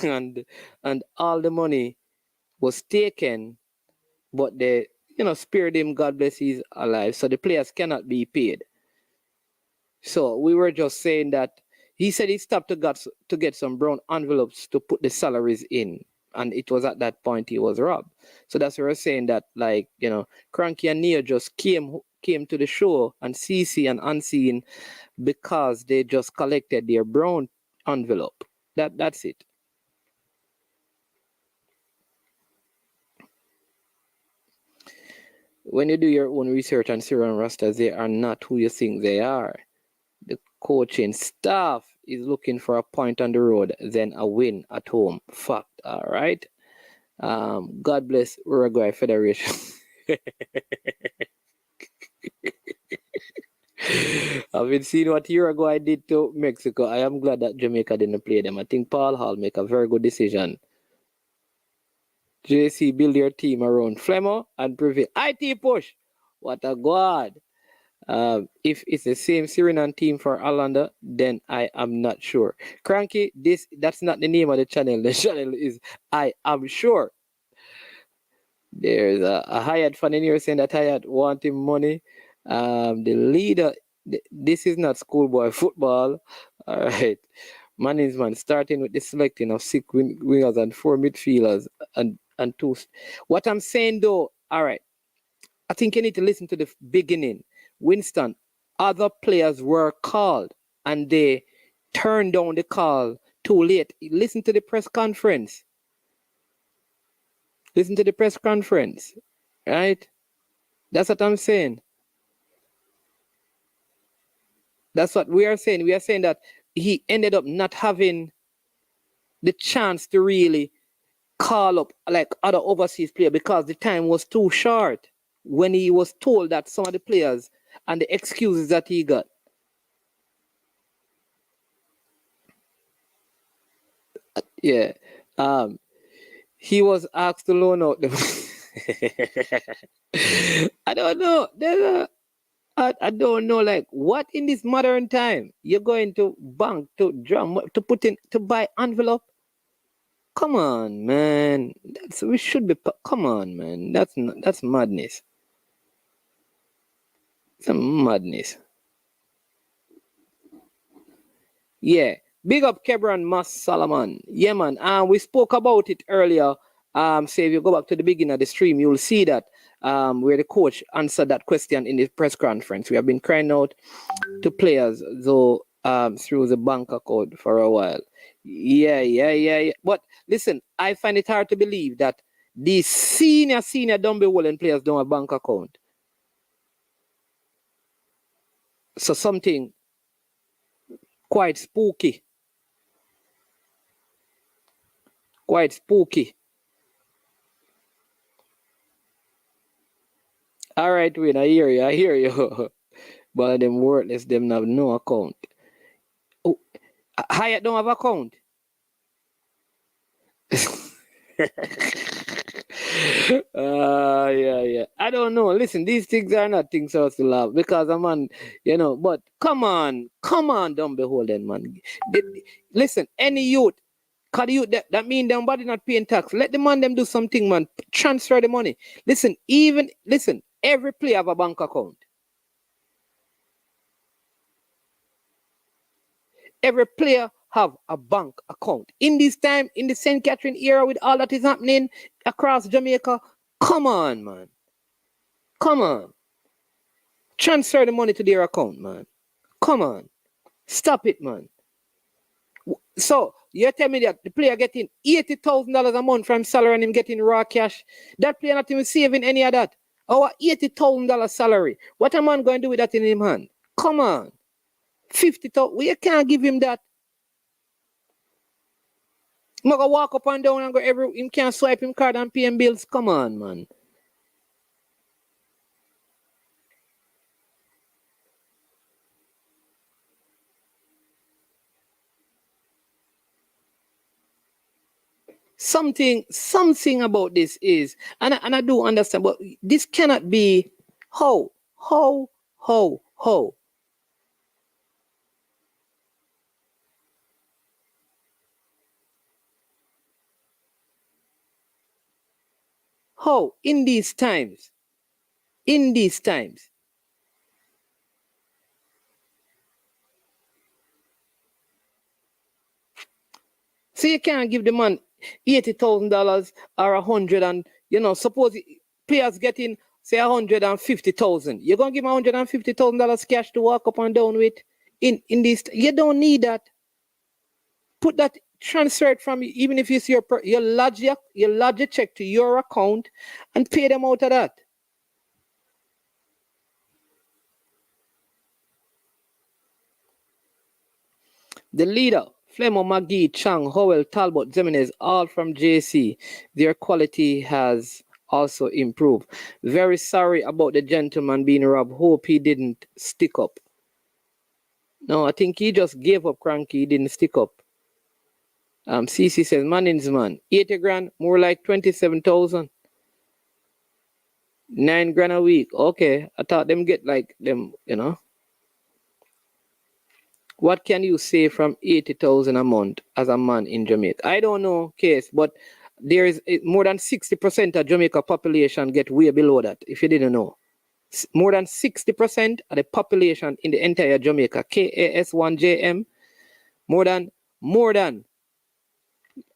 and all the money was taken, but they spared him. God bless, he's alive. So the players cannot be paid. So we were just saying that he said he stopped to get some brown envelopes to put the salaries in, and it was at that point he was robbed. So that's why we're saying that, like, Cranky and Neo just came to the show and CC and Unseen because they just collected their brown envelope. That's it. When you do your own research on Syrian Rastas, they are not who you think they are. The coaching staff is looking for a point on the road, then a win at home. Fact, all right? God bless Uruguay Federation. I've been seeing what Uruguay did to Mexico. I am glad that Jamaica didn't play them. I think Paul Hall make a very good decision. JC, build your team around Flemo and prevail. IT push. What a god. If it's the same Suriname team for Allender, then I am not sure. Cranky, that's not the name of the channel. The channel is I Am Sure. There's a Hayat fan in here saying that Hayat wanting money. The leader, this is not schoolboy football. All right. Man, starting with the selecting of 6 wingers and 4 midfielders and 2. What I'm saying though, all right, I think you need to listen to the beginning. Winston, other players were called and they turned down the call too late. Listen to the press conference. Right? That's what I'm saying. That's what we are saying. We are saying that he ended up not having the chance to really call up like other overseas players because the time was too short when he was told that some of the players and the excuses that he got. Yeah. He was asked to loan out them. I don't know. I don't know, like, what in this modern time you're going to bank to drum to put in to buy envelope? Come on, man. We should be. Come on, man. That's madness. It's a madness. Yeah. Big up Kebran Mas Salaman. Yeah, man. We spoke about it earlier. Say if you go back to the beginning of the stream, you'll see that where the coach answered that question in the press conference. We have been crying out to players though through the bank account for a while. Yeah. But listen, I find it hard to believe that these senior Dumby Wallen players don't have bank account. So something quite spooky. Quite spooky. All right, Win, I hear you. But them worthless, them have no account. Oh, Hyatt don't have account. Yeah. I don't know. Listen, these things are not things I to love because a man, but come on, don't be holding, man. Listen, any youth, cause the youth that mean them body not paying tax. Let the man them do something, man. Transfer the money. Listen, every player have a bank account. Every player have a bank account. In this time, in the St. Catherine era, with all that is happening across Jamaica, come on, man. Come on. Transfer the money to their account, man. Come on. Stop it, man. So, you tell me that the player getting $80,000 a month from salary and him getting raw cash, that player not even saving any of that. Our $80,000 salary. What a man going to do with that in his hand? Come on. 50,000. We can't give him that. I'm gonna walk up and down and go him can't swipe him card and pay him bills. Come on, man. Something about this is, and I do understand, but this cannot be how how how how how in these times, in these times. So you can't give the man $80,000 or 100, and suppose players getting say 150,000. You're gonna give him $150,000 cash to walk up and down with in this. You don't need that. Put that, transfer it from, even if it's your lodge a check to your account and pay them out of that. The leader, Flemo, McGee, Chang, Howell, Talbot, Jimenez, all from JC. Their quality has also improved. Very sorry about the gentleman being robbed. Hope he didn't stick up. No, I think he just gave up cranky. He didn't stick up. CC says, Manning's man, 80 grand, more like 27,000. 9 grand a week. Okay. I thought them get like them, What can you say from 80,000 a month as a man in Jamaica? I don't know, case, but there is more than 60% of Jamaica population get way below that, if you didn't know. More than 60% of the population in the entire Jamaica, KAS1JM, more than,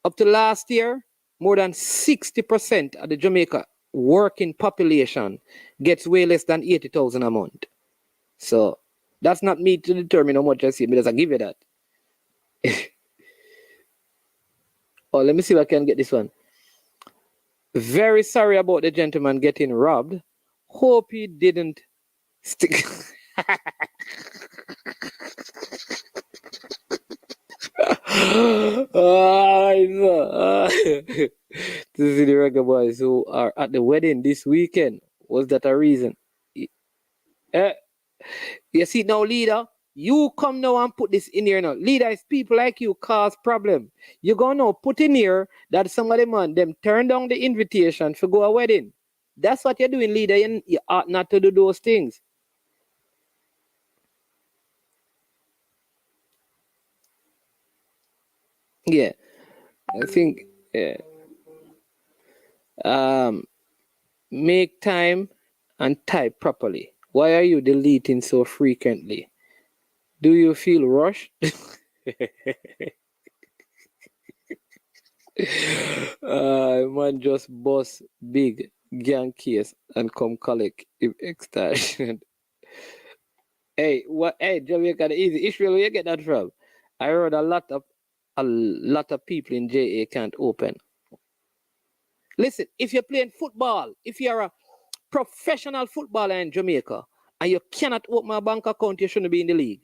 up to last year, more than 60% of the Jamaica working population gets way less than 80,000 a month. So that's not me to determine how much I see, because I give you that. Oh, let me see if I can get this one. Very sorry about the gentleman getting robbed. Hope he didn't stick. To see the reggae boys who are at the wedding this weekend. Was that a reason? You see now, leader, you come now and put this in here now. Leader, is people like you cause problem. You gonna now put in here that some of them turn down the invitation for go a wedding. That's what you're doing, leader. You ought not to do those things. Yeah, I think. Yeah. Make time and type properly. Why are you deleting so frequently? Do you feel rushed? Man just boss big gang case and come collect if extortion. Hey, what? Hey, Jamaica, the easy. Israel, where you get that from? I heard a lot of people in JA can't open. Listen, if you're playing football, if you're a professional footballer in Jamaica and you cannot open a bank account, you shouldn't be in the league.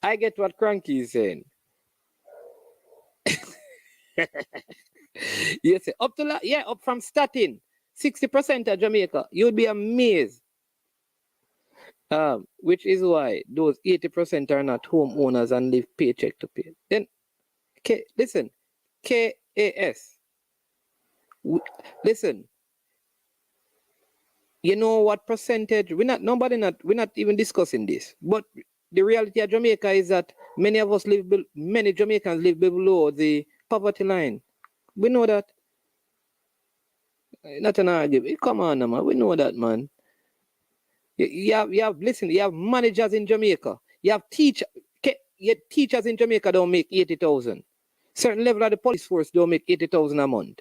I get what Cranky is saying. Yes, up from starting 60% of Jamaica, you'd be amazed. Which is why those 80% are not homeowners and live paycheck to pay. Then, listen, KAS. Listen, you know what percentage? We're not even discussing this. But the reality of Jamaica is that many Jamaicans live below the poverty line. We know that. Not an argument. Come on, man. We know that, man. You have managers in Jamaica. You have teachers in Jamaica don't make 80,000. Certain level of the police force don't make 80,000 a month.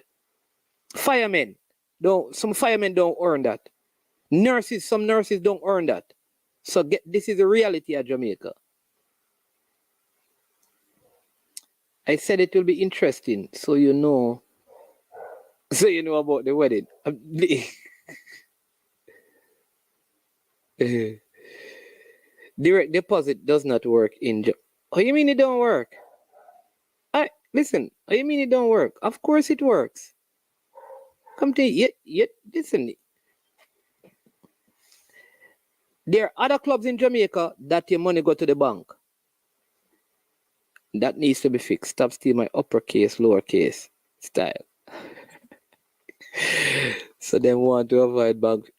Some firemen don't earn that. Some nurses don't earn that. So this is the reality of Jamaica. I said it will be interesting, so you know about the wedding. Direct deposit does not work in. Oh, you mean it don't work? Listen. Oh, you mean it don't work? Of course it works. Come to yet. Listen. There are other clubs in Jamaica that your money go to the bank. That needs to be fixed. Stop stealing my uppercase, lowercase style. So they want to avoid bank.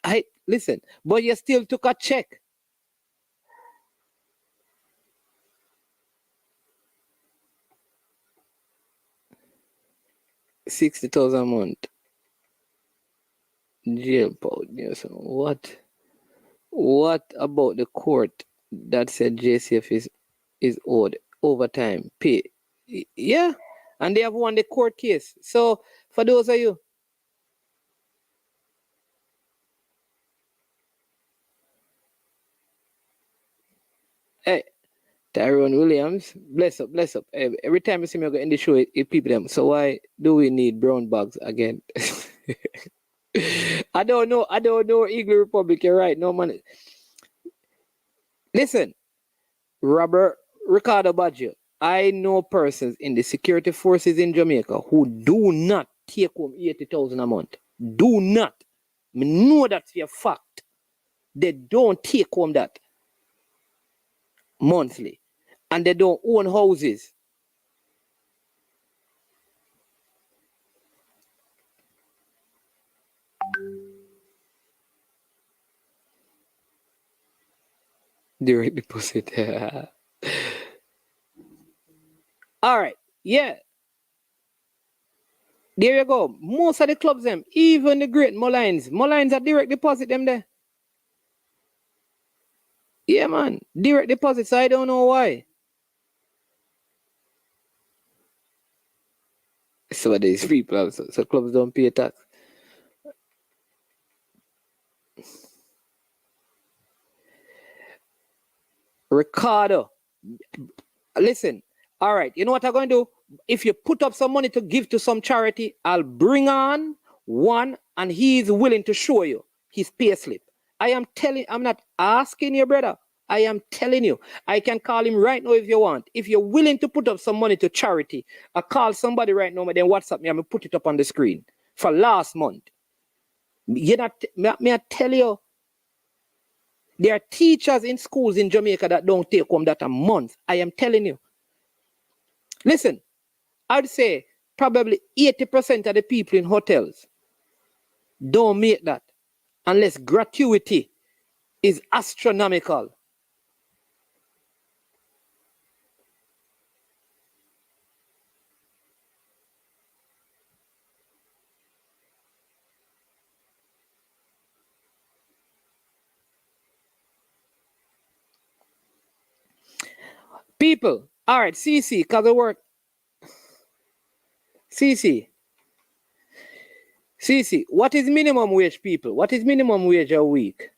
Listen, but you still took a check. $60,000 a month. Jail pound. Yes. What about the court that said JCF is owed overtime pay? Yeah, and they have won the court case. So for those of you, hey, Tyrone Williams, bless up. Every time you see me go in the show, it people them. So why do we need brown bags again? I don't know, Eagle Republic, you're right. No money. Listen, Robert Ricardo Baggio, I know persons in the security forces in Jamaica who do not take home 80,000 a month. Do not. I know that's a fact. They don't take home that monthly. And they don't own houses. Direct deposit. All right. Yeah. There you go. Most of the clubs, them, even the great Mullines are direct deposit them there. Yeah, man. Direct deposits. I don't know why. So these people, so clubs don't pay tax. Ricardo, listen. All right. You know what I'm going to do? If you put up some money to give to some charity, I'll bring on one and he's willing to show you his pay slip. I'm not asking you, brother. I am telling you. I can call him right now if you want. If you're willing to put up some money to charity, I call somebody right now, then WhatsApp me. I'm going to put it up on the screen for last month. May I tell you, there are teachers in schools in Jamaica that don't take home that a month. I am telling you. Listen, I'd say probably 80% of the people in hotels don't make that unless gratuity is astronomical. People, all right, CC, because the work. CC, what is minimum wage, people? What is minimum wage a week?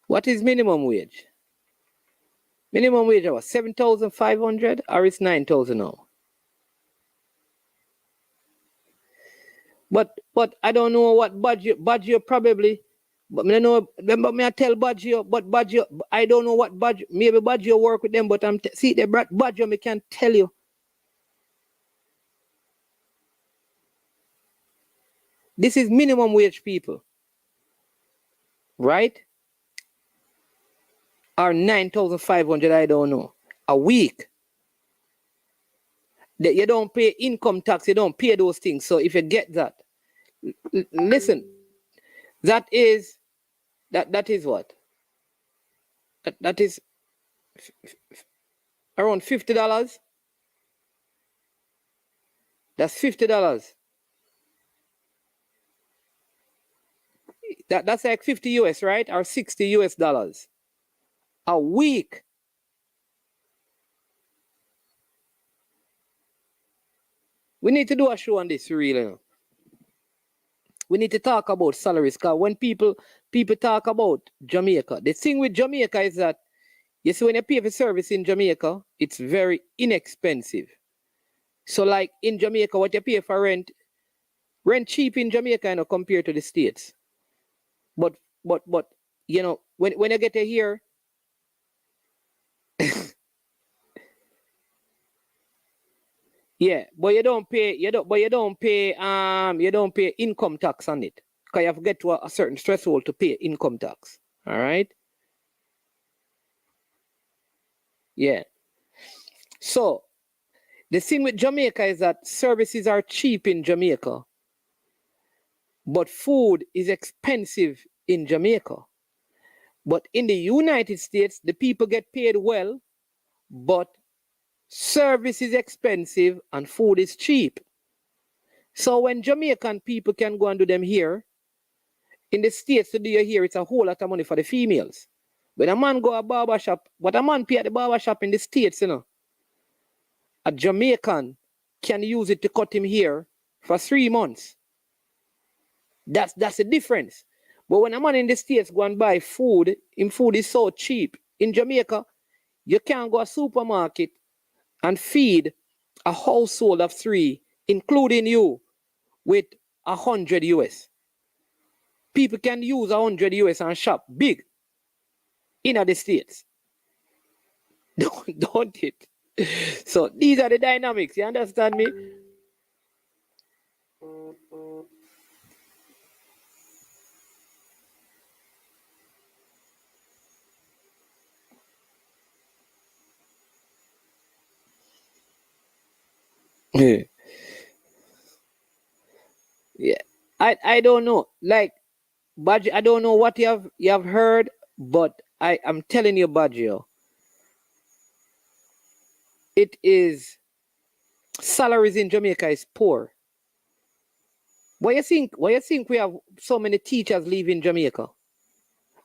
What is minimum wage? Minimum wage was 7,500 or it's 9,000 now? But I don't know what Baggio probably. But I know. But me I tell Baggio. But Baggio, I don't know what Baggio. Maybe Baggio work with them. But see they brought Baggio. Me can tell you. This is minimum wage, people. Right? Or 9,500. I don't know. A week. That you don't pay income tax. You don't pay those things. So if you get that, listen. That is what? That is around $50. That's $50. That's like 50 US, right? Or 60 US dollars a week. We need to do a show on this, really. We need to talk about salaries, because when people talk about Jamaica, the thing with Jamaica is that, you see, when you pay for service in Jamaica, it's very inexpensive. So like in Jamaica, what you pay for rent cheap in Jamaica, you know, compared to the States. But you know, when you get here, yeah, but you don't pay you don't pay income tax on it. Because you have to get to a certain threshold to pay income tax. All right? Yeah. So the thing with Jamaica is that services are cheap in Jamaica, but food is expensive in Jamaica. But in the United States, the people get paid well, but service is expensive and food is cheap. So when Jamaican people can go and do them here, in the States to do you here, it's a whole lot of money for the females. When a man go a barber shop, what a man pay at the barber shop in the States, you know, a Jamaican can use it to cut him here for 3 months. That's the difference. But when a man in the States go and buy food, him food is so cheap. In Jamaica, you can't go to a supermarket and feed a household of 3, including you, with 100 US. People can use 100 US and shop big in the States. Don't it? So these are the dynamics. You understand me? Yeah. I don't know. Like Badge, I don't know what you have heard, but I'm telling you, Badgio, it is salaries in Jamaica is poor. Why you think we have so many teachers leaving Jamaica?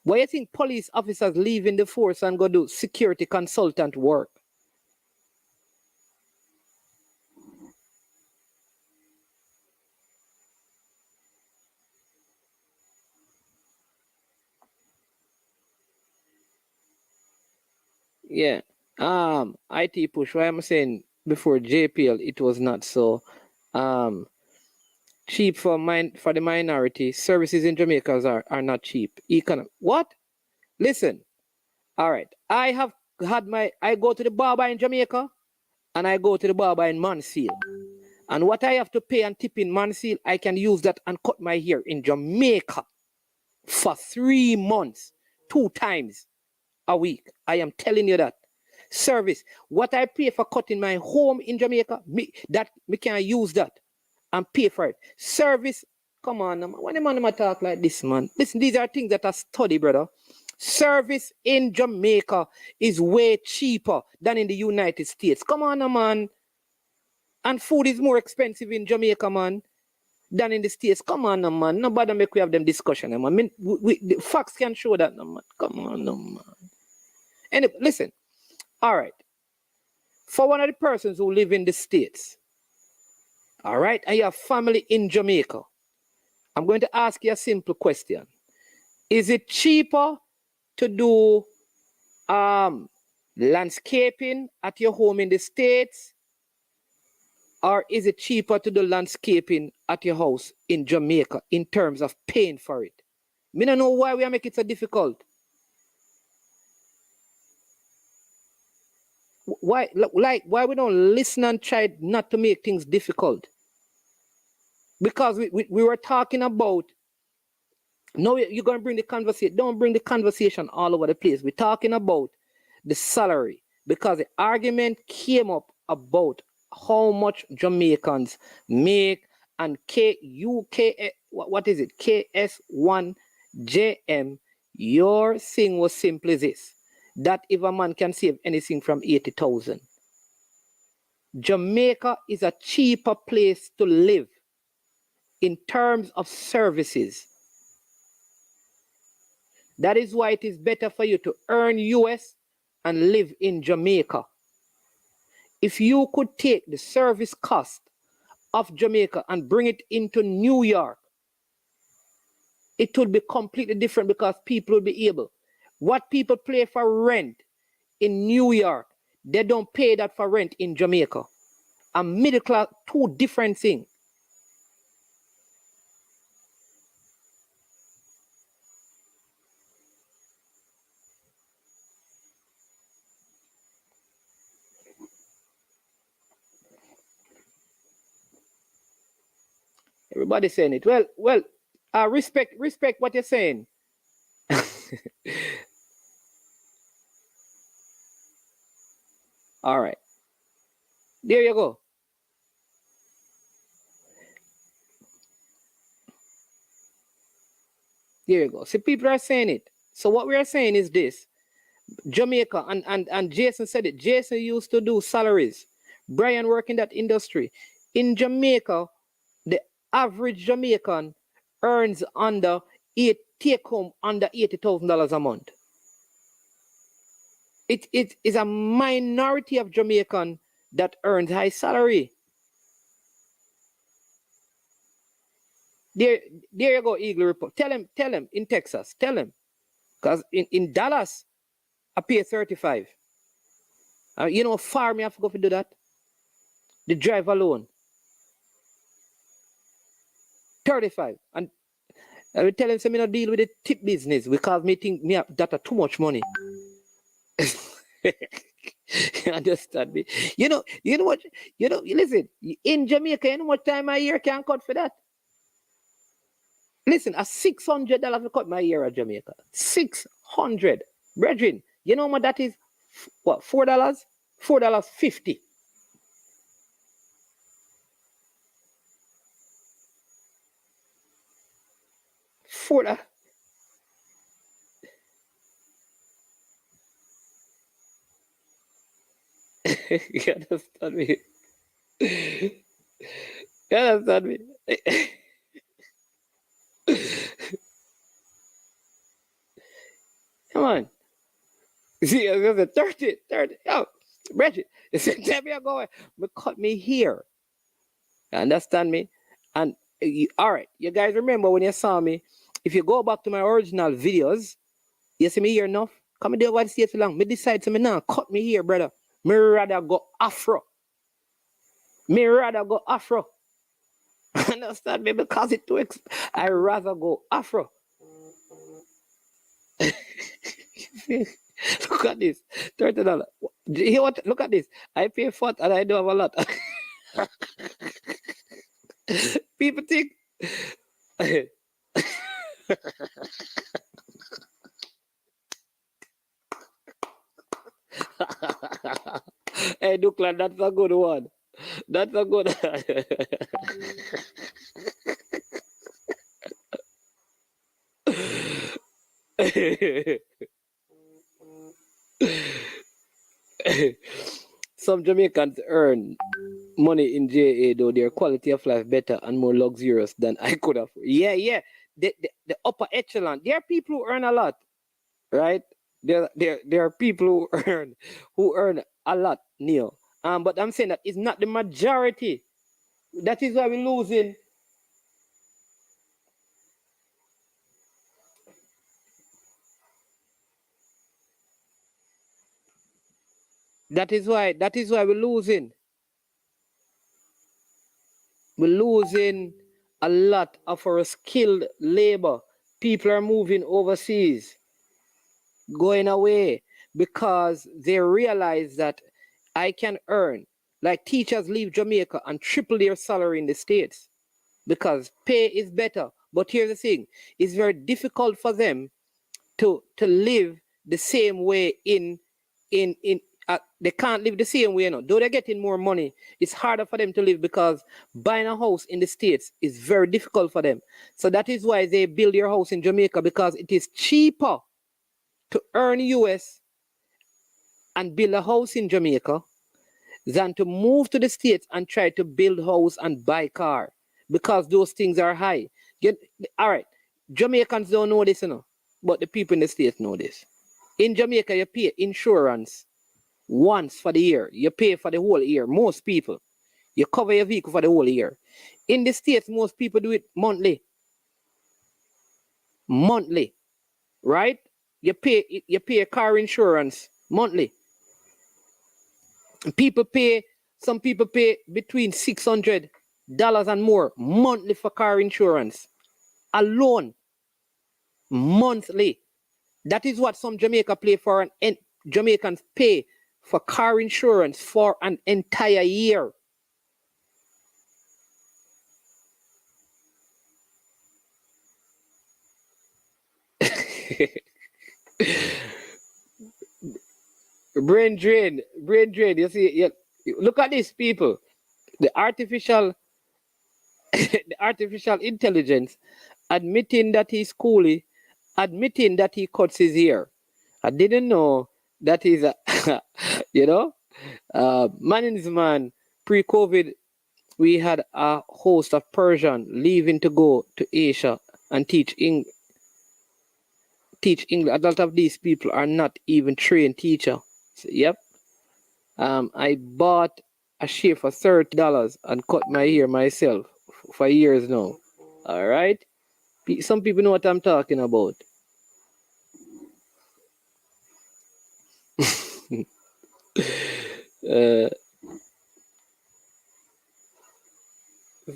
Why you think police officers leaving the force and go do security consultant work? Yeah. IT push. Why I'm saying before JPL, it was not so cheap for the minority. Services in Jamaica are not cheap. What? Listen. All right. I go to the barber in Jamaica and I go to the barber in Mansfield. And what I have to pay and tip in Mansfield, I can use that and cut my hair in Jamaica for 3 months, 2 times a week. I am telling you that. Service. What I pay for cutting my home in Jamaica, me can use that and pay for it. Service. Come on, man. When the man talk like this, man. Listen, these are things that I study, brother. Service in Jamaica is way cheaper than in the United States. Come on, man. And food is more expensive in Jamaica, man, than in the States. Come on, man. Nobody make we have them discussion, man. I mean, the facts can show that, man. Come on, man. And listen, all right. For one of the persons who live in the States, all right, and you have family in Jamaica, I'm going to ask you a simple question. Is it cheaper to do landscaping at your home in the States? Or is it cheaper to do landscaping at your house in Jamaica in terms of paying for it? Me don't know why we make it so difficult. Why we don't listen and try not to make things difficult? Because we were talking about, no, you're going to bring the conversation. Don't bring the conversation all over the place. We're talking about the salary because the argument came up about how much Jamaicans make and what is it? KS1JM. Your thing was simply this, that if a man can save anything from 80,000, Jamaica is a cheaper place to live in terms of services. That is why it is better for you to earn US and live in Jamaica. If you could take the service cost of Jamaica and bring it into New York, it would be completely different because people will be able. What people pay for rent in New York, they don't pay that for rent in Jamaica. and middle class, two different things. Everybody saying it. Well, respect what you're saying. All right. There you go. There you go. See, people are saying it. So what we are saying is this. Jamaica, and Jason said it. Jason used to do salaries. Brian worked in that industry. In Jamaica, the average Jamaican earns take home under $80,000 a month. It is a minority of Jamaican that earns high salary. There you go, Eagle Report. Tell him in Texas. Tell him. Because in Dallas, I pay 35. You know how far me have to go to do that? The drive alone. 35. And I will tell him say me not deal with the tip business because me think me have that too much money. You understand me? You know what? Listen, in Jamaica, you know what time my year can cut for that? Listen, a $600 to cut my year at Jamaica. $600. Brethren, you know what that is? What, $4? $4.50. $4. You understand me? You understand me? Come on. See, I was 30. Oh, Bridget, you said, tell me I'm going. But cut me here. You understand me? And all right, you guys remember when you saw me? If you go back to my original videos, you see me here enough? Come there over the state long. Me decide to me now, cut me here, brother. Me rather go Afro. Understand me? Because it too I rather go Afro. Look at this. $30. You know what? Look at this. I pay for it and I do have a lot. People think. Hey, Duklan, that's a good one. That's a good Some Jamaicans earn money in JA, though their quality of life better and more luxurious than I could have. Yeah. The upper echelon. There are people who earn a lot, right? There are people who earn a lot, Neil. But I'm saying that it's not the majority. That is why we're losing. That is why we're losing. We're losing a lot of our skilled labor. People are moving overseas, going away because they realize that I can earn. Like teachers leave Jamaica and triple their salary in the States because pay is better. But here's the thing, it's very difficult for them to live the same way they can't live the same way, though they're getting more money. It's harder for them to live because buying a house in the States is very difficult for them. So that is why they build their house in Jamaica, because it is cheaper to earn US and build a house in Jamaica than to move to the States and try to build house and buy car, because those things are high. All right, Jamaicans don't know this, but the people in the States know this. In Jamaica, you pay insurance once for the year. You pay for the whole year. Most people, you cover your vehicle for the whole year. In the States, most people do it monthly. Right? You pay car insurance monthly. People pay Some people pay between $600 and more monthly for car insurance alone, monthly. That is what some Jamaica pay for Jamaicans pay for car insurance for an entire year. brain drain. You see, look at these people. The artificial, the artificial intelligence admitting that he's coolie, admitting that he cuts his hair. I didn't know that he's a, man in his man. Pre-COVID, we had a host of Persian leaving to go to Asia and teach English. A lot of these people are not even trained teacher. So, yep. I bought a shave for $30 and cut my hair myself for years now. All right. Some people know what I'm talking about.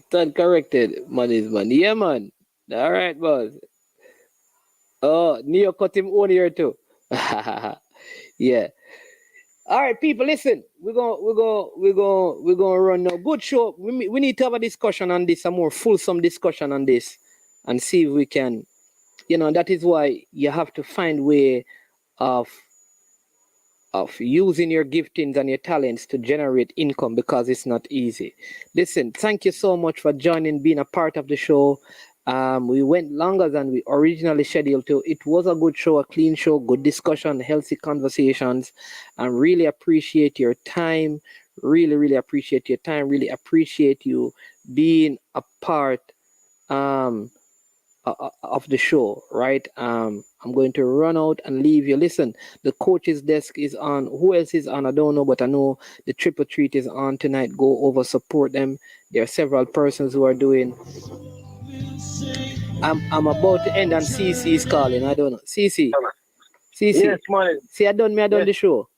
Stand corrected, man is man. Yeah, man. All right, boss. Oh, Neo cut him own here too. Yeah. All right, people, listen. We're gonna run now. Good show. We need to have a discussion on this, a more fulsome discussion on this, and see if we can. That is why you have to find way of using your giftings and your talents to generate income, because it's not easy. Listen, thank you so much for joining, being a part of the show. We went longer than we originally scheduled to. It was a good show, a clean show, good discussion, healthy conversations, and really appreciate your time. Really, really appreciate your time. Really appreciate you being a part of the show, right? I'm going to run out and leave you. Listen, the coach's desk is on. Who else is on? I don't know, but I know the triple treat is on tonight. Go over, support them. There are several persons who are doing. I'm about to end and CC is calling. I don't know. CC. Yes, man. See, I done Yes. the show.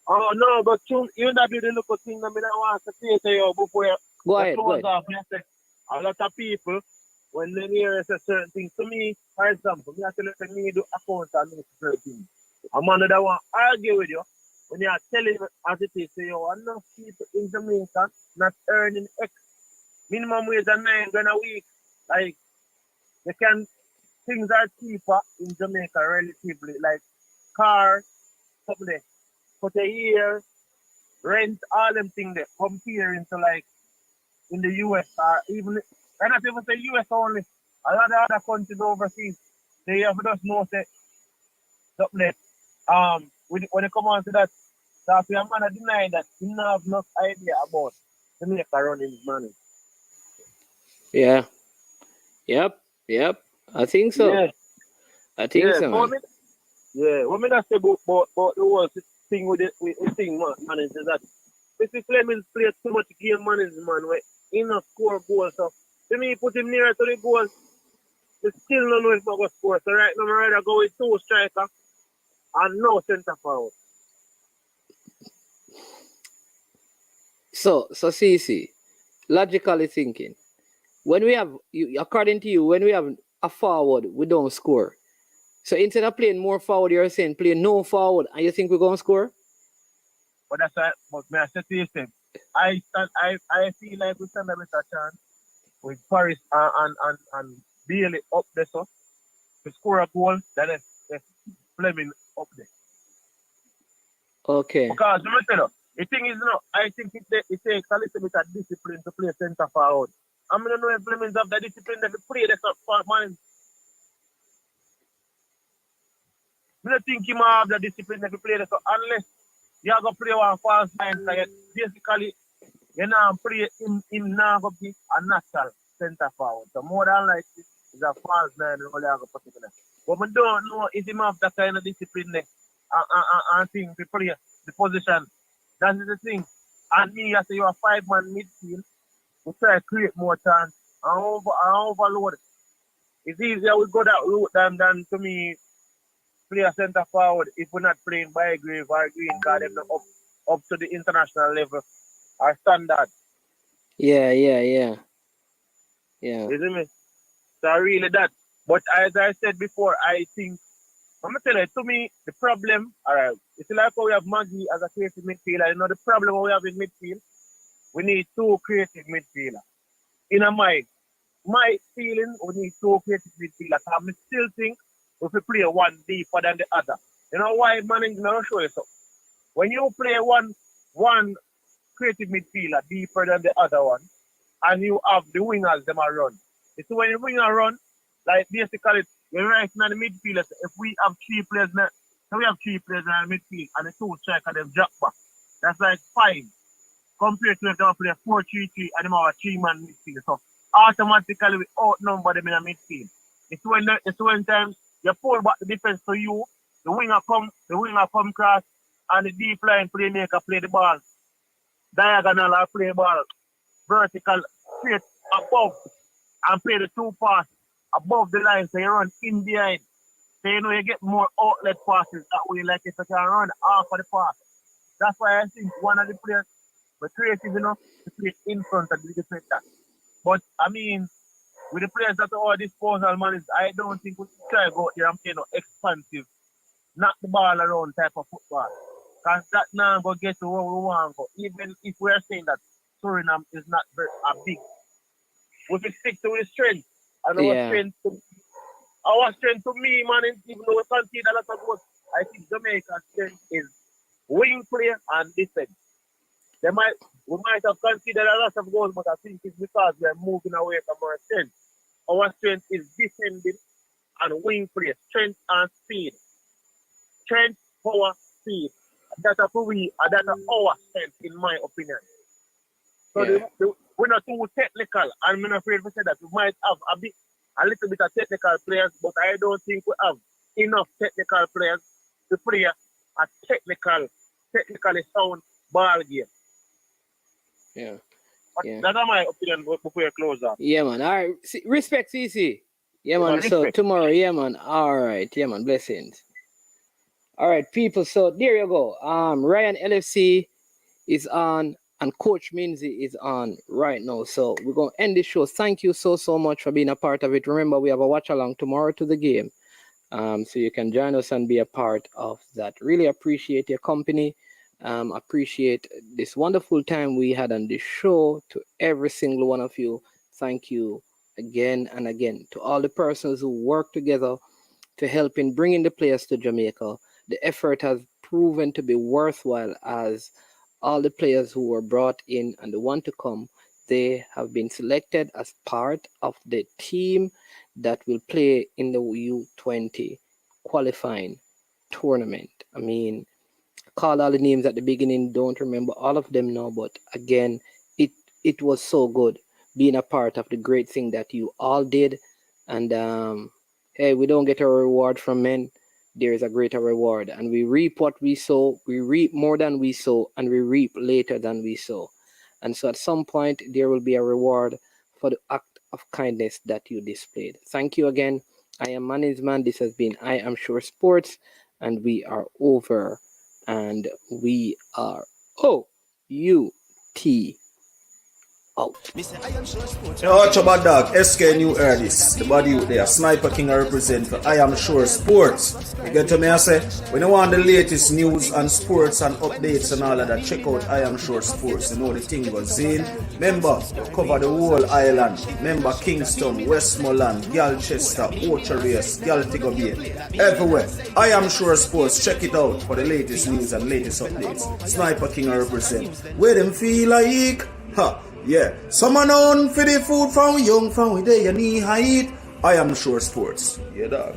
Oh no, but you not do the little thing that I want to say to you before you Go ahead. close off. You say, a lot of people, when they hear a certain thing, to me, for example, me I tell you, let me do account and do certain things. A man that want to argue with you, when you are telling as it is, say, yo, enough people in Jamaica not earning X minimum wage of $9 a week. Like, things are cheaper in Jamaica relatively, like cars, something there, for a year, rent, all them things there, comparing to like in the US or even, and not even say US only, a lot of other countries overseas, they have just know say something there. When it come on to that, so if you're man deny that, he don't have enough idea about Jamaica running his money. Yeah. Yep. I think so. Yeah. I think so. What me not say about the whole thing with the thing, man, is that Mr. Fleming plays too much game management where he not score goals. So to me, put him nearer to the goal. We still don't know if he's going to score. So right now, I'm rather go with 2 striker and no centre forward. So CC, logically thinking, when we have, according to you, when we have a forward, we don't score. So instead of playing more forward, you're saying play no forward, and you think we're gonna score? But that's why, but may I say to you, Steve, I feel like we stand a better chance with Paris and Bailey up there, so to score a goal than if Fleming up there. Okay. Because the thing is, I think it takes a little bit of discipline to play centre forward. I don't know if Fleming's have the discipline to play the man. I don't think he might have the discipline to play the unless you have to play one false line. So basically, you know, play him now go be a natural centre forward. So more than likely, it's a false line and only have a particular. But we don't know if he have that kind of discipline there and thing to play the position. That is the thing. And me, I say you're a 5-man midfield. We try to create more chance and overload. It's easier we go that route than to me play a centre forward if we're not playing by Grave or Green because they're not up to the international level or standard. Yeah. You see me? So really that. But as I said before, I think I'm gonna tell you, to me, the problem, alright, it's like how we have Maggie as a creative midfielder. You know the problem we have in midfield? We need two creative midfielders. In my feeling, we need two creative midfielders. I still think if we play one deeper than the other. You know why, man? I'm gonna show you something. When you play one creative midfielder deeper than the other one, and you have the wingers them a run. It's when the winger run, like basically you're right now the midfielders. If we have three players now, so we have three players in the midfield and the two striker them drop back. That's like 5 compared to if they play 4-3-3 and them have a 3-man midfield. So automatically we outnumber them in the midfield. It's when times you pull back the defense to you, the winger come cross and the deep line playmaker play the ball diagonal or play ball vertical straight above and play the 2 pass above the line so you run in behind. So you know you get more outlet passes that way like if you can run half of the pass. That's why I think one of the players were creative enough to play in front of the defender. But I mean, with the players that are disposal man, I don't think we should try to go out there and play expansive, knock the ball around type of football. Because that now go get to where we want to go. Even if we are saying that Suriname is not a big, we should stick to the strength. And our strength to me, man, even though we concede a lot of goals, I think Jamaica's strength is wing play and defense. We might have conceded a lot of goals, but I think it's because we are moving away from our strength. Our strength is defending and wing play, strength and speed. Strength, power, speed. That's our strength, in my opinion. So we're not too technical, and I'm not afraid to say that we might have a little bit of technical players, but I don't think we have enough technical players to play a technically sound ball game. Yeah. That's my opinion before you close up. Yeah, man. All right. Respect, CC. Yeah, man. So respect. tomorrow, yeah, man. All right. Yeah, man. Blessings. All right, people. So there you go. Ryan LFC is on and Coach Minzy is on right now. So we're going to end this show. Thank you so much for being a part of it. Remember, we have a watch along tomorrow to the game. So you can join us and be a part of that. Really appreciate your company. Appreciate this wonderful time we had on this show. To every single one of you, thank you again and again. To all the persons who work together to help in bringing the players to Jamaica. The effort has proven to be worthwhile, as all the players who were brought in and the one to come, they have been selected as part of the team that will play in the U-20 qualifying tournament. I mean, call all the names at the beginning, don't remember all of them now, but again, it was so good being a part of the great thing that you all did. And hey, we don't get a reward from men. There is a greater reward, and we reap what we sow. We reap more than we sow, and we reap later than we sow. And so at some point, there will be a reward for the act of kindness that you displayed. Thank you again. I am Management. This has been I Am Sure Sports, and we are over. And we are O-U-T out. You know, watch about dog, SK New Air this. The body out there, Sniper King I represent for I Am Sure Sports. You get to me, I say, when you want the latest news and sports and updates and all of that, check out I Am Sure Sports. You know the thing goes in. Remember, cover the whole island. Remember Kingston, Westmoreland, Galchester, Ocho-Rios, Galtigo Bay. Everywhere. I Am Sure Sports. Check it out for the latest news and latest updates. Sniper King I represent. Where them feel like? Ha! Yeah, someone on for the food from young, from where they knee height. I Am Sure Sports. Yeah, dog.